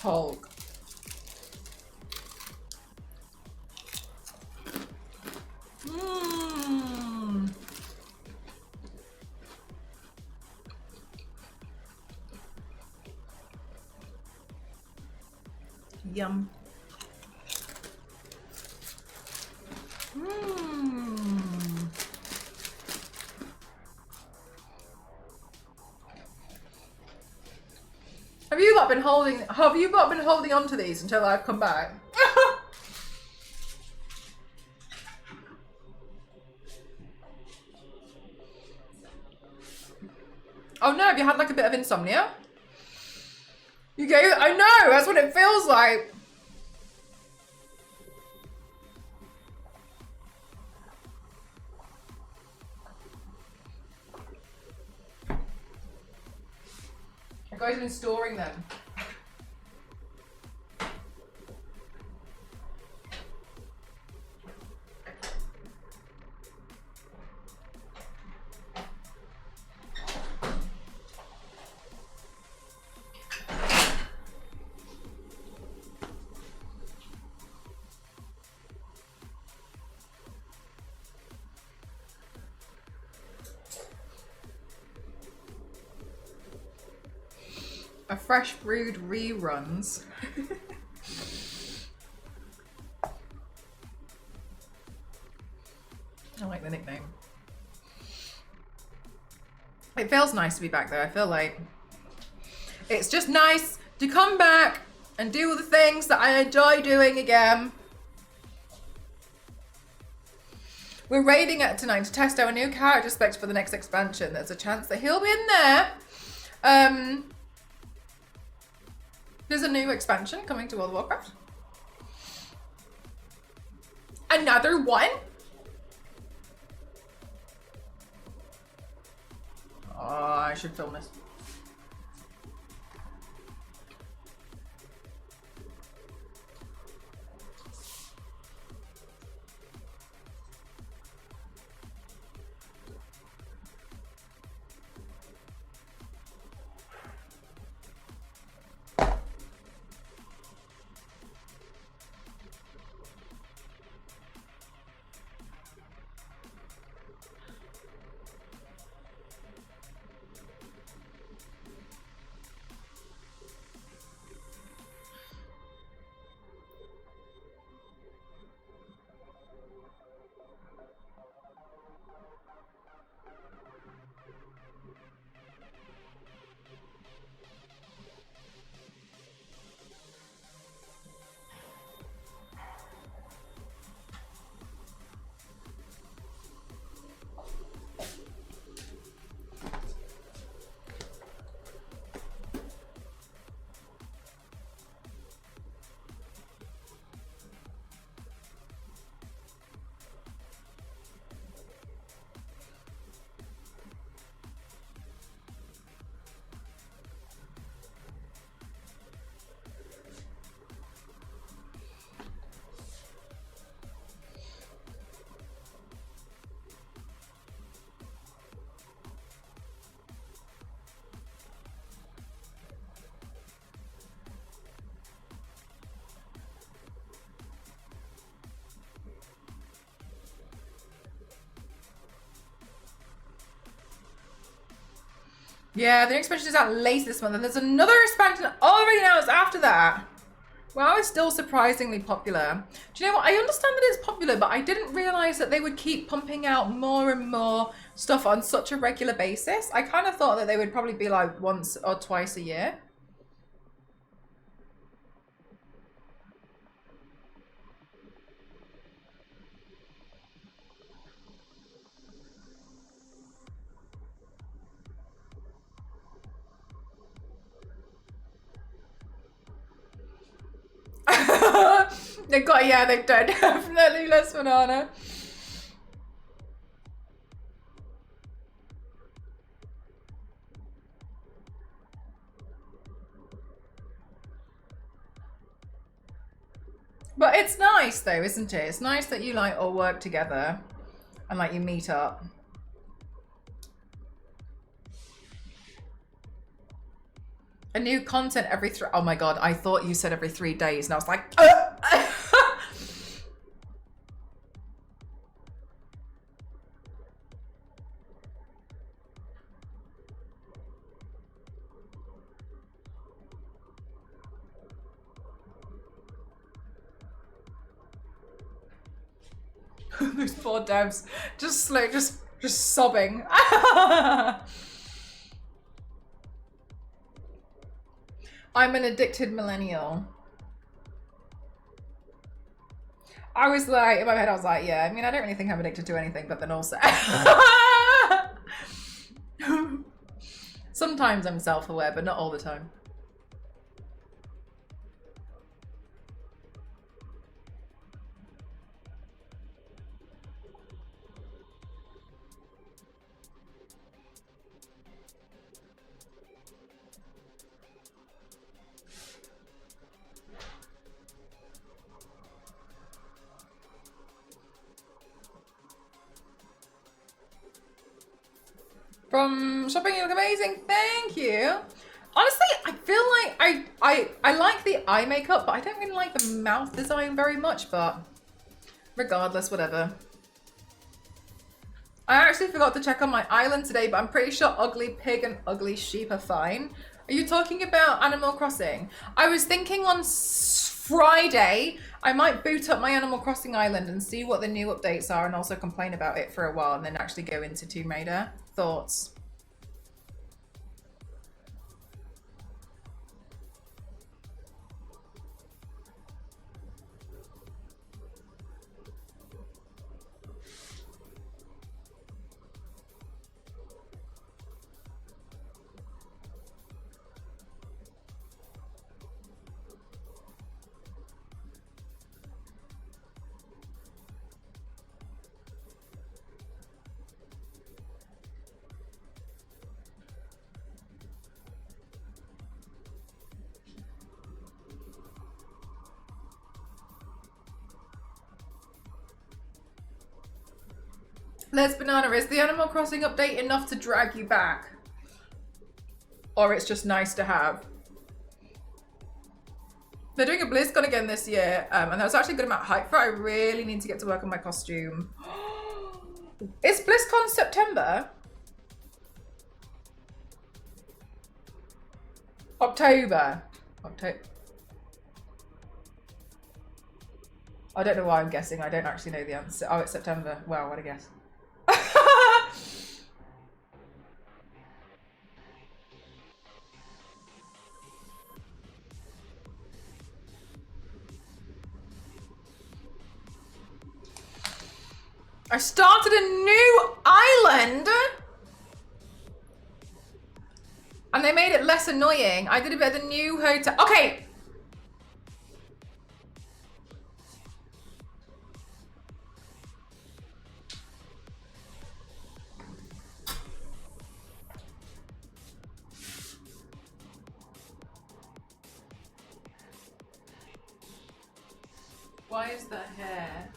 Hulk. Yum. Have you not been holding on to these until I've come back? Oh no, have you had like a bit of insomnia? You gave, I know, that's what it feels like. You guys have been storing them. A fresh brewed reruns. I like the nickname. It feels nice to be back though. I feel like it's just nice to come back and do the things that I enjoy doing again. We're raiding it tonight to test our new character specs for the next expansion. There's a chance that he'll be in there. There's a new expansion coming to World of Warcraft. Another one? Oh, I should film this. Yeah, the new expansion is out later this month, and there's another expansion already announced after that. WoW is still surprisingly popular. Do you know what? I understand that it's popular, but I didn't realize that they would keep pumping out more and more stuff on such a regular basis. I kind of thought that they would probably be like once or twice a year. They've got, yeah, they've done definitely less banana. But it's nice though, isn't it? It's nice that you like all work together and like you meet up. A new content every three. Oh my god, I thought you said every 3 days, and I was like, those poor devs, just sobbing. I'm an addicted millennial. I was like, in my head, I was like, yeah, I mean, I don't really think I'm addicted to anything, but then also. Sometimes I'm self-aware, but not all the time. From shopping, you look amazing. Thank you. Honestly, I feel like I like the eye makeup, but I don't really like the mouth design very much, but regardless, whatever. I actually forgot to check on my island today, but I'm pretty sure Ugly Pig and Ugly Sheep are fine. Are you talking about Animal Crossing? I was thinking on Friday, I might boot up my Animal Crossing island and see what the new updates are and also complain about it for a while and then actually go into Tomb Raider. Thoughts? Les Banana, is the Animal Crossing update enough to drag you back? Or it's just nice to have? They're doing a BlizzCon again this year, and there was actually a good amount of hype for it. I really need to get to work on my costume. Is BlizzCon September? October. I don't know why I'm guessing. I don't actually know the answer. Oh, it's September. Wow, what a guess. I started a new island and they made it less annoying. I did a bit of the new hotel. Okay. Why is that hair?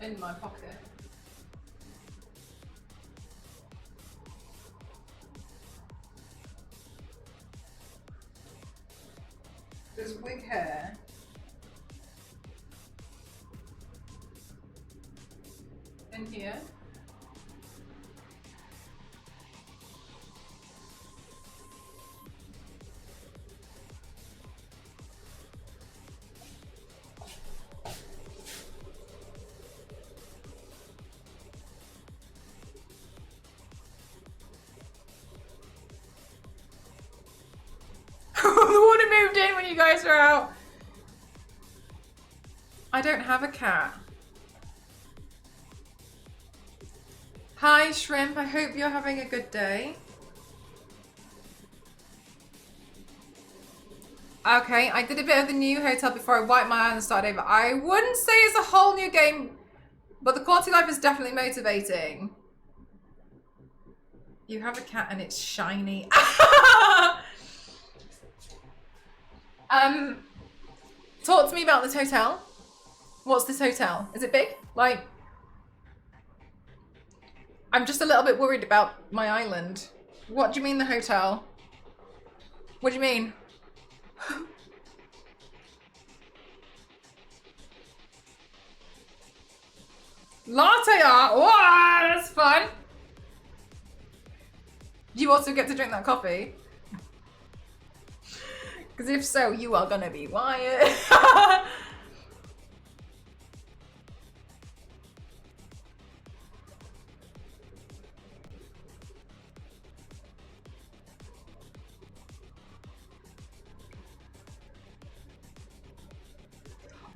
In my pocket. There's wig hair. In here. The water moved in when you guys were out. I don't have a cat. Hi, Shrimp. I hope you're having a good day. Okay, I did a bit of the new hotel before I wiped my eye and started over. I wouldn't say it's a whole new game, but the quality of life is definitely motivating. You have a cat and it's shiny. Talk to me about this hotel. What's this hotel? Is it big? Like, I'm just a little bit worried about my island. What do you mean the hotel? What do you mean? Latte art. Wow, that's fun. Do you also get to drink that coffee? Because if so, you are gonna be wired.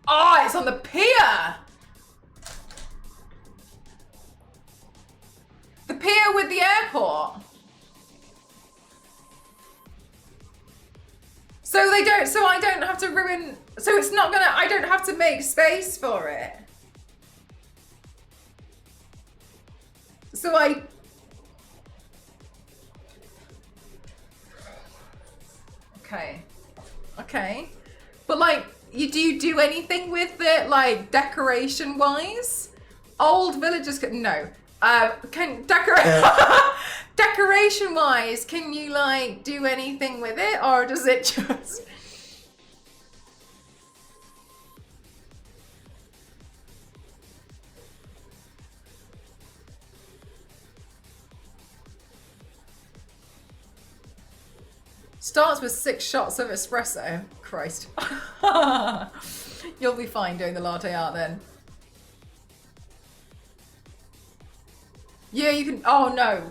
Oh, it's on the pier. The pier with the airport. So they don't, so I don't have to ruin, so it's not gonna, I don't have to make space for it. So okay. But like, do you do anything with it, like decoration wise? Old villagers can, no. Can decoration wise, can you like do anything with it, or does it just? Starts with 6 shots of espresso. Christ. You'll be fine doing the latte art then. Yeah, you can. Oh, no.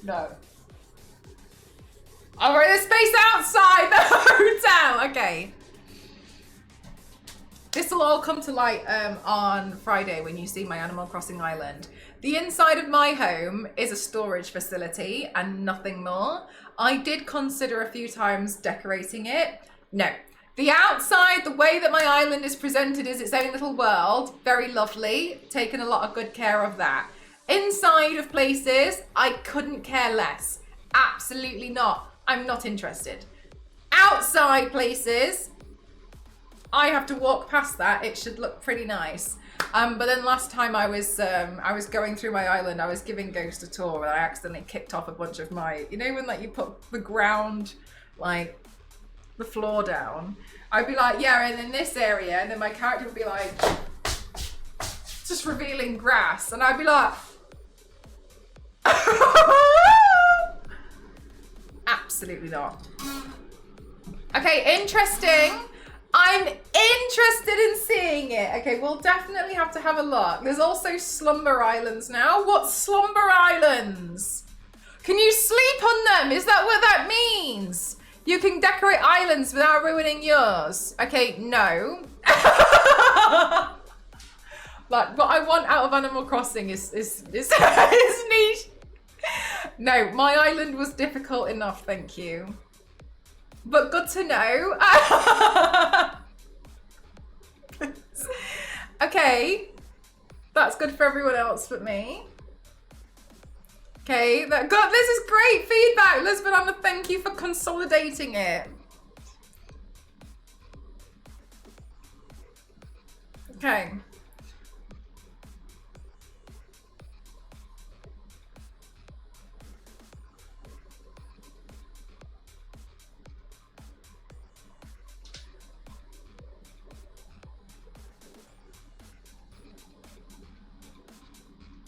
No. All right, there's space outside the hotel. Okay. This will all come to light on Friday when you see my Animal Crossing island. The inside of my home is a storage facility and nothing more. I did consider a few times decorating it. No. The outside, the way that my island is presented is its own little world. Very lovely. Taken a lot of good care of that. Inside of places, I couldn't care less. Absolutely not. I'm not interested. Outside places, I have to walk past that. It should look pretty nice. But then last time I was going through my island, I was giving Ghost a tour and I accidentally kicked off a bunch of my, you know when like you put the ground, like the floor down, I'd be like, yeah, and in this area, and then my character would be like, just revealing grass, and I'd be like, absolutely not. Okay, interesting. I'm interested in seeing it. Okay, we'll definitely have to have a look. There's also slumber islands now. What's slumber islands? Can you sleep on them? Is that what that means? You can decorate islands without ruining yours. Okay, no. Like, what I want out of Animal Crossing is niche. No, my island was difficult enough, thank you. But good to know. Okay, that's good for everyone else but me. Okay, God, this is great feedback, Lisbon. I'm gonna thank you for consolidating it. Okay.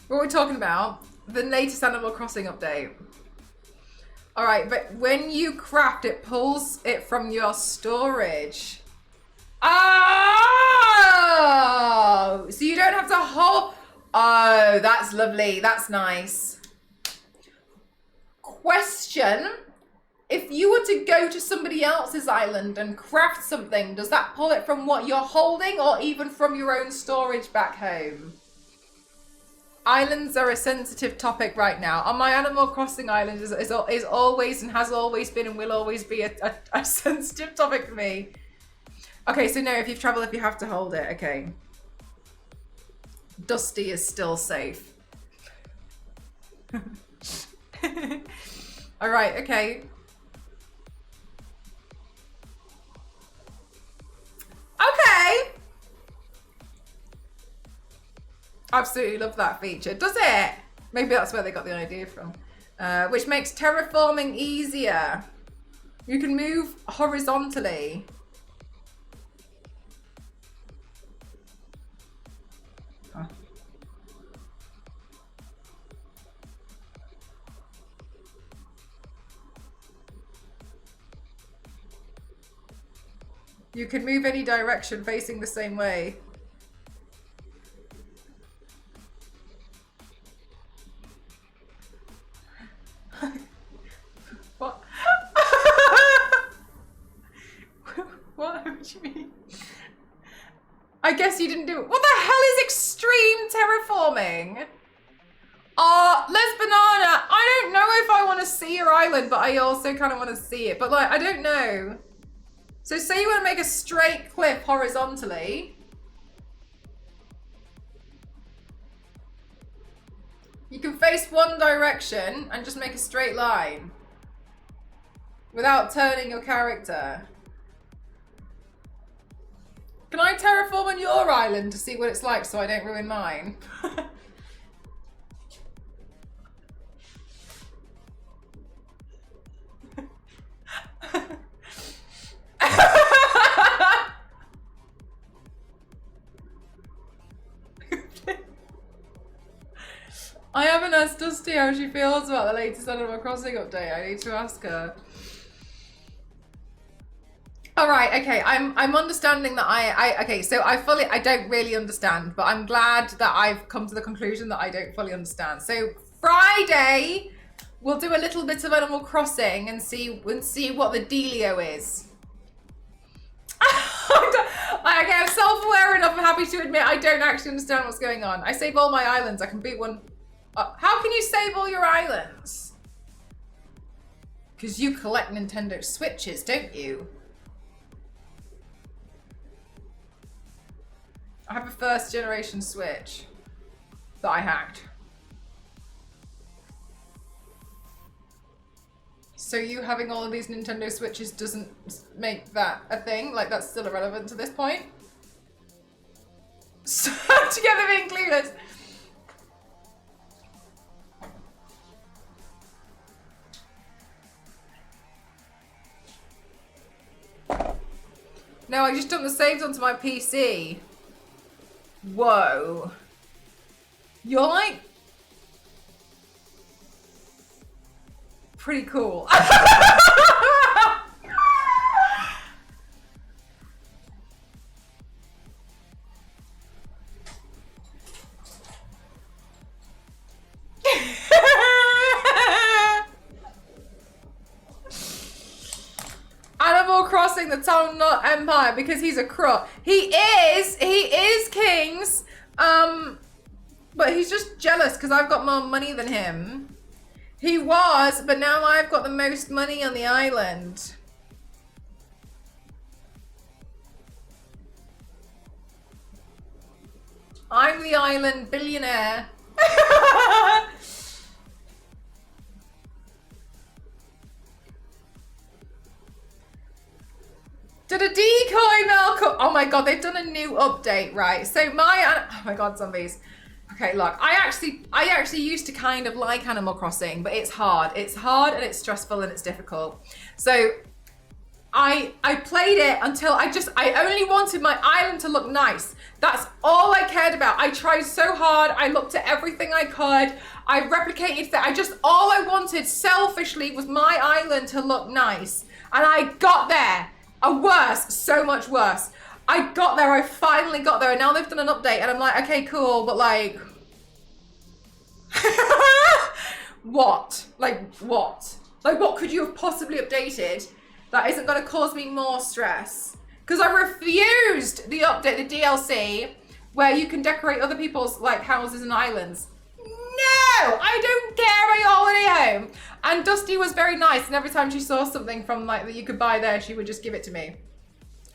What are we talking about? The latest Animal Crossing update. All right, but when you craft, it pulls it from your storage. Oh, so you don't have to hold. Oh, that's lovely. That's nice. Question. If you were to go to somebody else's island and craft something, does that pull it from what you're holding or even from your own storage back home? Islands are a sensitive topic right now. On my Animal Crossing island is always and has always been and will always be a sensitive topic for me. Okay, so no, if you've traveled, if you have to hold it, okay. Dusty is still safe. All right, okay. Okay. Absolutely love that feature. Does it? Maybe that's where they got the idea from. Which makes terraforming easier. You can move horizontally. Huh. You can move any direction facing the same way. What? What do you mean? I guess you didn't do it. What the hell is extreme terraforming? Les Banana, I don't know if I want to see your island, but I also kind of want to see it. But like, I don't know. So say you want to make a straight cliff horizontally. You can face one direction and just make a straight line without turning your character. Can I terraform on your island to see what it's like so I don't ruin mine? I haven't asked Dusty how she feels about the latest Animal Crossing update. I need to ask her. All right, okay. I'm understanding that okay. So I don't really understand, but I'm glad that I've come to the conclusion that I don't fully understand. So Friday, we'll do a little bit of Animal Crossing and see what the dealio is. Okay, I'm self-aware enough. I'm happy to admit I don't actually understand what's going on. I save all my islands. I can beat one. How can you save all your islands? Because you collect Nintendo Switches, don't you? I have a first generation Switch that I hacked. So you having all of these Nintendo Switches doesn't make that a thing? Like, that's still irrelevant to this point? So, together being clueless. No, I just dumped the saves onto my PC. Whoa. You're like... pretty cool. Animal Crossing, the Town Nut Empire, because he's a crook. He is Kings. But he's just jealous because I've got more money than him. He was, but now I've got the most money on the island. I'm the island billionaire. Did a decoy milk? Oh my god, they've done a new update, right? So oh my god, zombies. Okay, look, I actually used to kind of like Animal Crossing, but it's hard. It's hard and it's stressful and it's difficult. So I played it until I only wanted my island to look nice. That's all I cared about. I tried so hard. I looked at everything I could. I replicated that. All I wanted selfishly was my island to look nice. And I got there. Worse, so much worse. I got there, I finally got there, and now they've done an update, and I'm like, okay, cool, but like... what? Like, what? Like, what could you have possibly updated that isn't going to cause me more stress? Because I refused the update, the DLC, where you can decorate other people's, like, houses and islands. No! I don't care about your holiday home! And Dusty was very nice, and every time she saw something from, like, that you could buy there, she would just give it to me.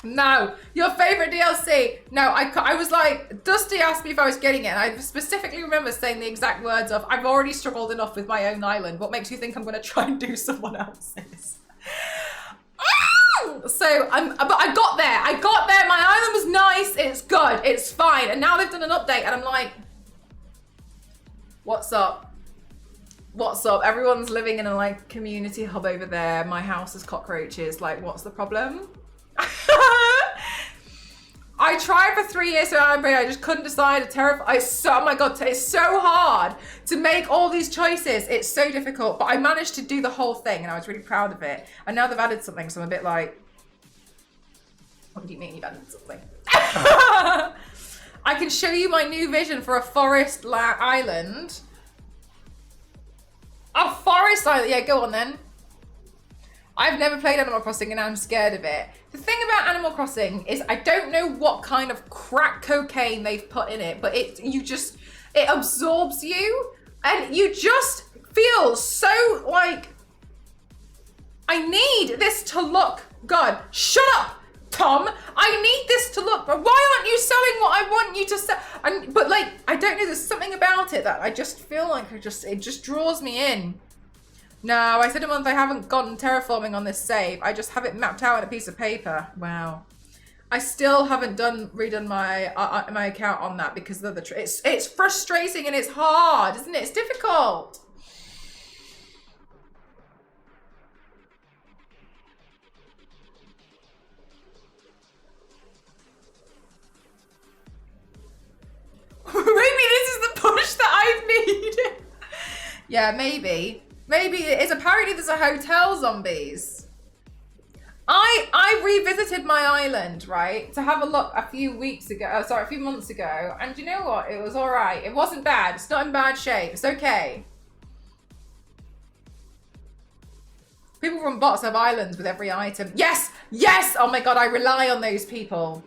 No, your favorite DLC. No, I was like, Dusty asked me if I was getting it, and I specifically remember saying the exact words of, I've already struggled enough with my own island. What makes you think I'm going to try and do someone else's? So, but I got there. I got there. My island was nice. It's good. It's fine. And now they've done an update, and I'm like, what's up? What's up? Everyone's living in a like community hub over there. My house is cockroaches. Like, what's the problem? I tried for 3 years to I just couldn't decide. Oh my god, it's so hard to make all these choices. It's so difficult, but I managed to do the whole thing and I was really proud of it. And now they've added something, so I'm a bit like, what do you mean you've added something? I can show you my new vision for a forest island. A forest island? Yeah, go on then. I've never played Animal Crossing and I'm scared of it. The thing about Animal Crossing is I don't know what kind of crack cocaine they've put in it, but it absorbs you and you just feel so like, I need this to look good. Shut up, Tom. I need this to look, but why aren't you selling what I want you to sell? But like, I don't know, there's something about it that I just feel like it just draws me in. No, I said a month I haven't gotten terraforming on this save. I just have it mapped out on a piece of paper. Wow. I still haven't redone my my account on that because of the it's frustrating and it's hard, isn't it? It's difficult. Maybe this is the push that I've needed. Yeah, maybe. Maybe it is. Apparently there's a hotel, zombies. I revisited my island, right, to have a look a few months ago. And you know what? It was all right. It wasn't bad. It's not in bad shape. It's okay. People from bots have islands with every item. Yes! Yes! Oh my god, I rely on those people.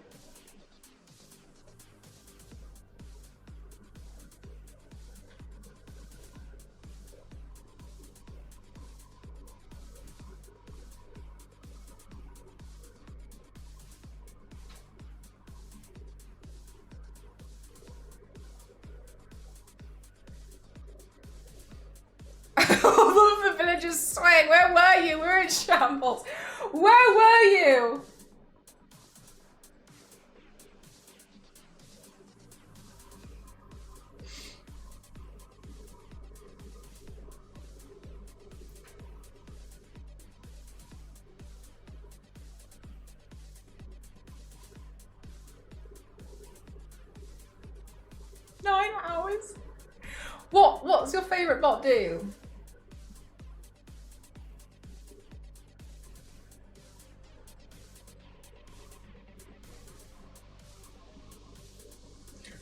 All of the villagers swing. Where were you? We were in shambles. Where were you? $9. What's your favourite bot do?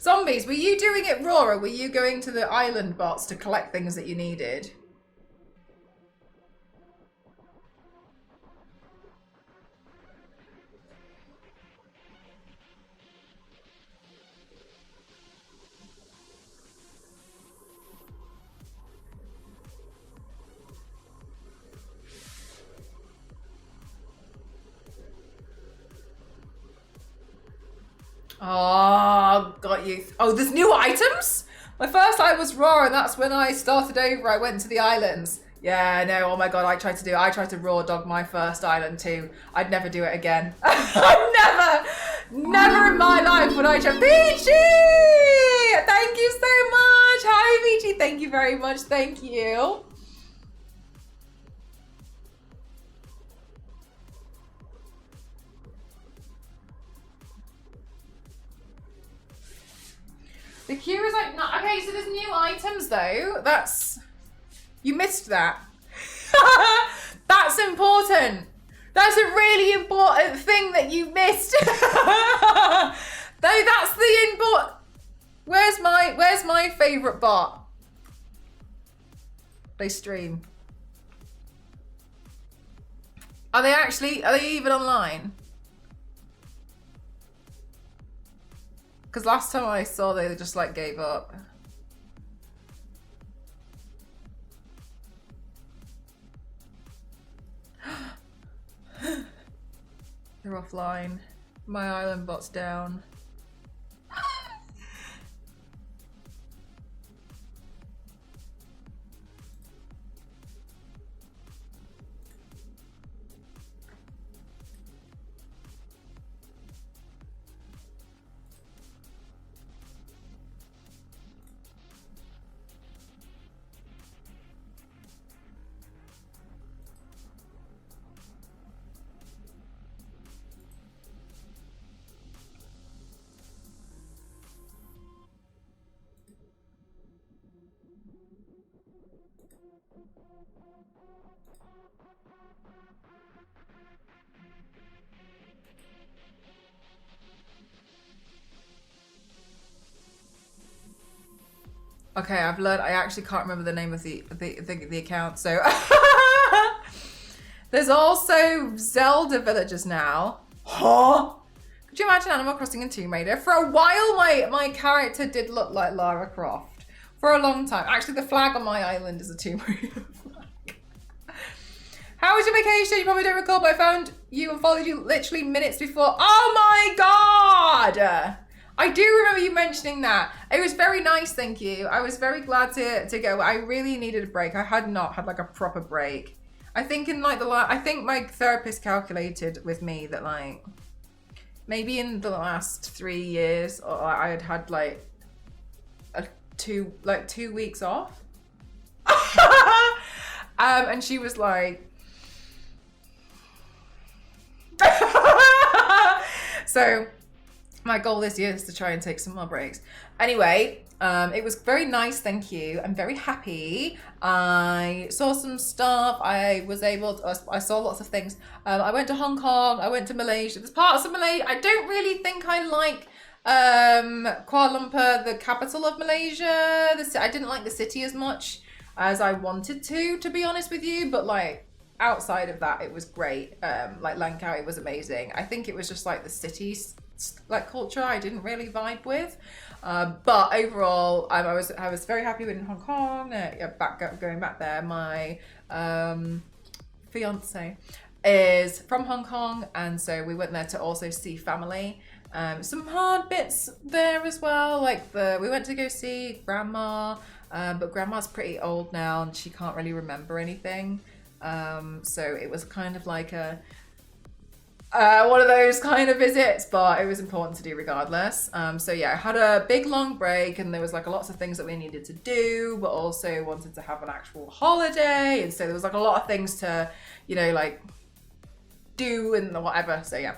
Zombies, were you doing it raw or were you going to the island bots to collect things that you needed? Oh, got you. Oh, there's new items? My first eye was raw and that's when I started over. I went to the islands. Yeah, no, oh my god, I tried to raw dog my first island too. I'd never do it again. Never in my life would I try. Peachy! Thank you so much. Hi, Peachy. Thank you very much. Thank you. The queue is like, not, okay, so there's new items though. You missed that. That's important. That's a really important thing that you missed. Though that's the important. Where's my favorite bot? They stream. Are they even online? Because last time I saw they just like gave up. They're offline. My island bot's down. Okay, I've learned. I actually can't remember the name of the account. So there's also Zelda villagers now. Huh? Could you imagine Animal Crossing and Tomb Raider? For a while, my character did look like Lara Croft. For a long time. Actually, the flag on my island is a Tomb Raider flag. How was your vacation? You probably don't recall, but I found you and followed you literally minutes before. Oh my god! I do remember you mentioning that. It was very nice, thank you. I was very glad to go. I really needed a break. I had not had like a proper break. I think in like I think my therapist calculated with me that like maybe in the last 3 years I had had like 2 weeks off. And she was like so my goal this year is to try and take some more breaks. Anyway, it was very nice, thank you. I'm very happy. I saw some stuff. I saw lots of things. I went to Hong Kong. I went to Malaysia. There's parts of Malaysia. I don't really think I like Kuala Lumpur, the capital of Malaysia. I didn't like the city as much as I wanted to be honest with you. But like outside of that, it was great. Like Langkawi was amazing. I think it was just like the cities. Like culture I didn't really vibe with, but overall I was very happy with Hong Kong. Going back there, my fiance is from Hong Kong, and so we went there to also see family. Some hard bits there as well, like we went to go see grandma, but grandma's pretty old now and she can't really remember anything. So it was kind of like a one of those kind of visits, but it was important to do regardless. So yeah, I had a big long break and there was like lots of things that we needed to do, but also wanted to have an actual holiday. And so there was like a lot of things to, you know, like do and whatever. So yeah.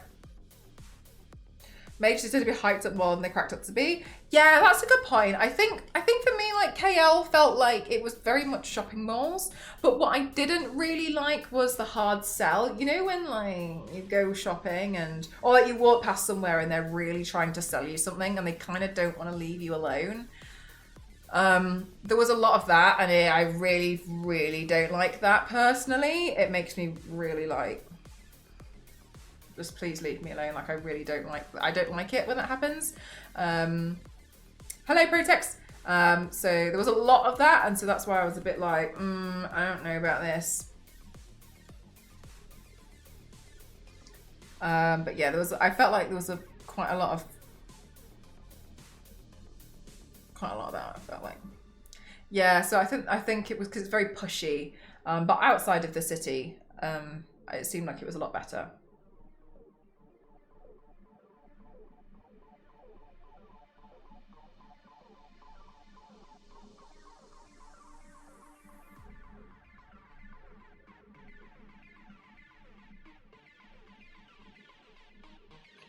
Maybe just to be hyped up more than they cracked up to be. Yeah, that's a good point. I think for me, like KL felt like it was very much shopping malls. But what I didn't really like was the hard sell. You know when like you go shopping and or like you walk past somewhere and they're really trying to sell you something and they kind of don't want to leave you alone. There was a lot of that, and I really, really don't like that personally. It makes me really like, just please leave me alone. Like I really don't like it when that happens. Hello Protex. So there was a lot of that, and so that's why I was a bit like, I don't know about this. But yeah, I felt like there was quite a lot of that. I felt like, yeah. So I think it was because it's very pushy, but outside of the city, it seemed like it was a lot better.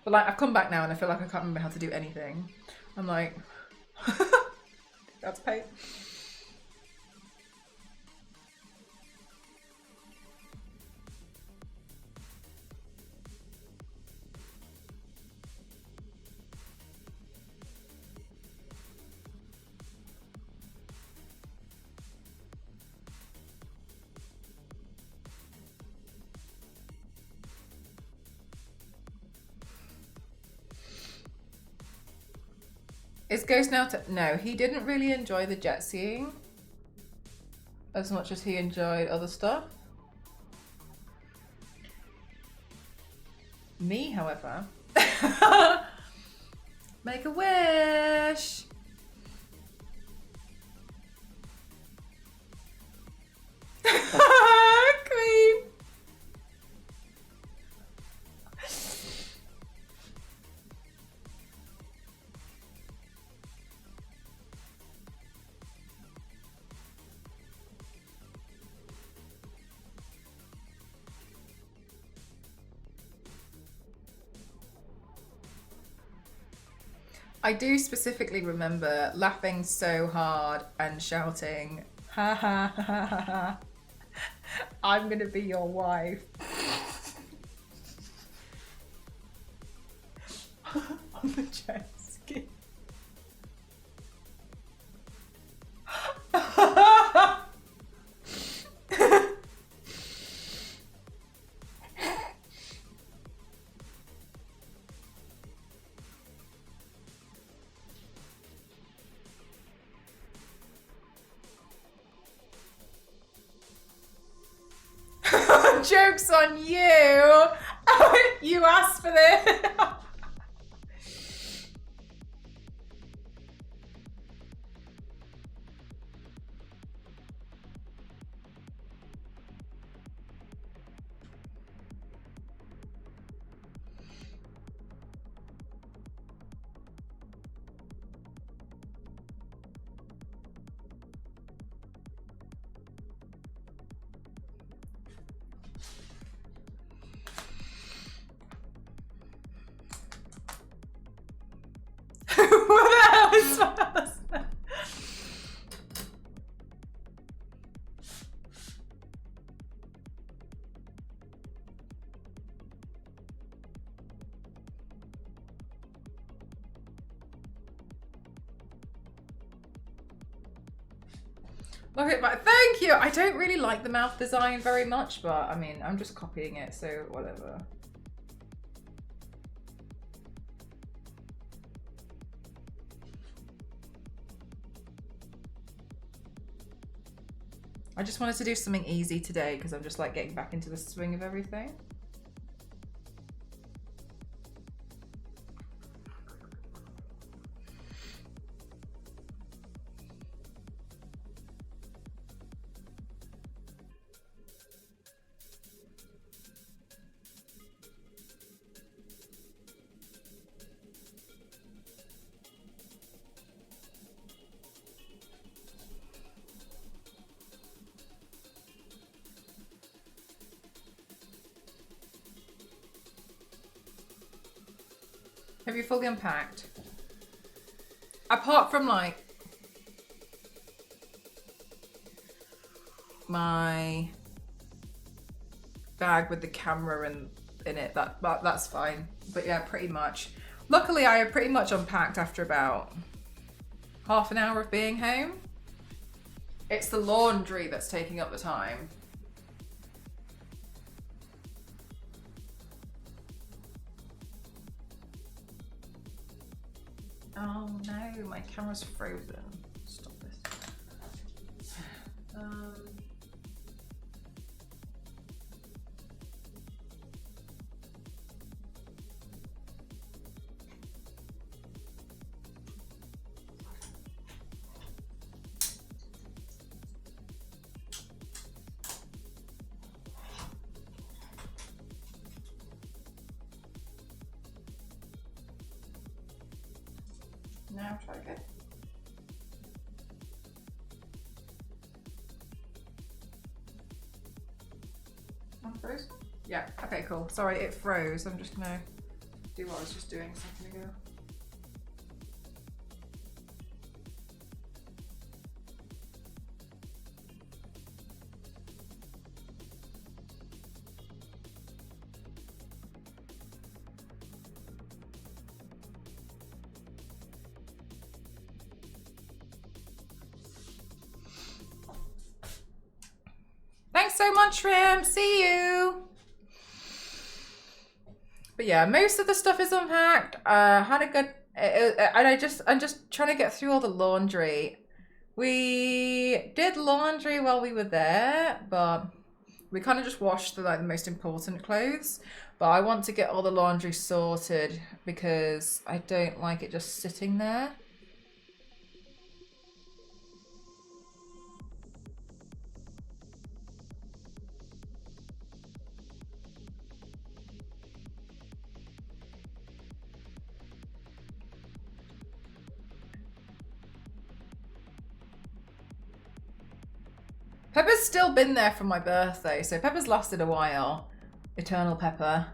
But like I've come back now and I feel like I can't remember how to do anything. I'm like, that's pain. Is Ghost now no, he didn't really enjoy the jet skiing as much as he enjoyed other stuff. Me, however, make a wish. Queen. I do specifically remember laughing so hard and shouting, ha ha ha ha ha ha, I'm gonna be your wife. On the jet ski. Joke's on you! You asked for this! What the hell is that? Look at that. Thank you. I don't really like the mouth design very much, but I mean, I'm just copying it, so whatever. I just wanted to do something easy today because I'm just like getting back into the swing of everything. Have you fully unpacked? Apart from like my bag with the camera in it, that's fine. But yeah, pretty much. Luckily, I have pretty much unpacked after about half an hour of being home. It's the laundry that's taking up the time. Oh no, my camera's frozen. Stop this. Now try again. Unfrozen? Yeah, okay, cool. Sorry, it froze. I'm just gonna do what I was just doing a second ago. Thanks so much, Shrimp. See you. But yeah, most of the stuff is unpacked. Had a good, and I'm just trying to get through all the laundry. We did laundry while we were there, but we kind of just washed the most important clothes. But I want to get all the laundry sorted because I don't like it just sitting there. Pepper's still been there for my birthday, so Pepper's lasted a while. Eternal Pepper.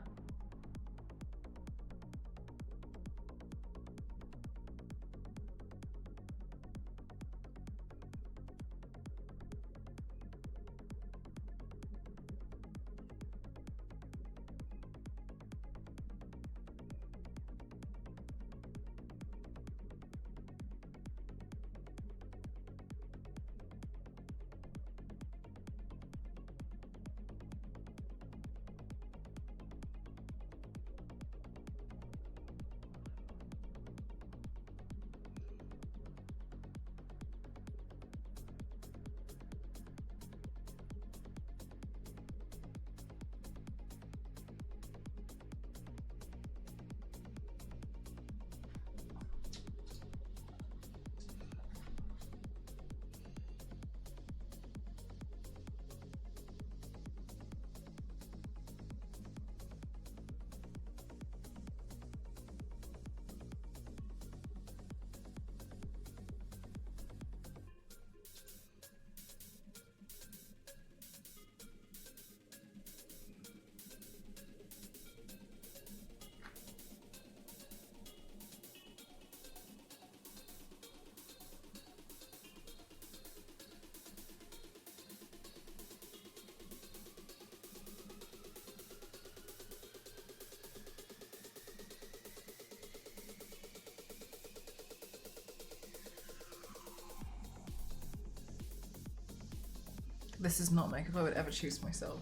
This is not makeup I would ever choose myself.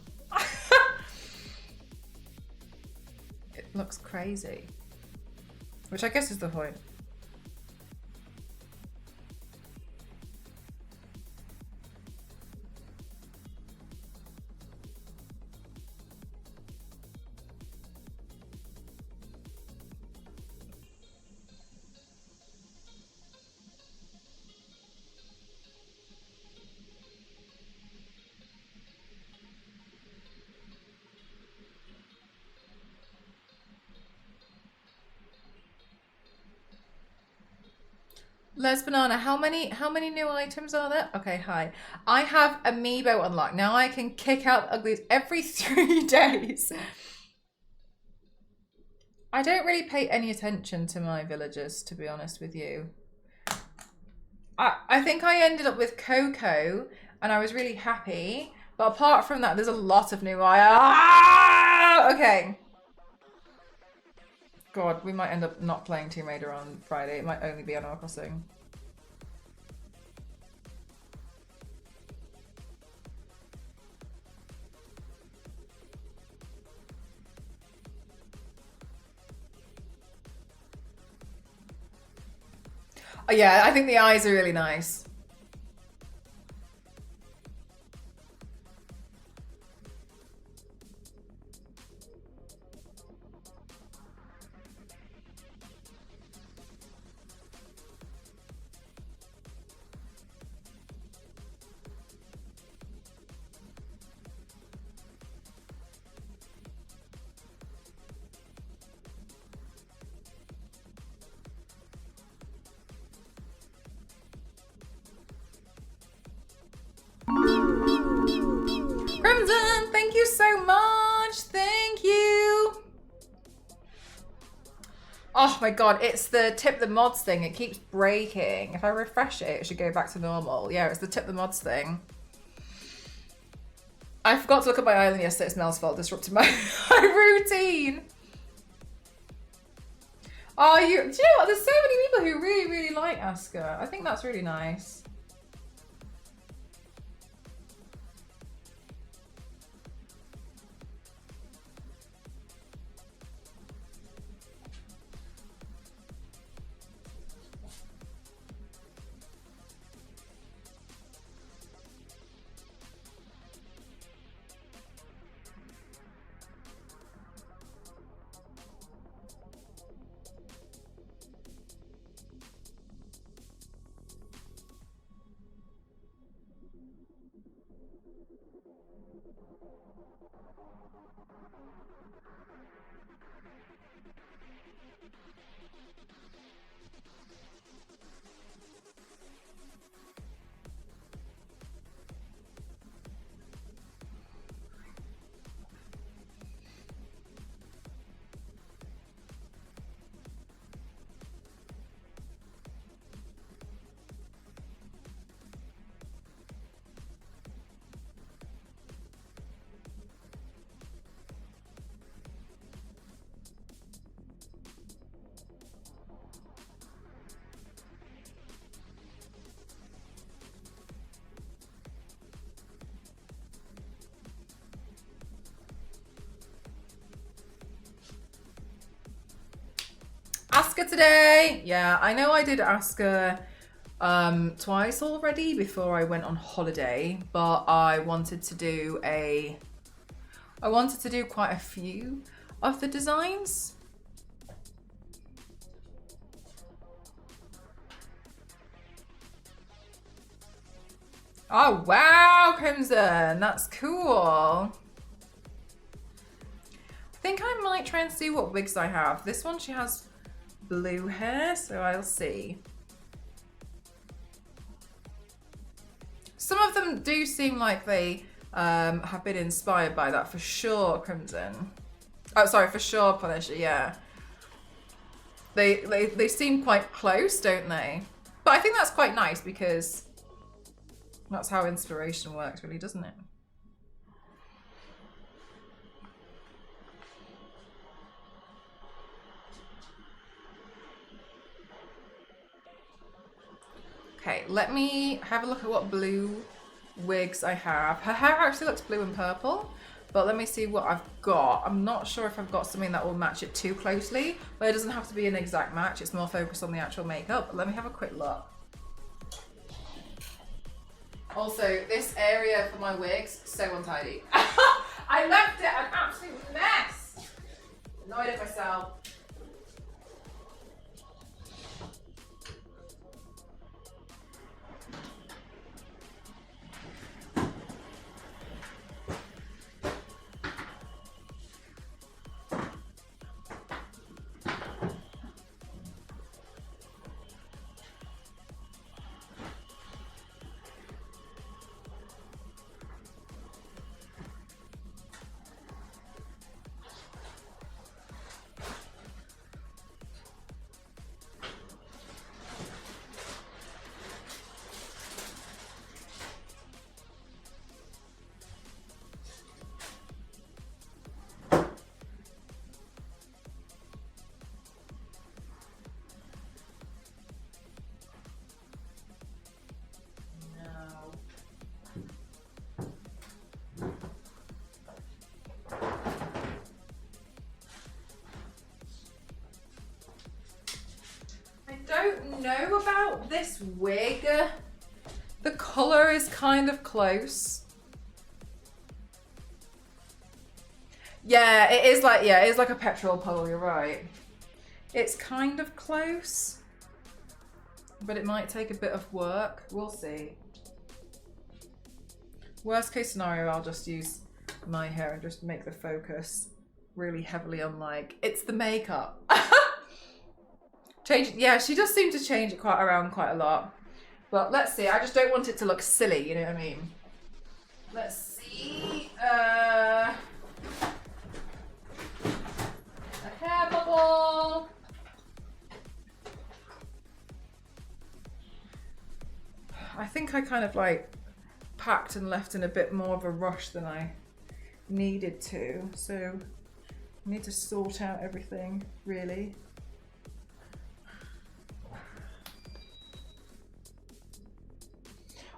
It looks crazy. Which I guess is the point. Les Banana, how many new items are there? Okay, hi. I have Amiibo unlocked. Now I can kick out uglies every 3 days. I don't really pay any attention to my villagers, to be honest with you. I think I ended up with Coco and I was really happy. But apart from that, there's a lot of new okay. God, we might end up not playing Tomb Raider on Friday. It might only be Animal Crossing. Oh, yeah, I think the eyes are really nice. Crimson, thank you so much. Thank you. Oh my god, it's the tip the mods thing. It keeps breaking. If I refresh it, it should go back to normal. Yeah, it's the tip the mods thing. I forgot to look at my island yesterday. It's Mel's fault. Disrupted my routine. Oh, do you know what? There's so many people who really, really like Asuka. I think that's really nice. Asuka today. Yeah, I know I did Asuka twice already before I went on holiday, but I wanted to do quite a few of the designs. Oh wow, Crimson, that's cool. I think I might try and see what wigs I have. This one, she has blue hair, so I'll see. Some of them do seem like they have been inspired by that for sure, Crimson. Oh, sorry, for sure, Punisher, yeah. They seem quite close, don't they? But I think that's quite nice because that's how inspiration works, really, doesn't it? Okay, let me have a look at what blue wigs I have. Her hair actually looks blue and purple, but let me see what I've got. I'm not sure if I've got something that will match it too closely, but it doesn't have to be an exact match. It's more focused on the actual makeup. Let me have a quick look. Also, this area for my wigs, so untidy. I left it an absolute mess. Annoyed at myself. don't know about this wig. The colour is kind of close. Yeah, it is like, yeah, it is like a petrol pole, you're right. It's kind of close, but it might take a bit of work. We'll see. Worst case scenario, I'll just use my hair and just make the focus really heavily on, like, it's the makeup. Change, yeah, she does seem to change it around quite a lot. But let's see, I just don't want it to look silly, you know what I mean? Let's see. A hair bubble. I think I kind of like packed and left in a bit more of a rush than I needed to. So I need to sort out everything, really.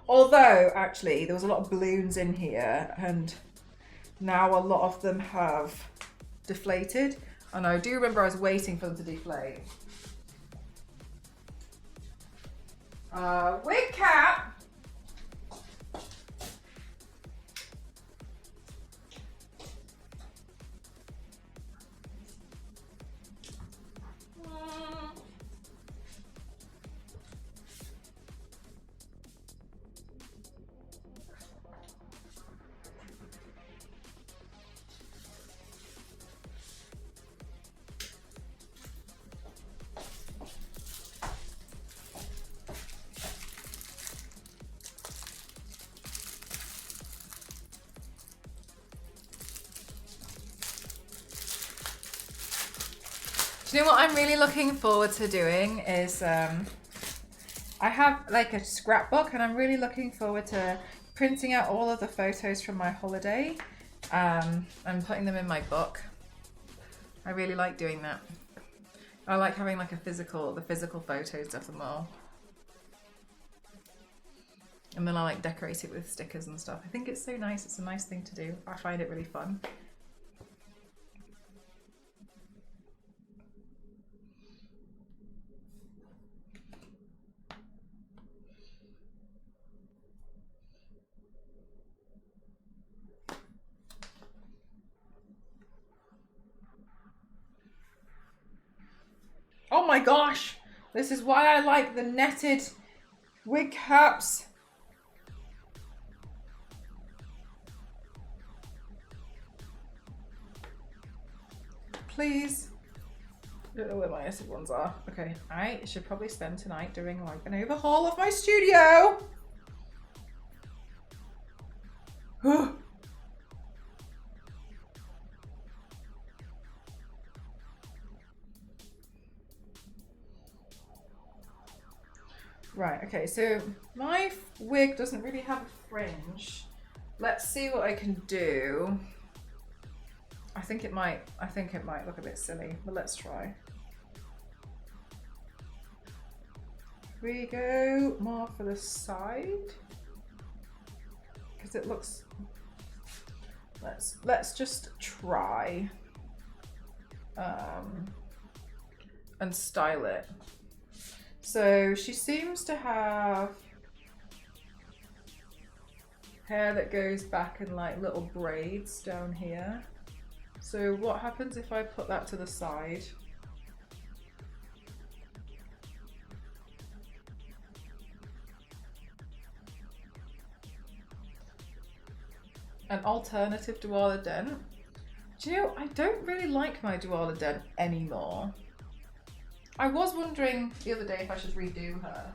Although, actually, there was a lot of balloons in here, and now a lot of them have deflated. And I do remember I was waiting for them to deflate. Wig cap! Do you know what I'm really looking forward to doing is, I have like a scrapbook and I'm really looking forward to printing out all of the photos from my holiday and putting them in my book. I really like doing that. I like having like the physical photos of them all. And then I like decorate it with stickers and stuff. I think it's so nice. It's a nice thing to do. I find it really fun. Oh my gosh, this is why I like the netted wig caps. Please. I don't know where my netted ones are. Okay, I should probably spend tonight doing like an overhaul of my studio. Right, okay, so my wig doesn't really have a fringe. Let's see what I can do. I think it might look a bit silly, but let's try. Here we go, more for the side. Because it looks, let's just try and style it. So she seems to have hair that goes back in like little braids down here. So what happens if I put that to the side? An alternative Duala Dent. Do you know, I don't really like my Duala Dent anymore. I was wondering the other day if I should redo her.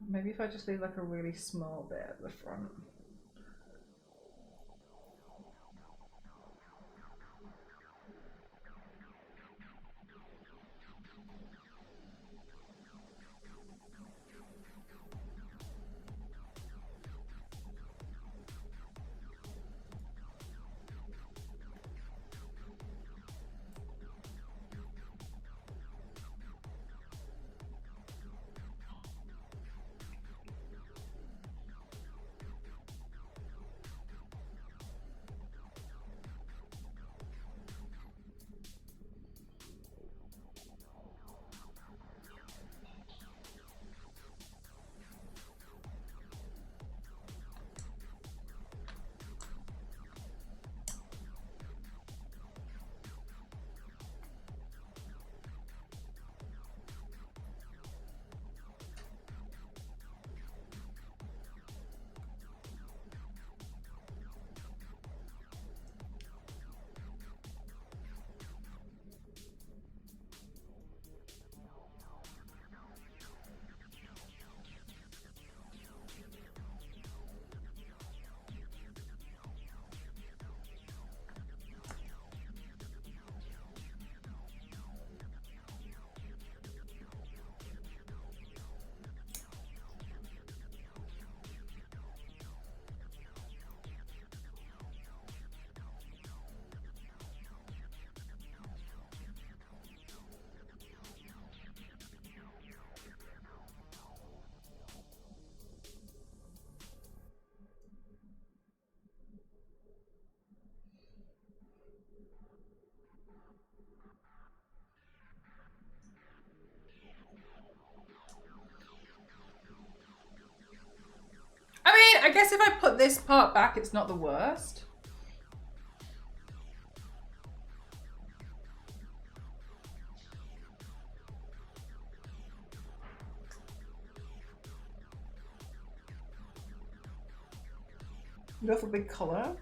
Maybe if I just leave like a really small bit at the front. I guess if I put this part back, it's not the worst. Go for big colour.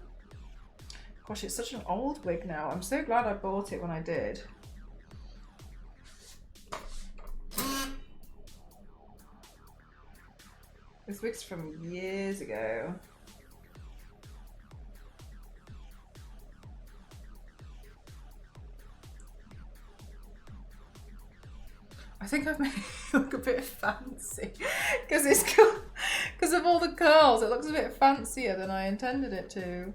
Gosh, it's such an old wig now. I'm so glad I bought it when I did. This wig's from years ago. I think I've made it look a bit fancy because of all the curls. It looks a bit fancier than I intended it to.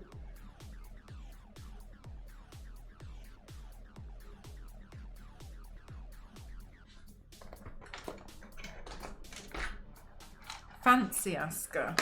Fancy Asuka.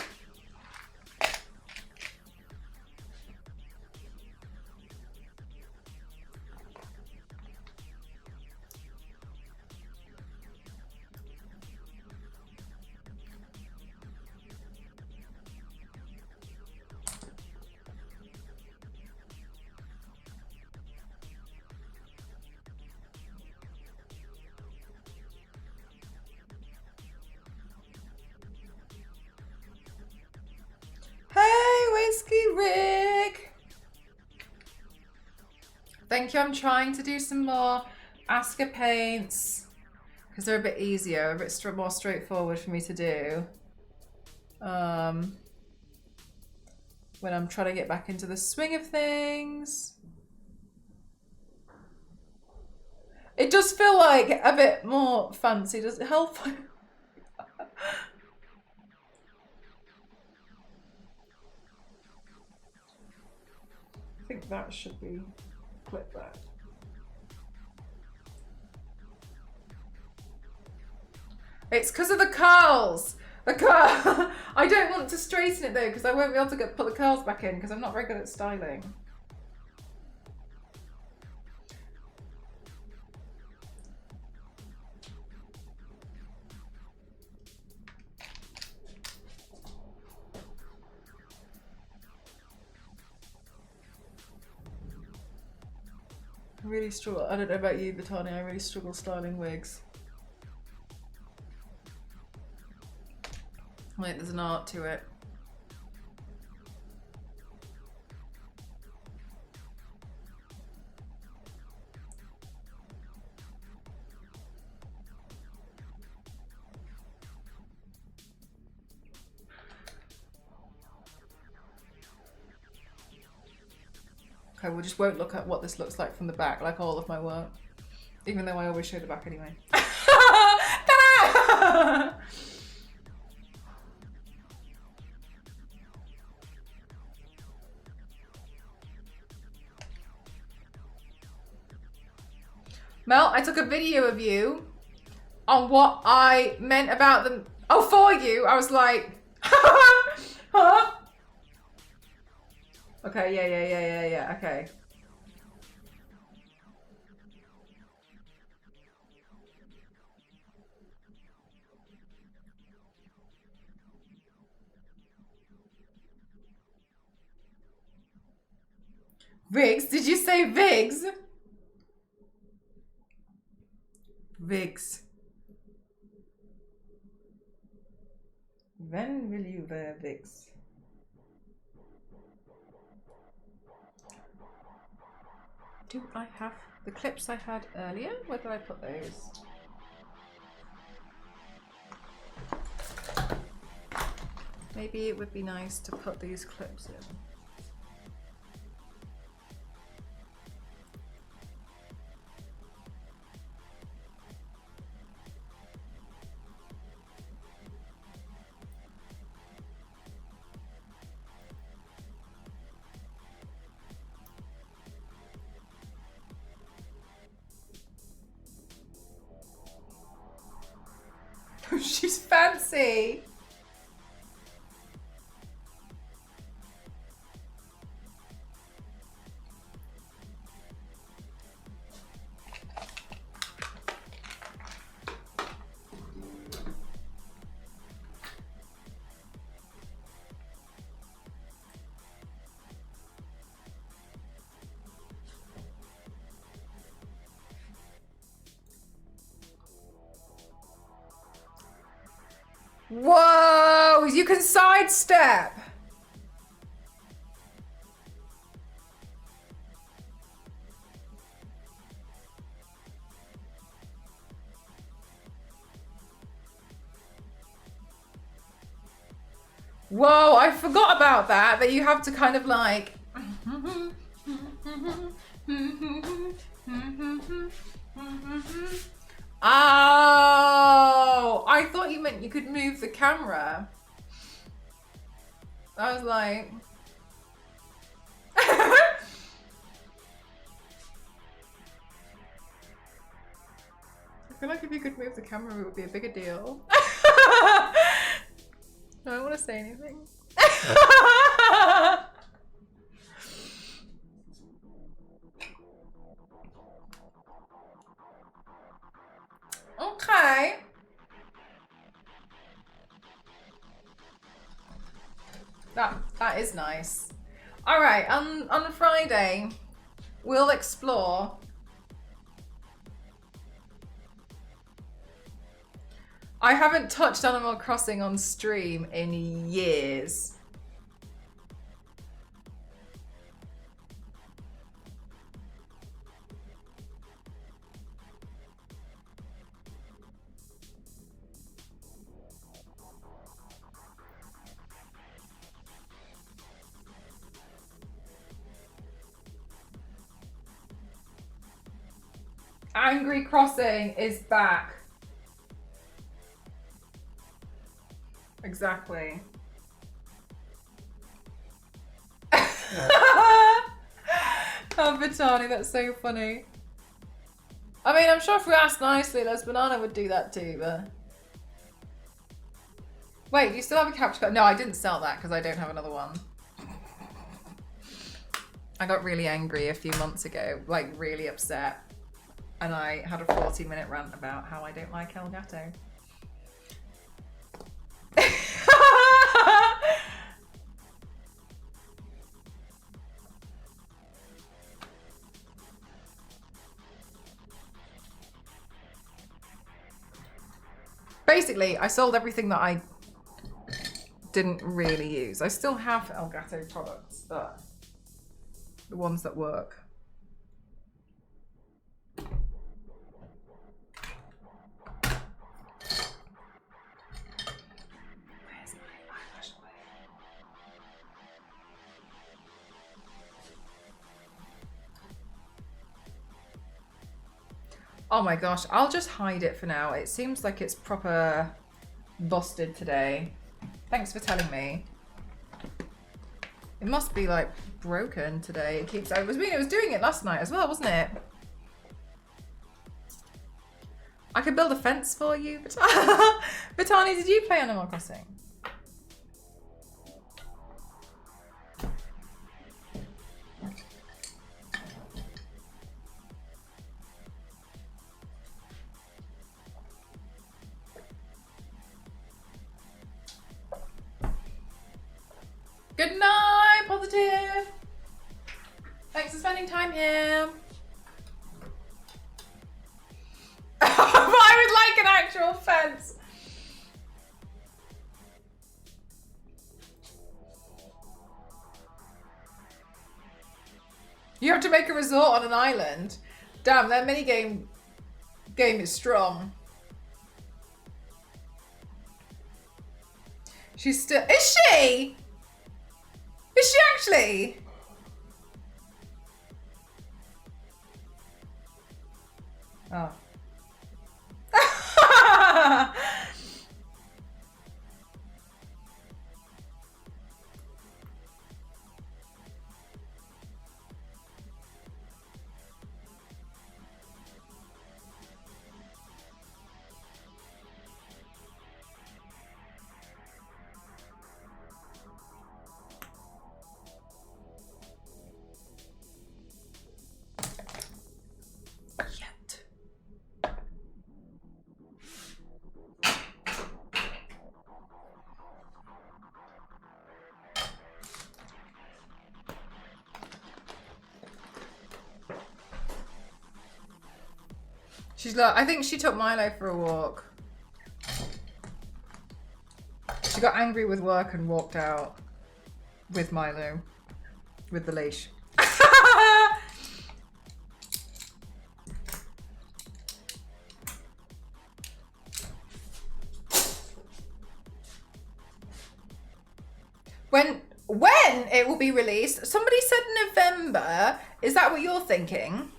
Rick. Thank you. I'm trying to do some more Asuka paints because they're a bit easier, a bit more straightforward for me to do when I'm trying to get back into the swing of things. It does feel like a bit more fancy. Does it help? I think that should be clipped back. It's because of the curls. The curl. I don't want to straighten it though because I won't be able to put the curls back in because I'm not very good at styling. I really struggle. I don't know about you, Batani. I really struggle styling wigs. Like there's an art to it. Okay, we just won't look at what this looks like from the back, like all of my work. Even though I always show the back anyway. Ta-da! Mel, I took a video of you on what I meant about them. Oh, for you. I was like, huh? Okay, yeah, okay. Vigs? Did you say Vigs? Vigs. When will you wear Vigs? Do I have the clips I had earlier? Where did I put those? Maybe it would be nice to put these clips in. She's fancy. Whoa, you can sidestep. Whoa, I forgot about that you have to kind of like... Oh, I thought you meant you could move the camera. I was like... I feel like if you could move the camera, it would be a bigger deal. I don't want to say anything. Okay. That is nice. All right, on Friday, we'll explore. I haven't touched Animal Crossing on stream in years. Angry Crossing is back. Exactly. Oh, Vitani, that's so funny. I mean, I'm sure if we asked nicely, Les Banana would do that too, but... Wait, do you still have a capture card? No, I didn't sell that because I don't have another one. I got really angry a few months ago, like really upset. And I had a 40-minute rant about how I don't like Elgato. Basically, I sold everything that I didn't really use. I still have Elgato products, but the ones that work. Oh my gosh, I'll just hide it for now. It seems like it's proper busted today. Thanks for telling me. It must be like broken today. It keeps, it was doing it last night as well, wasn't it? I could build a fence for you. Vitani, did you play Animal Crossing? Good night, Positive. Thanks for spending time here. I would like an actual fence. You have to make a resort on an island. Damn, that minigame game is strong. She's still... Is she? Is she actually? Oh. She's like, I think she took Milo for a walk. got angry with work and walked out with Milo, with the leash. When it will be released? Somebody said November. Is that what you're thinking?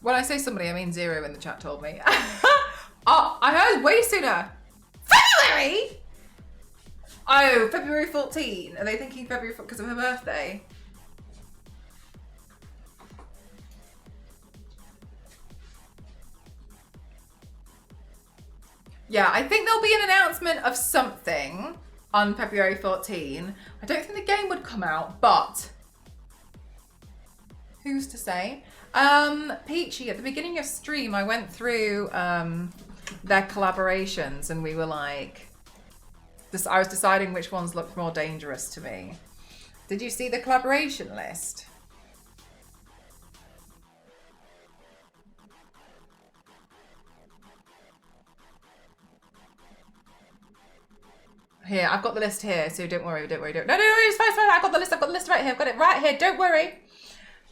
When I say somebody, I mean Zero in the chat told me. Oh, I heard way sooner. February? Oh, February 14. Are they thinking February because of her birthday? Yeah, I think there'll be an announcement of something on February 14. I don't think the game would come out, but who's to say? Peachy, at the beginning of stream, I went through their collaborations and we were like, I was deciding which ones looked more dangerous to me. Did you see the collaboration list? Here, I've got the list here, so don't worry, don't worry, don't. No, it's fine, it's fine. I've got the list right here. I've got it right here. Don't worry.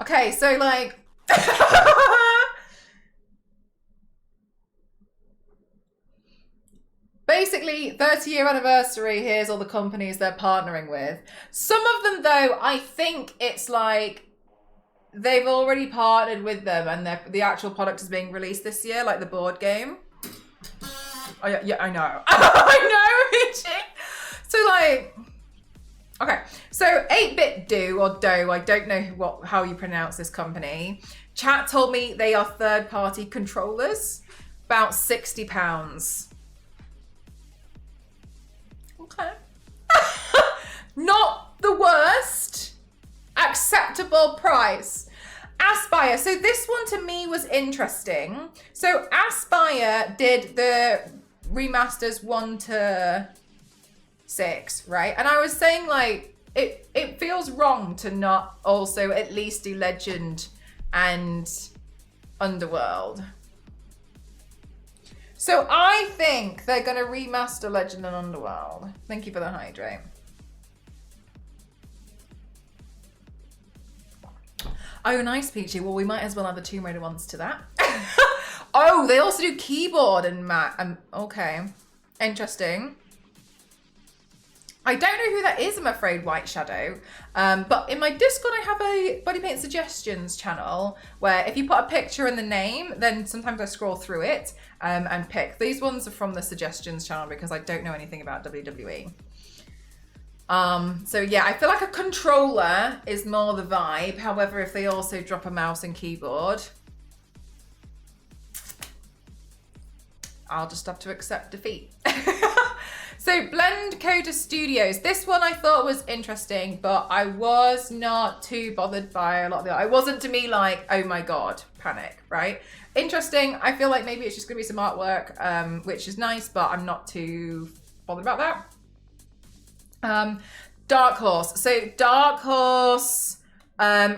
Okay, so like. Basically, 30-year anniversary, here's all the companies they're partnering with. Some of them, though, I think it's like they've already partnered with them and the actual product is being released this year, like the board game. Oh, yeah, I know. I know, So, like, okay. So, 8-Bit Do, or Doe, I don't know how you pronounce this company. Chat told me they are third-party controllers, about £60. Okay. Not the worst. Acceptable price. Aspire. So this one to me was interesting. So Aspire did the remasters 1 to 6, right? And I was saying like it feels wrong to not also at least do Legend and Underworld. So I think they're going to remaster Legend and Underworld. Thank you for the hydrate. Oh, nice, Peachy. Well, we might as well add the Tomb Raider ones to that. Oh, they also do keyboard and mat. Okay, interesting. I don't know who that is, I'm afraid, White Shadow. But in my Discord, I have a body paint suggestions channel where if you put a picture in the name, then sometimes I scroll through it and pick. These ones are from the suggestions channel because I don't know anything about WWE. So yeah, I feel like a controller is more the vibe. However, if they also drop a mouse and keyboard, I'll just have to accept defeat. So Blend Coder Studios. This one I thought was interesting, but I was not too bothered by a lot of the. It wasn't to me like, oh my god, panic, right? Interesting. I feel like maybe it's just gonna be some artwork, which is nice, but I'm not too bothered about that. Dark Horse. So Dark Horse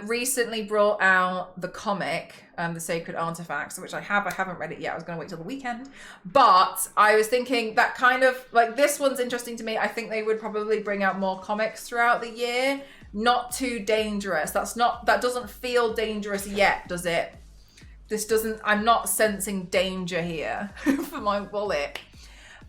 recently brought out the comic, The Sacred Artifacts, which I haven't read it yet. I was going to wait till the weekend. But I was thinking that kind of, like, this one's interesting to me. I think they would probably bring out more comics throughout the year. Not too dangerous. That doesn't feel dangerous yet, does it? This doesn't, I'm not sensing danger here for my wallet.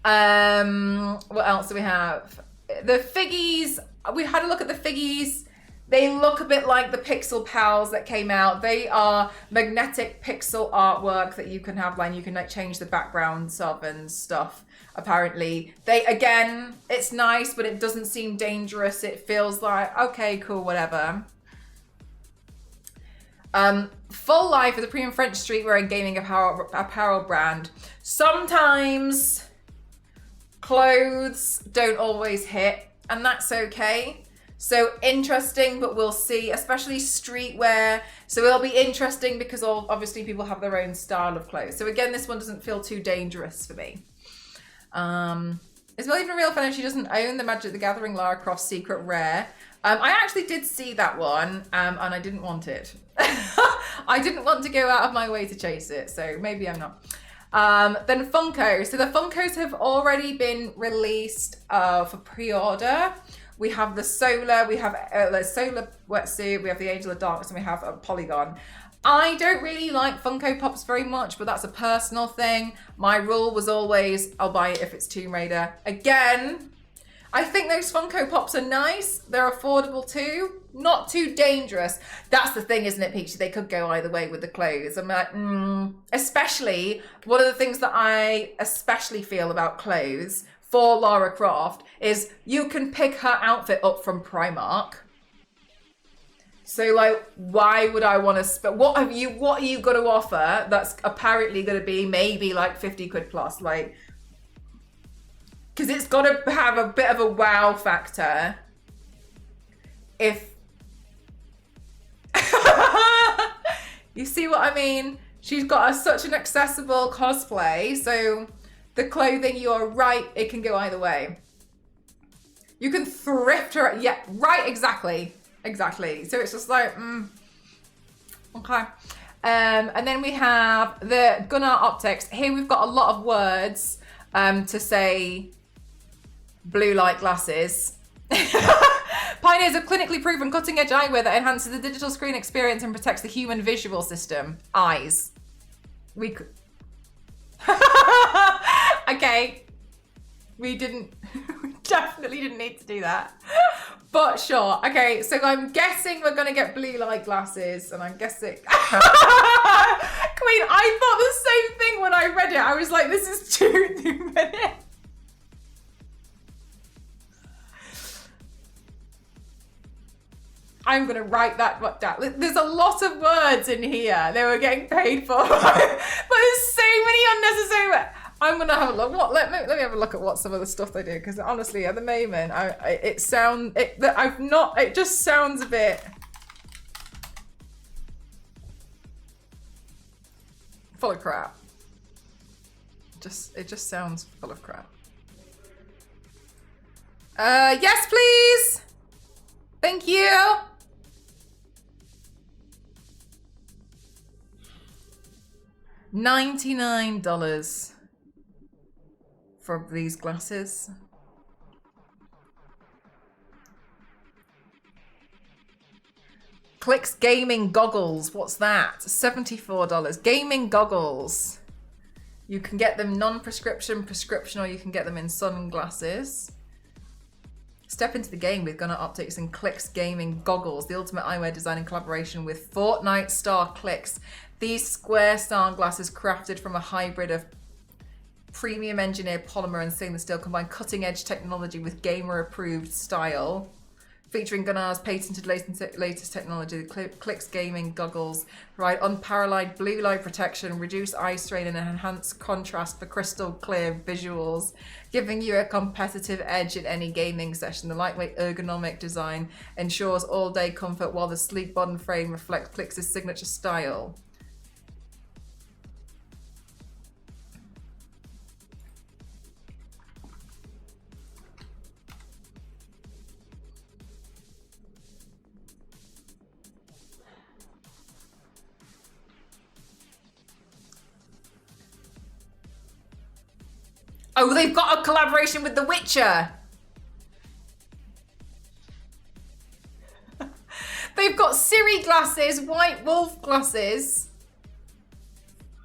What else do we have? The figgies. We had a look at the figgies. They look a bit like the Pixel Pals that came out. They are magnetic pixel artwork that you can have, like, you can like change the backgrounds of and stuff. Apparently, again, it's nice, but it doesn't seem dangerous. It feels like, okay, cool, whatever. Full Life is a premium French streetwear and gaming apparel brand. Sometimes clothes don't always hit, and that's okay. So interesting, but we'll see, especially streetwear. So it'll be interesting because obviously people have their own style of clothes. So again, this one doesn't feel too dangerous for me. Is Will even real fan if she doesn't own the Magic the Gathering Lara Croft Secret Rare? I actually did see that one, and I didn't want it. I didn't want to go out of my way to chase it, so maybe I'm not. Then Funko. So the Funkos have already been released for pre-order. We have the Solar, we have the Solar Wetsuit, we have the Angel of Darkness, and we have a Polygon. I don't really like Funko Pops very much, but that's a personal thing. My rule was always, I'll buy it if it's Tomb Raider. Again, I think those Funko Pops are nice. They're affordable too. Not too dangerous. That's the thing, isn't it, Peachy? They could go either way with the clothes. I'm like, Especially, one of the things that I especially feel about clothes for Lara Croft is you can pick her outfit up from Primark. So like, why would I want to spend, what are you going to offer that's apparently going to be maybe like 50 quid plus, like, because it's got to have a bit of a wow factor. If you see what I mean, she's got such an accessible cosplay, so the clothing, you're right, it can go either way. You can thrift her, yeah, right, exactly. So it's just like, okay. And then we have the Gunnar Optics. Here we've got a lot of words to say blue light glasses. Pioneers of clinically proven cutting-edge eyewear that enhances the digital screen experience and protects the human visual system. Eyes. We could... Okay. We definitely didn't need to do that. But sure. Okay, so I'm guessing we're going to get blue light glasses, and I'm guessing... Queen, I thought the same thing when I read it. I was like, this is too many. I'm going to write that down. There's a lot of words in here they were getting paid for. But there's so many unnecessary words. I'm going to have a look. Let me have a look at what some of the stuff they do, because honestly, at the moment, it just sounds a bit full of crap. It just sounds full of crap. Yes, please. Thank you. $99 for these glasses. Clicks gaming goggles. What's that? $74. Gaming goggles. You can get them non-prescription, prescription, or you can get them in sunglasses. Step into the game with Gunnar Optics and Clicks gaming goggles, the ultimate eyewear design in collaboration with Fortnite star Clicks. These square sunglasses, crafted from a hybrid of premium engineered polymer and stainless steel, combine cutting edge technology with gamer approved style. Featuring Gunnar's patented latest technology, the Clicks gaming goggles provide unparalleled blue light protection, reduce eye strain, and enhance contrast for crystal clear visuals, giving you a competitive edge in any gaming session. The lightweight ergonomic design ensures all-day comfort, while the sleek bottom frame reflects Clicks' signature style. Oh, they've got a collaboration with The Witcher. They've got Siri glasses, White Wolf glasses.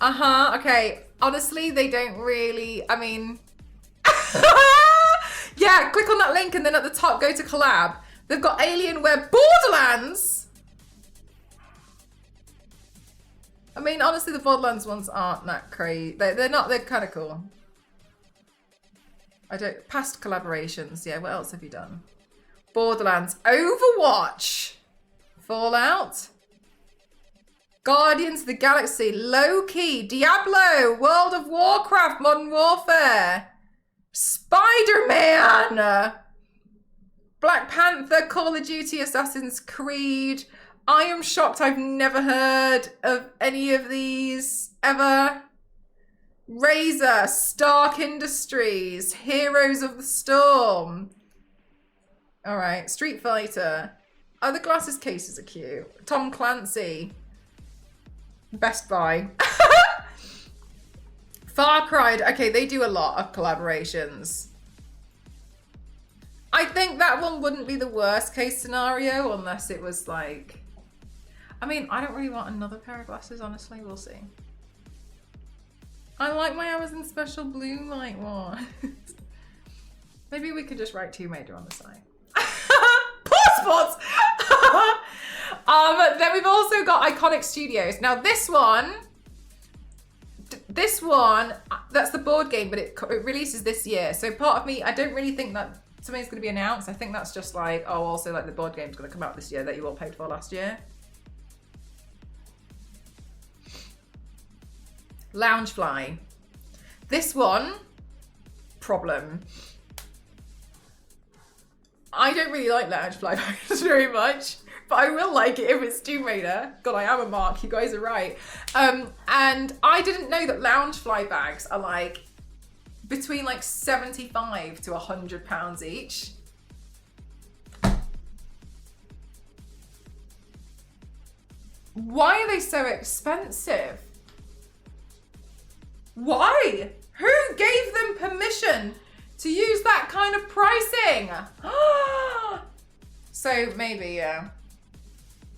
Okay. Honestly, they don't really, I mean... Yeah, click on that link and then at the top go to collab. They've got Alienware Borderlands. I mean, honestly, the Borderlands ones aren't that crazy. They're not, they're kind of cool. Past collaborations, yeah, what else have you done? Borderlands, Overwatch, Fallout, Guardians of the Galaxy, Loki, Diablo, World of Warcraft, Modern Warfare, Spider-Man, Black Panther, Call of Duty, Assassin's Creed. I am shocked I've never heard of any of these ever. Razer, Stark Industries, Heroes of the Storm. All right, Street Fighter. Oh, the glasses cases are cute. Tom Clancy. Best Buy. Far Cry. Okay, they do a lot of collaborations. I think that one wouldn't be the worst case scenario unless it was like... I mean, I don't really want another pair of glasses, honestly. We'll see. I like my Amazon special blue light one. Maybe we could just write Tomb Raider on the side. Passports! Then we've also got Iconic Studios. Now this one, that's the board game, but it releases this year. So part of me, I don't really think that something's going to be announced. I think that's just like, oh, also like the board game's going to come out this year that you all paid for last year. Loungefly. This one, problem. I don't really like Loungefly very much, but I will like it if it's Tomb Raider. God, I am a mark. You guys are right. And I didn't know that Loungefly bags are like between like 75 to £100 each. Why are they so expensive? Why? Who gave them permission to use that kind of pricing? So maybe, yeah.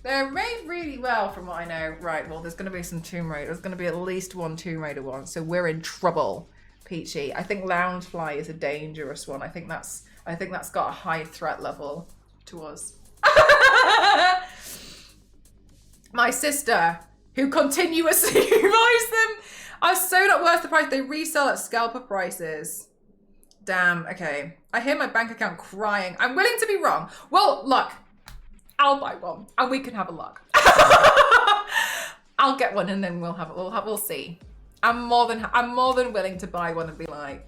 They're made really well from what I know. Right, well, there's going to be some Tomb Raider. There's going to be at least one Tomb Raider one. So we're in trouble, Peachy. I think Loungefly is a dangerous one. I think that's got a high threat level to us. My sister, who continuously buys them, are so not worth the price. They resell at scalper prices. Damn, okay. I hear my bank account crying. I'm willing to be wrong. Well, look, I'll buy one and we can have a look. I'll get one and then we'll see. I'm more than willing to buy one and be like,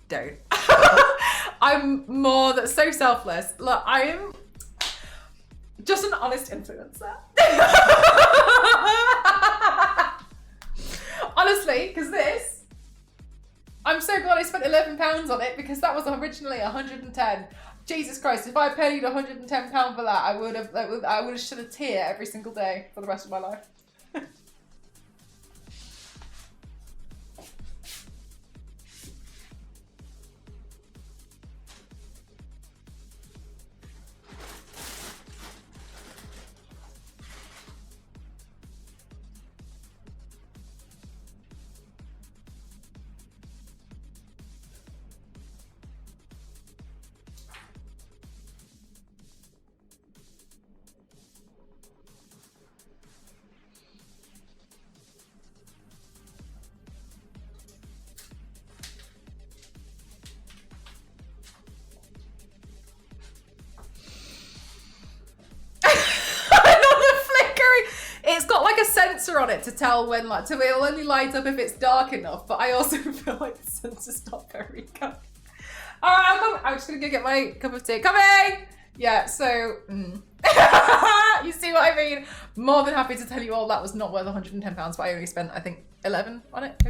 don't. I'm more than so selfless. Look, I am just an honest influencer. Honestly, because this, I'm so glad I spent £11 on it because that was originally 110. Jesus Christ, if I paid £110 for that, I would have shed a tear every single day for the rest of my life. It's got like a sensor on it to tell when, like, it'll only light up if it's dark enough, but I also feel like the sensor's not very good. Alright, I'm just gonna go get my cup of tea. Coming! Yeah, so, you see what I mean? More than happy to tell you all that was not worth £110, but I only spent, I think, 11 on it.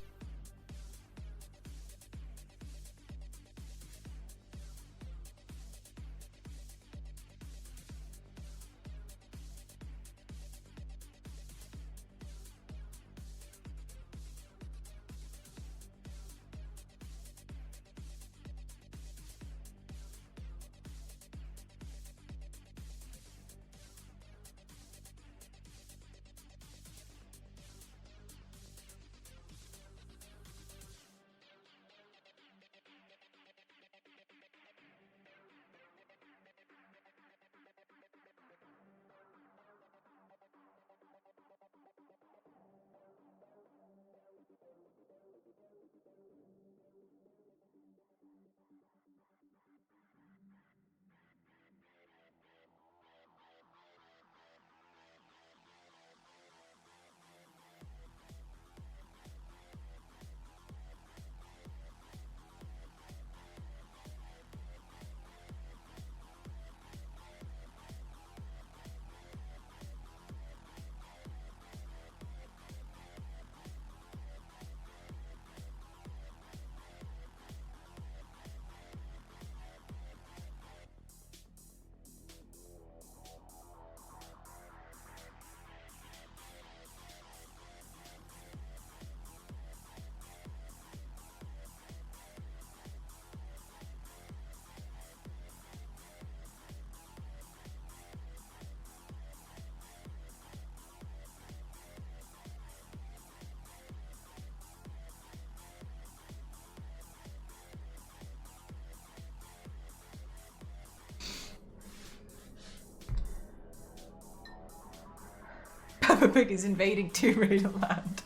Papa Pig is invading Tomb Raider land.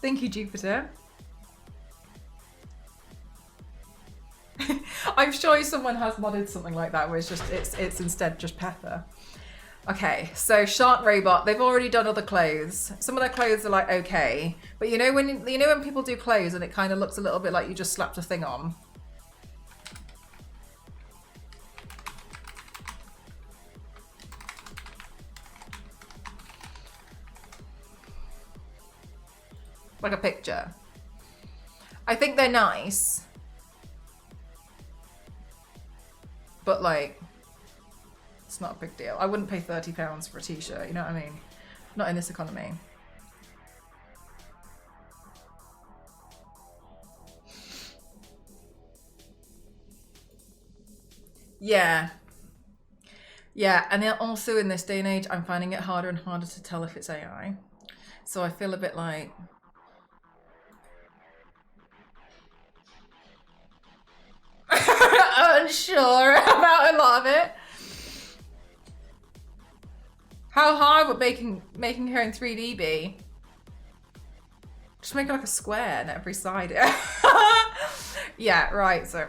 Thank you, Jupiter. I'm sure someone has modded something like that where it's instead just Pepper. Okay, so Shark Robot, they've already done other clothes. Some of their clothes are like okay, but you know when people do clothes and it kind of looks a little bit like you just slapped a thing on. Like a picture. I think they're nice. But like, it's not a big deal. I wouldn't pay £30 for a t-shirt, you know what I mean? Not in this economy. Yeah. Yeah, and also in this day and age, I'm finding it harder and harder to tell if it's AI. So I feel a bit like... unsure about a lot of it. How hard would making her in 3D be? Just make it like a square on every side. Yeah, right. So,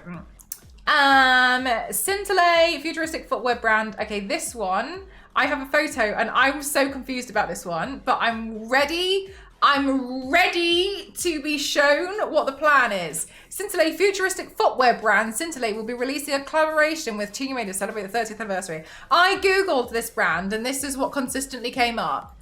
Scintillate futuristic footwear brand. Okay, this one I have a photo, and I'm so confused about this one, but I'm ready. I'm ready to be shown what the plan is. Scintillate futuristic footwear brand Scintillate will be releasing a collaboration with Tomb Raider to celebrate the 30th anniversary. I googled this brand and this is what consistently came up.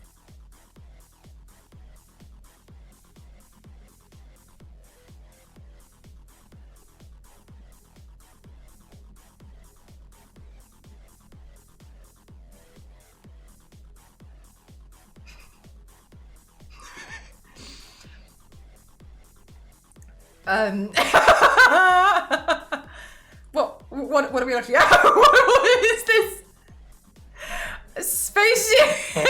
What are we looking at? What is this? Spaceship.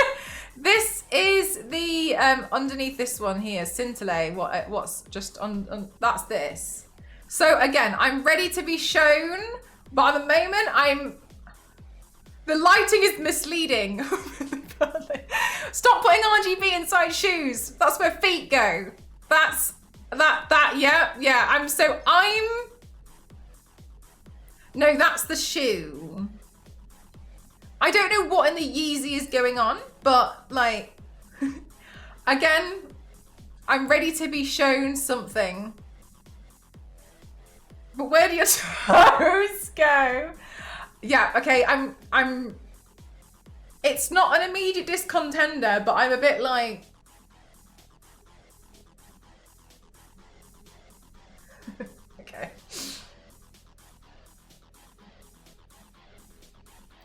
This is the underneath this one here, Scintillate. What's just on that's this. So again, I'm ready to be shown, but at the moment the lighting is misleading. Stop putting RGB inside shoes. That's where feet go. No, that's the shoe. I don't know what in the Yeezy is going on, but like, again, I'm ready to be shown something. But where do your toes go? Yeah, okay, it's not an immediate discontender, but I'm a bit like, okay.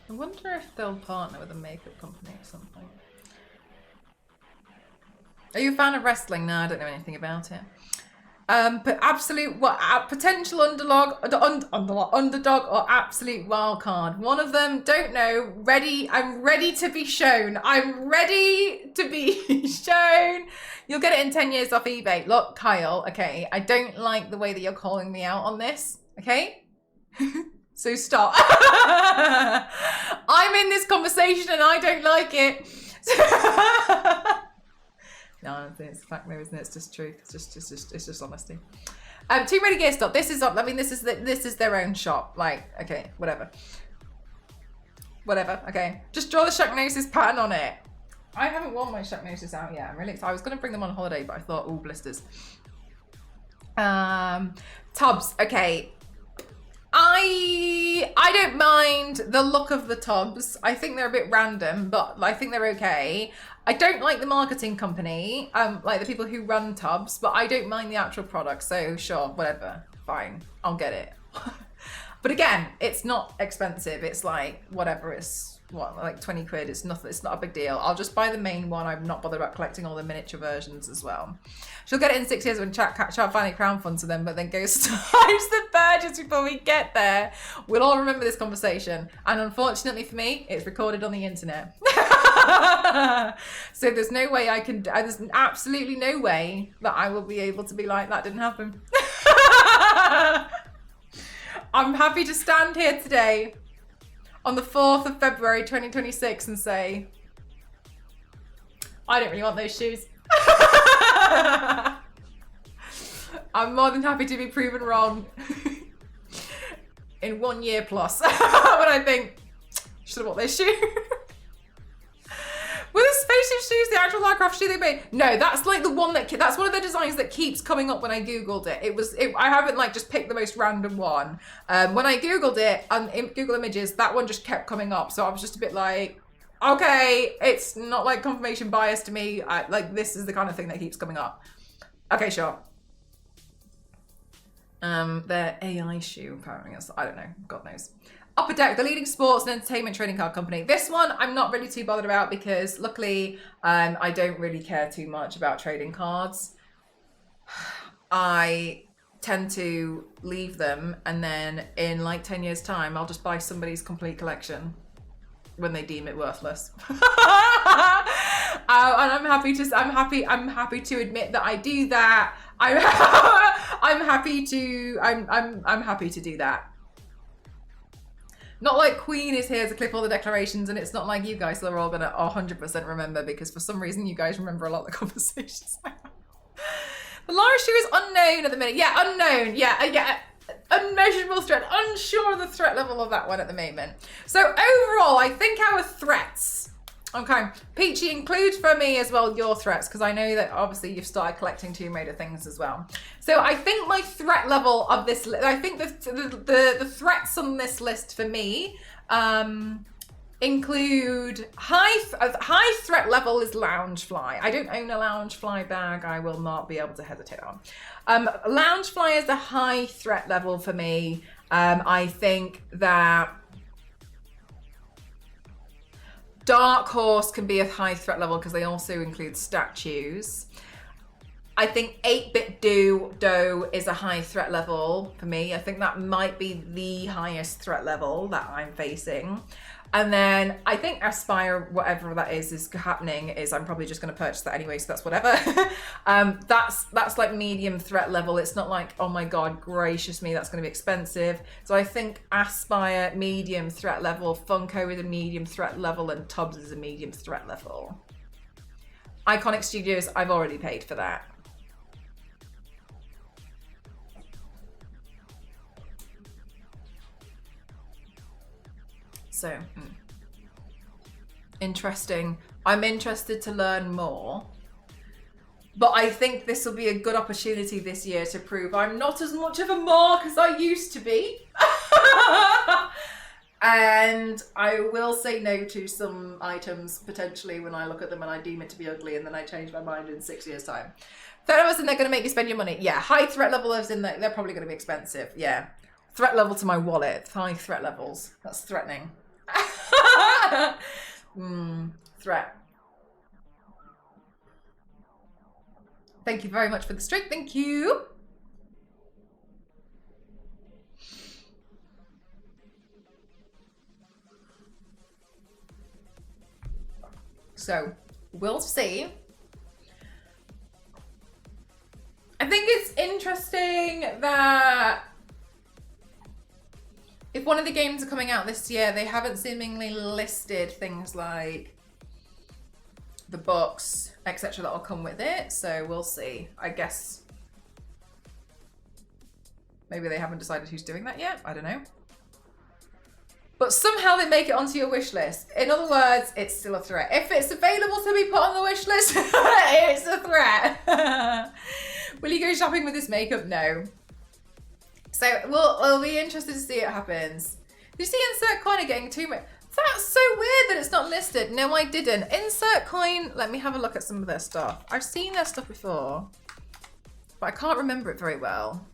I wonder if they'll partner with a makeup company at some point. Are you a fan of wrestling? No, I don't know anything about it. But absolute potential underdog or absolute wild card. One of them, don't know. Ready. I'm ready to be shown. I'm ready to be shown. You'll get it in 10 years off eBay. Look, Kyle. Okay, I don't like the way that you're calling me out on this. Okay. So stop. I'm in this conversation and I don't like it. No, I don't think it's a fact, though, isn't it? It's just truth. It's just honesty. Tomb Raider Gear Stop. This is up. I mean, this is their own shop. Like, okay, whatever. Okay, just draw the Sharknosis pattern on it. I haven't worn my Sharknosis out yet. I'm really excited. I was going to bring them on holiday, but I thought, oh, blisters. Tubs. Okay. I don't mind the look of the tubs. I think they're a bit random, but I think they're okay. I don't like the marketing company, like the people who run tubs, but I don't mind the actual product. So sure, whatever, fine, I'll get it. But again, it's not expensive. It's like whatever. It's what, like 20 quid. It's nothing. It's not a big deal. I'll just buy the main one. I'm not bothered about collecting all the miniature versions as well. She'll get it in 6 years when chat finally crowdfunds to them, but then goes times the purchase before we get there. We'll all remember this conversation, and unfortunately for me, it's recorded on the internet. So there's no way I can. There's absolutely no way that I will be able to be like that didn't happen. I'm happy to stand here today on the 4th of February 2026 and say I don't really want those shoes. I'm more than happy to be proven wrong in 1 year plus. When I think, should have bought this shoe. Were the spaceship shoes the actual aircraft shoe they made? No, that's like the one that's one of the designs that keeps coming up when I Googled it. I haven't like just picked the most random one. When I Googled it on Google Images, that one just kept coming up. So I was just a bit like, okay, it's not like confirmation bias to me. Like this is the kind of thing that keeps coming up. Okay, sure. Their AI shoe, apparently. I don't know. God knows. Upper Deck, the leading sports and entertainment trading card company. This one I'm not really too bothered about because luckily I don't really care too much about trading cards. I tend to leave them and then in like 10 years time I'll just buy somebody's complete collection when they deem it worthless. And I'm happy to admit that I do that. I'm happy to do that. Not like Queen is here to clip all the declarations, and it's not like you guys are all gonna 100% remember because for some reason you guys remember a lot of the conversations. The Lara shoe is unknown at the minute. Yeah, unknown. Yeah. Unmeasurable threat. Unsure of the threat level of that one at the moment. So overall, I think our threats. Okay, Peachy, include for me as well your threats because I know that obviously you've started collecting Tomb Raider things as well. So I think my threat level of this, I think the threats on this list for me include high threat level is Loungefly. I don't own a Loungefly bag. I will not be able to hesitate on. Loungefly is the high threat level for me. I think that Dark Horse can be a high threat level because they also include statues. I think 8-bit Doe is a high threat level for me. I think that might be the highest threat level that I'm facing. And then I think Aspire, whatever that is happening, is I'm probably just going to purchase that anyway, so that's whatever. That's like medium threat level. It's not like, oh my God, gracious me, that's going to be expensive. So I think Aspire, medium threat level, Funko is a medium threat level, and Tubbs is a medium threat level. Iconic Studios, I've already paid for that. So, interesting. I'm interested to learn more. But I think this will be a good opportunity this year to prove I'm not as much of a mark as I used to be. And I will say no to some items potentially when I look at them and I deem it to be ugly and then I change my mind in 6 years' time. Third of us and they're going to make you spend your money. Yeah, high threat level is in that they're probably going to be expensive. Yeah. Threat level to my wallet. High threat levels. That's threatening. Threat. Thank you very much for the streak. Thank you. So, we'll see. I think it's interesting that if one of the games are coming out this year, they haven't seemingly listed things like the books, etc. that will come with it. So we'll see. I guess maybe they haven't decided who's doing that yet. I don't know. But somehow they make it onto your wish list. In other words, it's still a threat. If it's available to be put on the wish list, it's a threat. Will you go shopping with this makeup? No. So we'll be interested to see what happens. Did you see Insert Coin are getting too much? That's so weird that it's not listed. No, I didn't. Insert Coin, let me have a look at some of their stuff. I've seen their stuff before, but I can't remember it very well.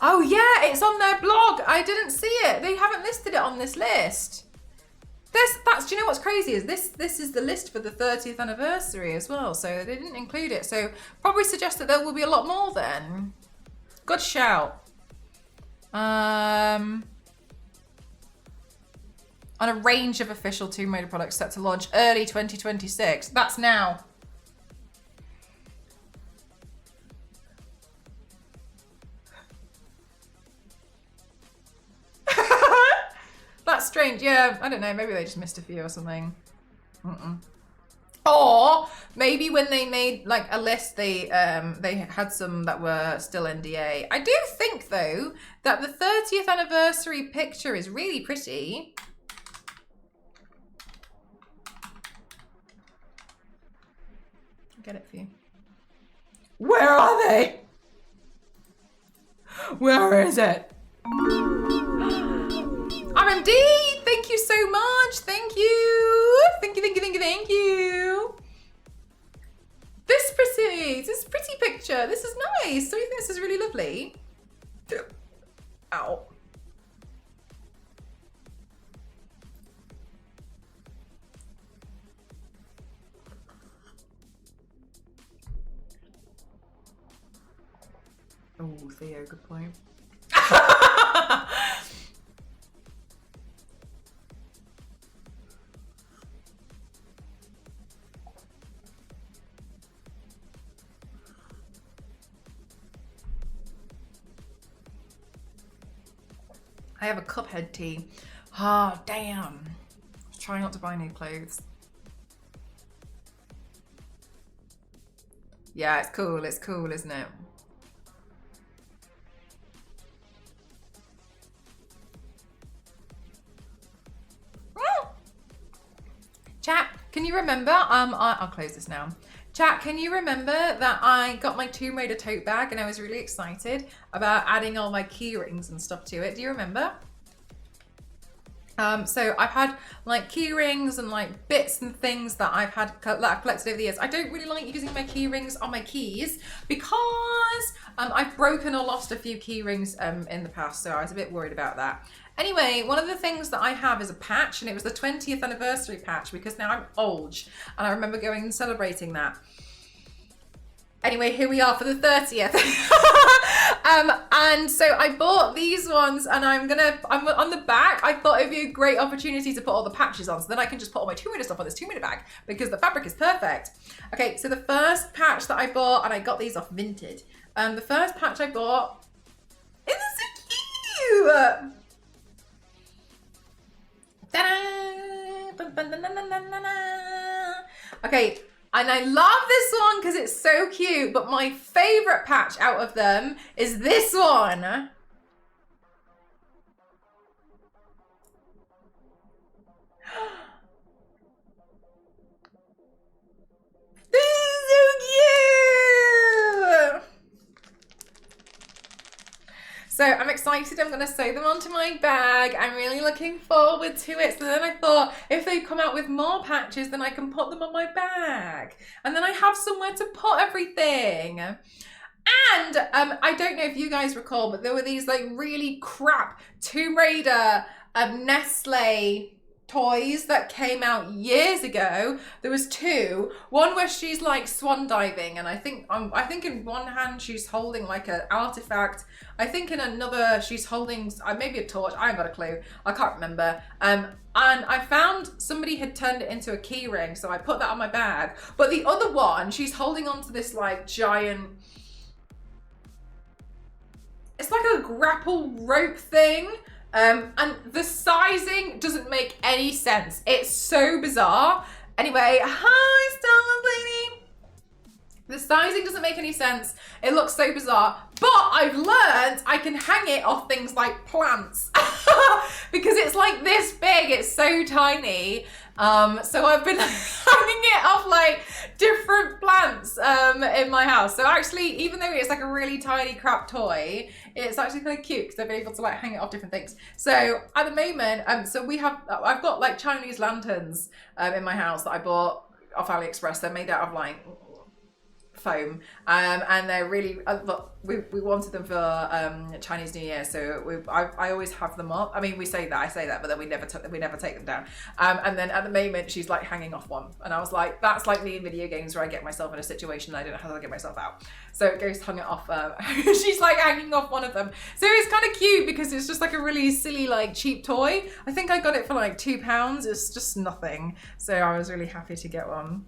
Oh yeah, it's on their blog. I didn't see it. They haven't listed it on this list. Do you know what's crazy is this is the list for the 30th anniversary as well, so they didn't include it. So probably suggest that there will be a lot more then. Good shout. On a range of official Tomb Raider products set to launch early 2026. That's now. That's strange. Yeah, I don't know. Maybe they just missed a few or something. Or maybe when they made like a list, they had some that were still NDA. I do think though that the 30th anniversary picture is really pretty. I'll get it for you. Where are they? Where is it? RMD, thank you so much. Thank you. Thank you, thank you, thank you, thank you. This is pretty picture. This is nice. So you think this is really lovely? Ow. Oh, Theo, good point. I have a Cuphead tee. Oh, damn. Try not to buy new clothes. Yeah, it's cool. It's cool, isn't it? Chat, can you remember? I'll close this now. Chat, can you remember that I got my Tomb Raider tote bag and I was really excited about adding all my key rings and stuff to it? Do you remember? So I've had like key rings and like bits and things that I've had that I've collected over the years. I don't really like using my key rings on my keys because I've broken or lost a few key rings in the past, so I was a bit worried about that. Anyway, one of the things that I have is a patch, and it was the 20th anniversary patch because now I'm old and I remember going and celebrating that. Anyway, here we are for the 30th. And so I bought these ones and I'm on the back, I thought it'd be a great opportunity to put all the patches on so then I can just put all my 2 minute stuff on this 2 minute bag because the fabric is perfect. Okay, so the first patch that I bought, and I got these off Vinted. The first patch I bought, it is so cute. Okay, and I love this one because it's so cute, but my favorite patch out of them is this one. This is so cute. So I'm excited. I'm going to sew them onto my bag. I'm really looking forward to it. So then I thought if they come out with more patches, then I can put them on my bag. And then I have somewhere to put everything. And I don't know if you guys recall, but there were these like really crap Tomb Raider Nestle toys that came out years ago. There was 2. One where she's like swan diving, and I think in one hand she's holding like an artifact. I think in another she's holding maybe a torch. I ain't got a clue. I can't remember. And I found somebody had turned it into a key ring, so I put that on my bag. But the other one, she's holding onto this like giant. It's like a grapple rope thing. And the sizing doesn't make any sense. It's so bizarre. Anyway, hi, Starless Lady. The sizing doesn't make any sense. It looks so bizarre. But I've learned I can hang it off things like plants. Because it's like this big. It's so tiny. So I've been hanging it off like different plants in my house. So actually, even though it's like a really tiny crap toy, it's actually kind of cute because I've been able to like hang it off different things. So at the moment, I've got like Chinese lanterns in my house that I bought off AliExpress. They're made out of like foam, and they're really we wanted them for Chinese New Year, so I always have them up. I mean, I say that, but then we never take them down. And then at the moment, she's like hanging off one, and I was like, that's like me in video games where I get myself in a situation and I don't know how to get myself out. So Ghost hung it off. She's like hanging off one of them, so it's kind of cute because it's just like a really silly like cheap toy. I think I got it for like £2. It's just nothing, so I was really happy to get one.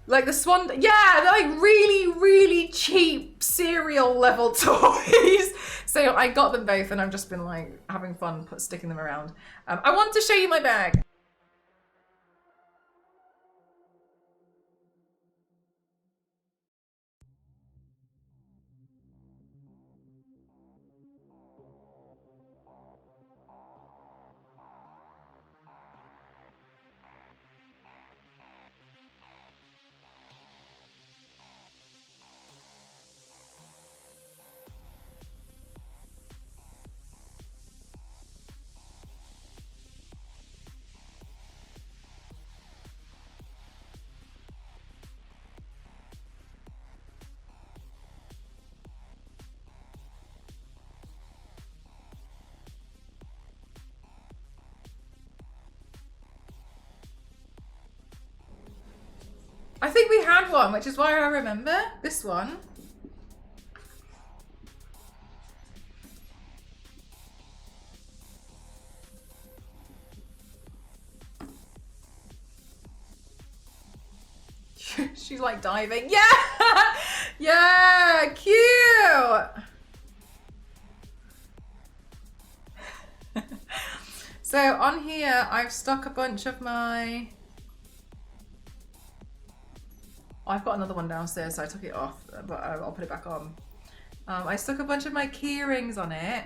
Like the swan, yeah, they're like really, really cheap cereal level toys. So I got them both and I've just been like having fun sticking them around. I want to show you my bag. I think we had one, which is why I remember this one. She's like diving. Yeah! Yeah, cute! So on here, I've stuck a bunch of my... Oh, I've got another one downstairs, so I took it off, but I'll put it back on. I stuck a bunch of my key rings on it.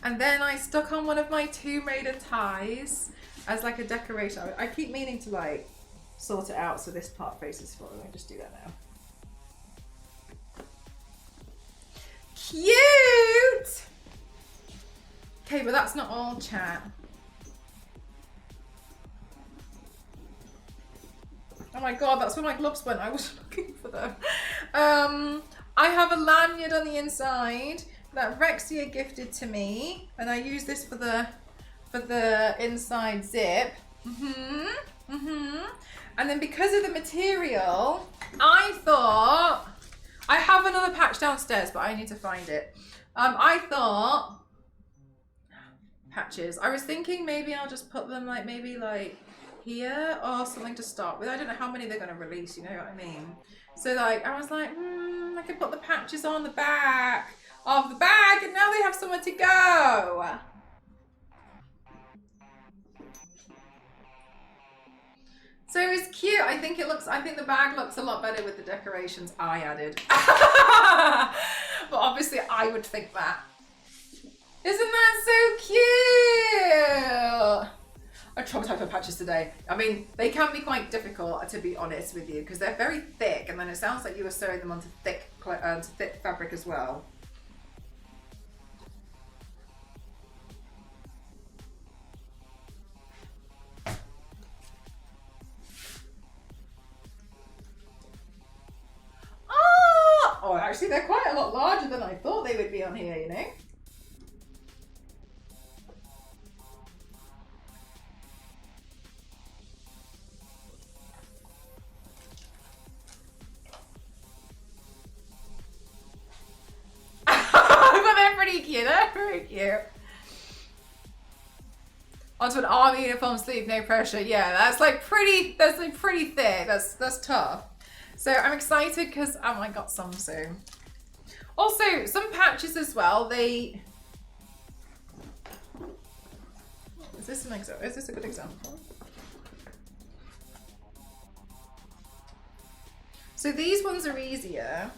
And then I stuck on one of my Tomb Raider ties as like a decoration. I keep meaning to like sort it out so this part faces forward. Let me just do that now. Cute! Okay, but that's not all, chat. Oh my god, that's where my gloves went. I was looking for them. I have a lanyard on the inside that Rexia gifted to me, and I use this for the inside zip. And then because of the material, I thought I have another patch downstairs, but I need to find it. I thought patches. I was thinking maybe I'll just put them like maybe like here or something to start with. I don't know how many they're going to release, you know what I mean? So like I was like, I could put the patches on the back of the bag and now they have somewhere to go. So it's cute. I think the bag looks a lot better with the decorations I added. But obviously I would think that. Isn't that so cute? I traumatized my patches today. I mean, they can be quite difficult, to be honest with you, because they're very thick, and then it sounds like you were sewing them onto thick fabric as well. Oh, actually, they're quite a lot larger than I thought they would be on here, you know? But they're pretty cute. They're very cute. Onto an army uniform sleeve, no pressure. Yeah, that's like pretty thick. That's tough. So I'm excited because I got some soon. Also, some patches as well. Is this a good example? So these ones are easier.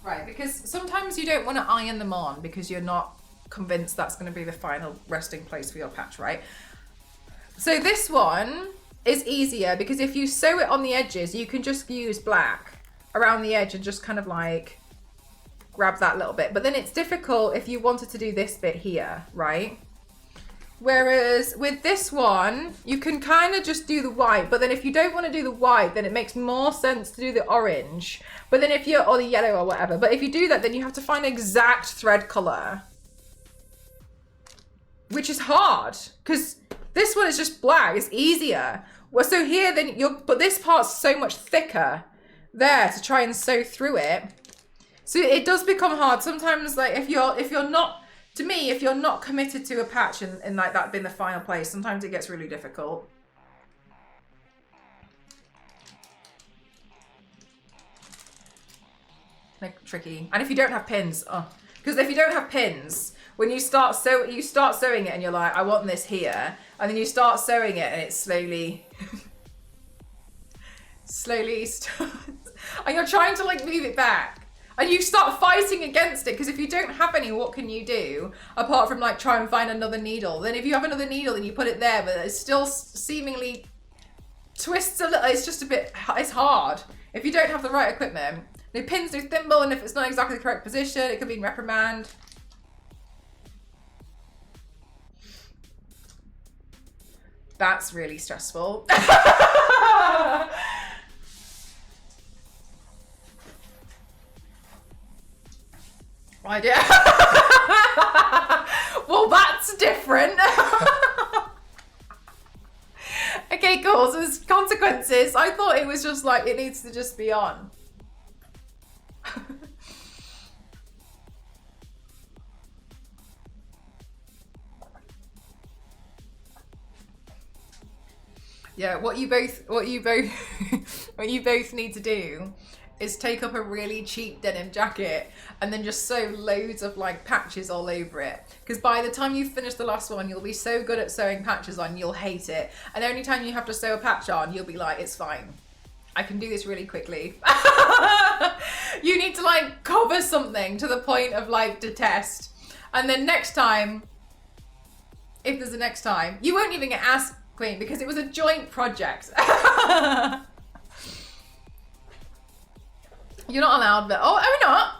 Right, because sometimes you don't want to iron them on because you're not convinced that's going to be the final resting place for your patch, right? So this one is easier because if you sew it on the edges, you can just use black around the edge and just kind of like grab that little bit. But then it's difficult if you wanted to do this bit here, right? Whereas with this one, you can kind of just do the white, but then if you don't want to do the white, then it makes more sense to do the orange. But then or the yellow or whatever. But if you do that, then you have to find exact thread color, which is hard because this one is just black. It's easier. Well, so here then but this part's so much thicker there to try and sew through it. So it does become hard. Sometimes like if you're not, to me, if you're not committed to a patch and like that being the final place, sometimes it gets really difficult. like tricky. And if you don't have pins, because if you don't have pins, when you start sewing it and you're like, I want this here, and then you start sewing it and it slowly starts, and you're trying to like move it back, and you start fighting against it, because if you don't have any, what can you do apart from like try and find another needle? Then if you have another needle, then you put it there, but it still seemingly twists a little. It's just a bit, it's hard if you don't have the right equipment. No pins, no thimble, and if it's not exactly the correct position, it could be in reprimand. That's really stressful. Idea. Well, that's different. Okay, cool. So there's consequences. I thought it was just like, it needs to just be on. Yeah, what you both need to do is take up a really cheap denim jacket and then just sew loads of like patches all over it. Because by the time you finish the last one, you'll be so good at sewing patches on, you'll hate it. And only time you have to sew a patch on, you'll be like, it's fine. I can do this really quickly. You need to like cover something to the point of like detest. And then next time, if there's a next time, you won't even get asked, Queen, because it was a joint project. You're not allowed, but are we not?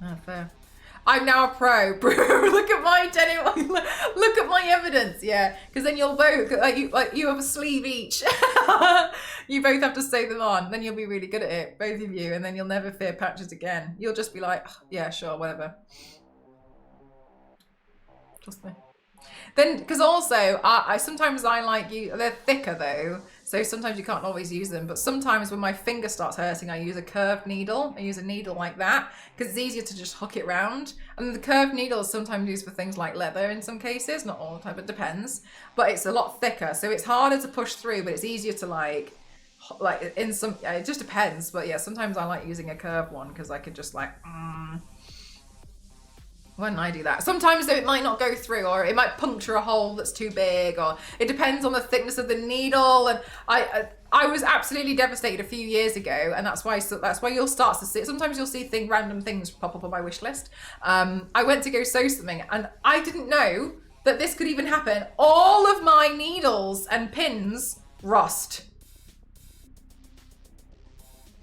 Oh, fair. I'm now a pro. Look at my denim. Look at my evidence. Yeah, because then you'll both you have a sleeve each. You both have to sew them on. Then you'll be really good at it, both of you, and then you'll never fear patches again. You'll just be like, yeah, sure, whatever. Trust me. Then, because also, I sometimes I like you. They're thicker though, so sometimes you can't always use them. But sometimes when my finger starts hurting, I use a curved needle. I use a needle like that because it's easier to just hook it round. And the curved needle is sometimes used for things like leather in some cases, not all the time, but depends. But it's a lot thicker, so it's harder to push through, but it's easier to like in some. It just depends, but yeah, sometimes I like using a curved one because I could just like. When I do that, sometimes though it might not go through, or it might puncture a hole that's too big, or it depends on the thickness of the needle. And I was absolutely devastated a few years ago, and that's why you'll start to see. Sometimes you'll see random things pop up on my wish list. I went to go sew something, and I didn't know that this could even happen. All of my needles and pins rust.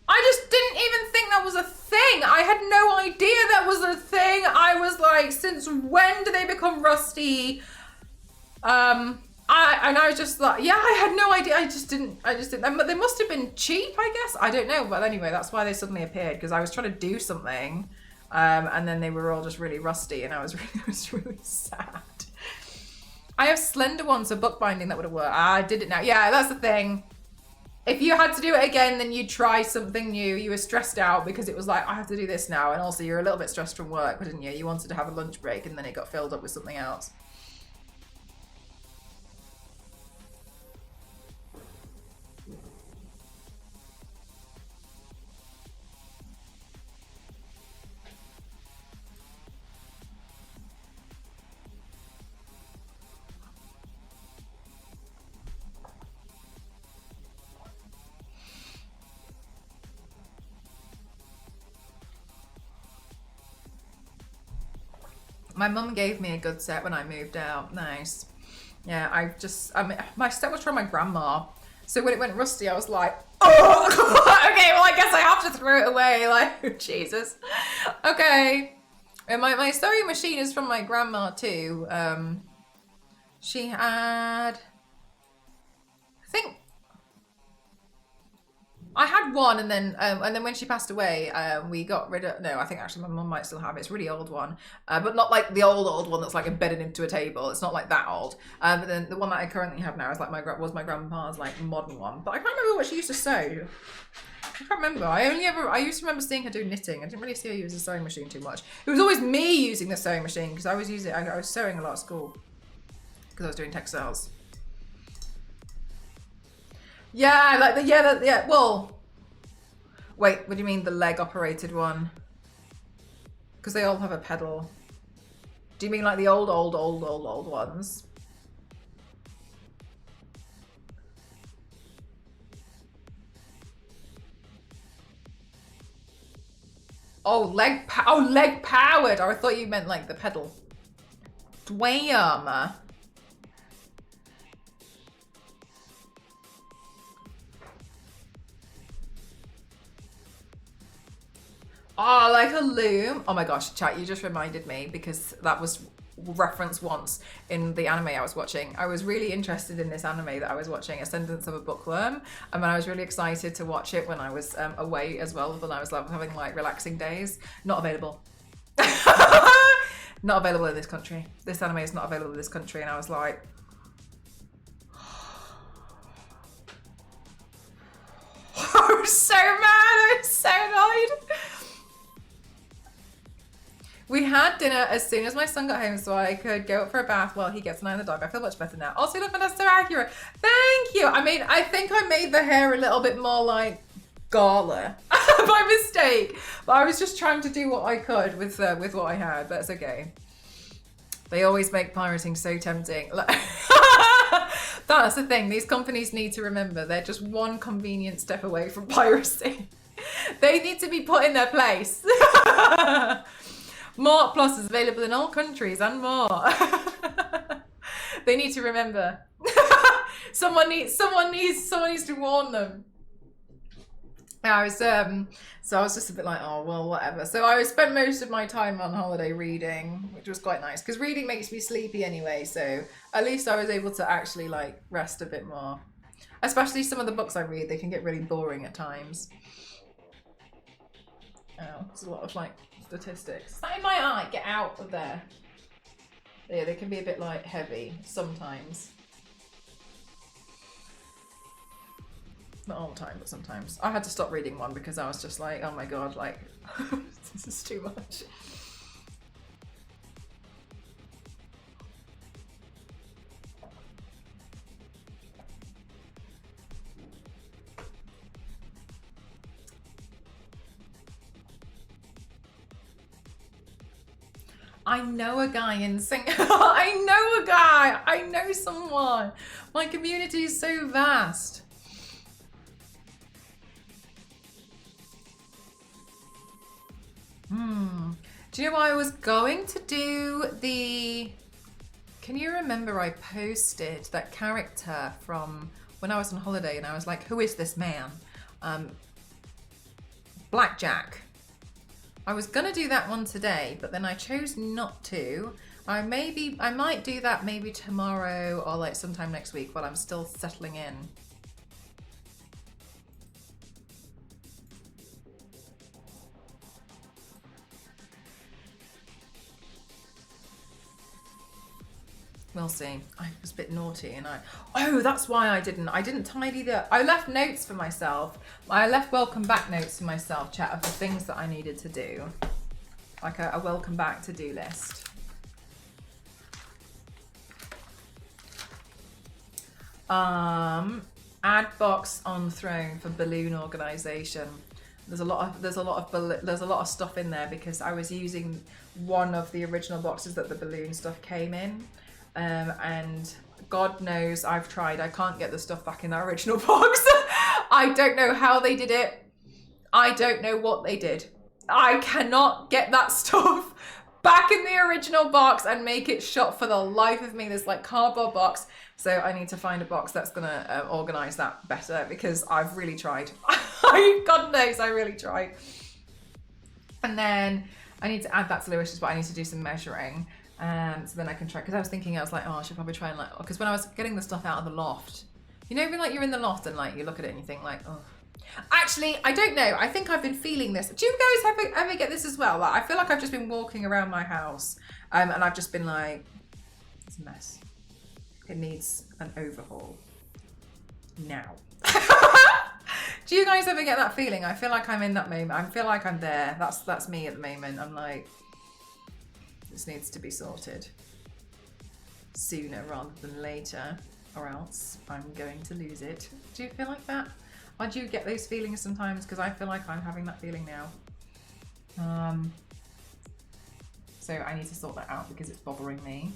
I just didn't even think that was a thing. I had no idea that was a thing. I was like, since when do they become rusty? I was just like, yeah, I had no idea. I just didn't. But they must have been cheap, I guess. I don't know. But anyway, that's why they suddenly appeared, because I was trying to do something, and then they were all just really rusty, and I was really sad. I have slender ones, so bookbinding that would have worked. I did it now. Yeah, that's the thing. If you had to do it again, then you'd try something new. You were stressed out because it was like, I have to do this now. And also you're a little bit stressed from work, didn't you? You wanted to have a lunch break and then it got filled up with something else. My mum gave me a good set when I moved out. Nice. Yeah, my set was from my grandma. So when it went rusty, I was like, oh, okay, well, I guess I have to throw it away. Like, Jesus. Okay. And my sewing machine is from my grandma too. She had, I had one, and then when she passed away, we got rid of. No, I think actually my mum might still have it. It's a really old one, but not like the old one that's like embedded into a table. It's not like that old. But then the one that I currently have now is like my grandpa's like modern one. But I can't remember what she used to sew. I can't remember. I used to remember seeing her do knitting. I didn't really see her use a sewing machine too much. It was always me using the sewing machine because I was sewing a lot at school because I was doing textiles. Yeah, like yeah. Well, Wait, what do you mean the leg operated one? Because they all have a pedal. Do you mean like the old ones? Oh, leg powered. Oh, I thought you meant like the pedal. Damn. Oh, like a loom. Oh my gosh, chat, you just reminded me because that was referenced once in the anime I was watching. I was really interested in this anime that I was watching, Ascendance of a Bookworm, and I was really excited to watch it when I was away as well, when I was like having like relaxing days. Not available. Not available in this country. This anime is not available in this country, and I was like, I was so mad, I was so annoyed. We had dinner as soon as my son got home so I could go up for a bath while he gets an eye on the dog. I feel much better now. Also, look, that's so accurate. Thank you. I mean, I think I made the hair a little bit more like gala by mistake. But I was just trying to do what I could with what I had. That's okay. They always make pirating so tempting. That's the thing. These companies need to remember they're just one convenient step away from piracy. They need to be put in their place. Mort Plus is available in all countries and more. They need to remember. someone needs to warn them. I was so I was just a bit like, oh well, whatever. So I spent most of my time on holiday reading, which was quite nice because reading makes me sleepy anyway. So at least I was able to actually like rest a bit more. Especially some of the books I read, they can get really boring at times. Oh, there's a lot of like statistics. Is that in my eye? Get out of there. Yeah, they can be a bit like heavy sometimes. Not all the time, but sometimes. I had to stop reading one because I was just like, oh my god, like, this is too much. I know a guy in Singapore. I know a guy. I know someone. My community is so vast. Do you know what I was going to do? Can you remember I posted that character from when I was on holiday and I was like, who is this man? Blackjack. I was gonna do that one today, but then I chose not to. I might do that maybe tomorrow or like sometime next week while I'm still settling in. We'll see. I was a bit naughty and oh, that's why I didn't tidy I left notes for myself. I left welcome back notes for myself, chat, of the things that I needed to do. Like a welcome back to-do list. Add box on throne for balloon organization. There's a lot of stuff in there because I was using one of the original boxes that the balloon stuff came in. And God knows I've tried. I can't get the stuff back in that original box. I don't know how they did it. I don't know what they did. I cannot get that stuff back in the original box and make it shut for the life of me. This like cardboard box. So I need to find a box that's gonna organize that better because I've really tried. God knows I really tried. And then I need to add that to the wishes, but I need to do some measuring. So then I can try, because I was like, oh, I should probably try and like, because when I was getting the stuff out of the loft, you know, when like you're in the loft and like you look at it and you think like, oh. Actually, I don't know. I think I've been feeling this. Do you guys ever get this as well? Like, I feel like I've just been walking around my house and I've just been like, it's a mess. It needs an overhaul now. Do you guys ever get that feeling? I feel like I'm in that moment. I feel like I'm there. That's me at the moment. I'm like, this needs to be sorted sooner rather than later, or else I'm going to lose it. Do you feel like that? I do get those feelings sometimes because I feel like I'm having that feeling now. So I need to sort that out because it's bothering me.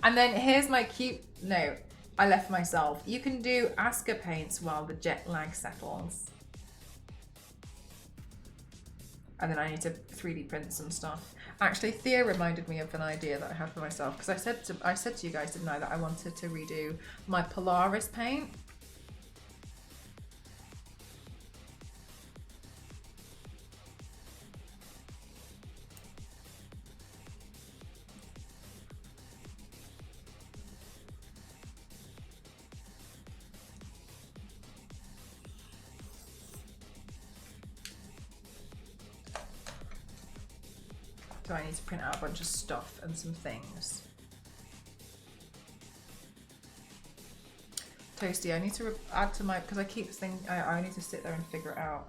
And then here's my cute note I left myself. You can do Asuka paints while the jet lag settles. And then I need to 3D print some stuff. Actually, Thea reminded me of an idea that I had for myself because I said to you guys, didn't I, that I wanted to redo my Polaris paint. So I need to print out a bunch of stuff and some things. Toasty, I need to add to my, because I keep thinking, I need to sit there and figure it out.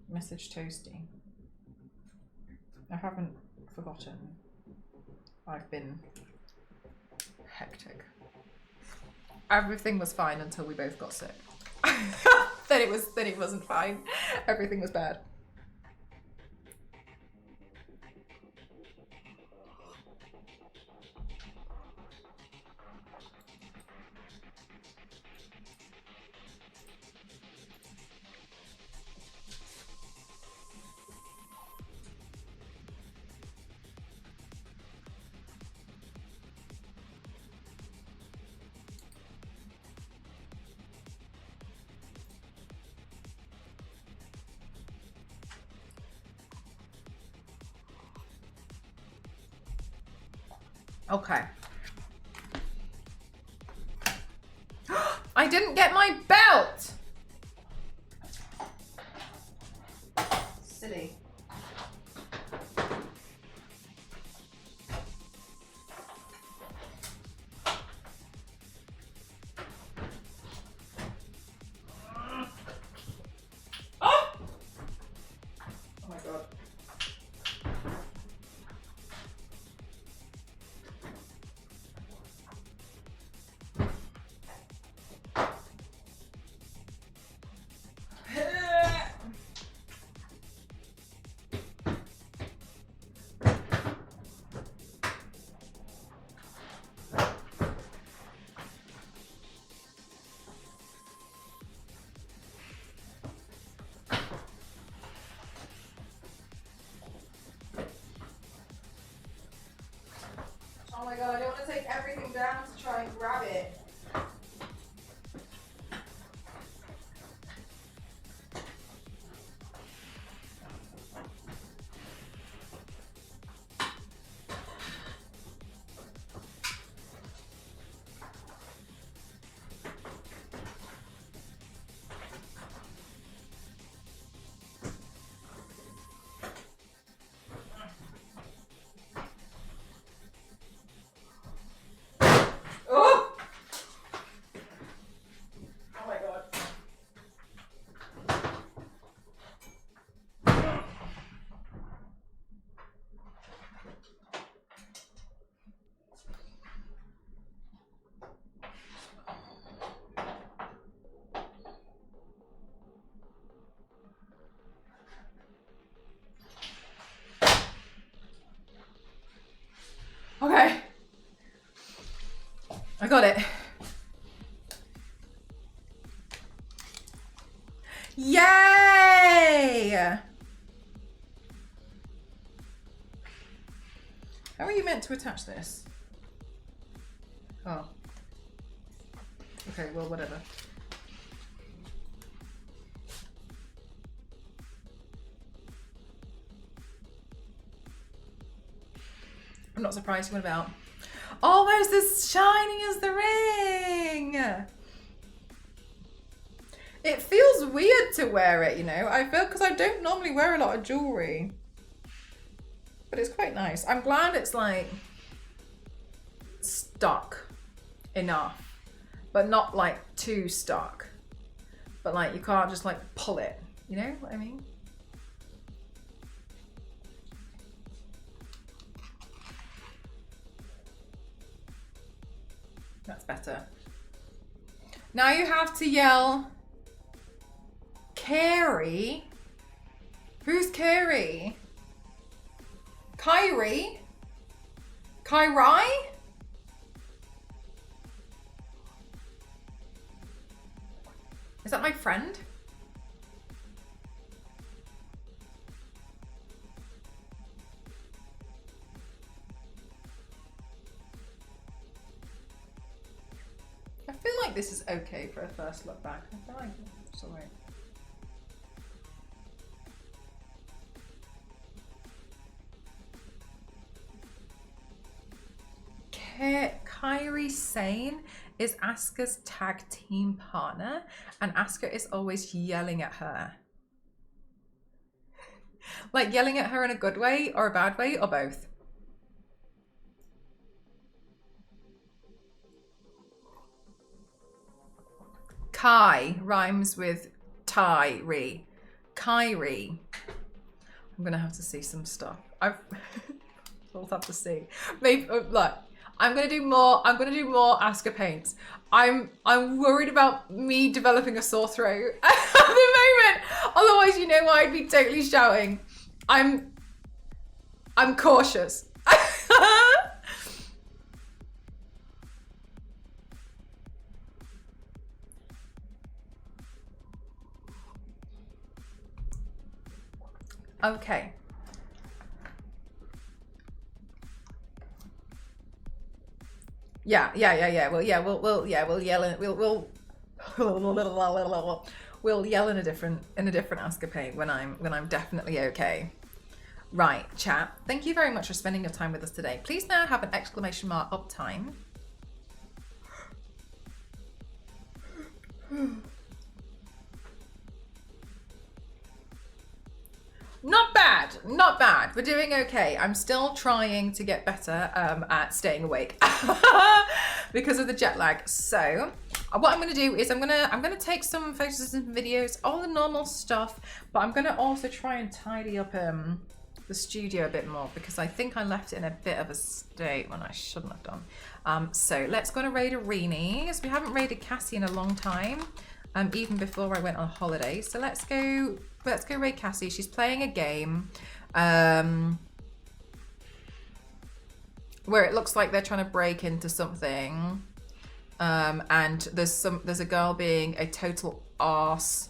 Message Toasty. I haven't forgotten. I've been hectic. Everything was fine until we both got sick. then it wasn't fine. Everything was bad. Okay. I didn't get my belt! Silly. Oh! Oh my god. Oh my god, I don't want to take everything down to try and grab it. Okay. I got it. Yay! How are you meant to attach this? Oh. Okay, well, whatever. I'm not surprised you went about. Almost as shiny as the ring! It feels weird to wear it, you know. I feel, because I don't normally wear a lot of jewelry. But it's quite nice. I'm glad it's like stuck enough, but not like too stuck. But like you can't just like pull it, you know what I mean? That's better. Now you have to yell, Carrie. Who's Carrie? Kyrie? Kyrie? Is that my friend? I feel like this is okay for a first look back. I feel like it's alright. Kyrie Sane is Asuka's tag team partner, and Asuka is always yelling at her. Like yelling at her in a good way or a bad way or both. Kai rhymes with Tyree. Kyrie. I'm gonna have to see some stuff. We'll have to see. Maybe look. I'm gonna do more Asuka paints. I'm worried about me developing a sore throat at the moment. Otherwise, you know why I'd be totally shouting. I'm cautious. Okay. Yeah. We'll yell in we'll yell in a different Asuka paint when I'm definitely okay. Right, chat. Thank you very much for spending your time with us today. Please now have an exclamation mark up time. Not bad. We're doing okay. I'm still trying to get better at staying awake because of the jet lag. So what I'm gonna do is I'm gonna take some photos and videos, all the normal stuff, but I'm gonna also try and tidy up the studio a bit more because I think I left it in a bit of a state when I shouldn't have done. So let's go to raid arenas. We haven't raided Cassie in a long time. Even before I went on holiday. So let's go raid Cassie. She's playing a game where it looks like they're trying to break into something. And there's a girl being a total arse.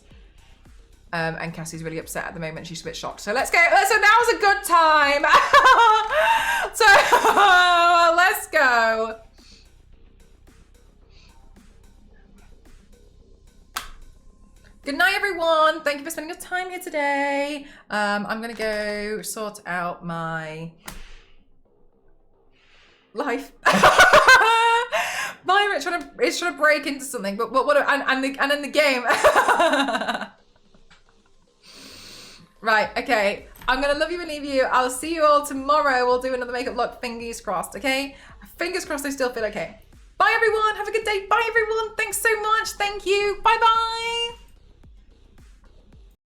And Cassie's really upset at the moment. She's a bit shocked. So let's go. So now's a good time. So let's go. Good night, everyone. Thank you for spending your time here today. I'm gonna go sort out my life. Myra is trying to break into something, but what? And in the game. Right. Okay. I'm gonna love you and leave you. I'll see you all tomorrow. We'll do another makeup look. Fingers crossed. Okay. Fingers crossed. I still feel okay. Bye, everyone. Have a good day. Bye, everyone. Thanks so much. Thank you. Bye, bye.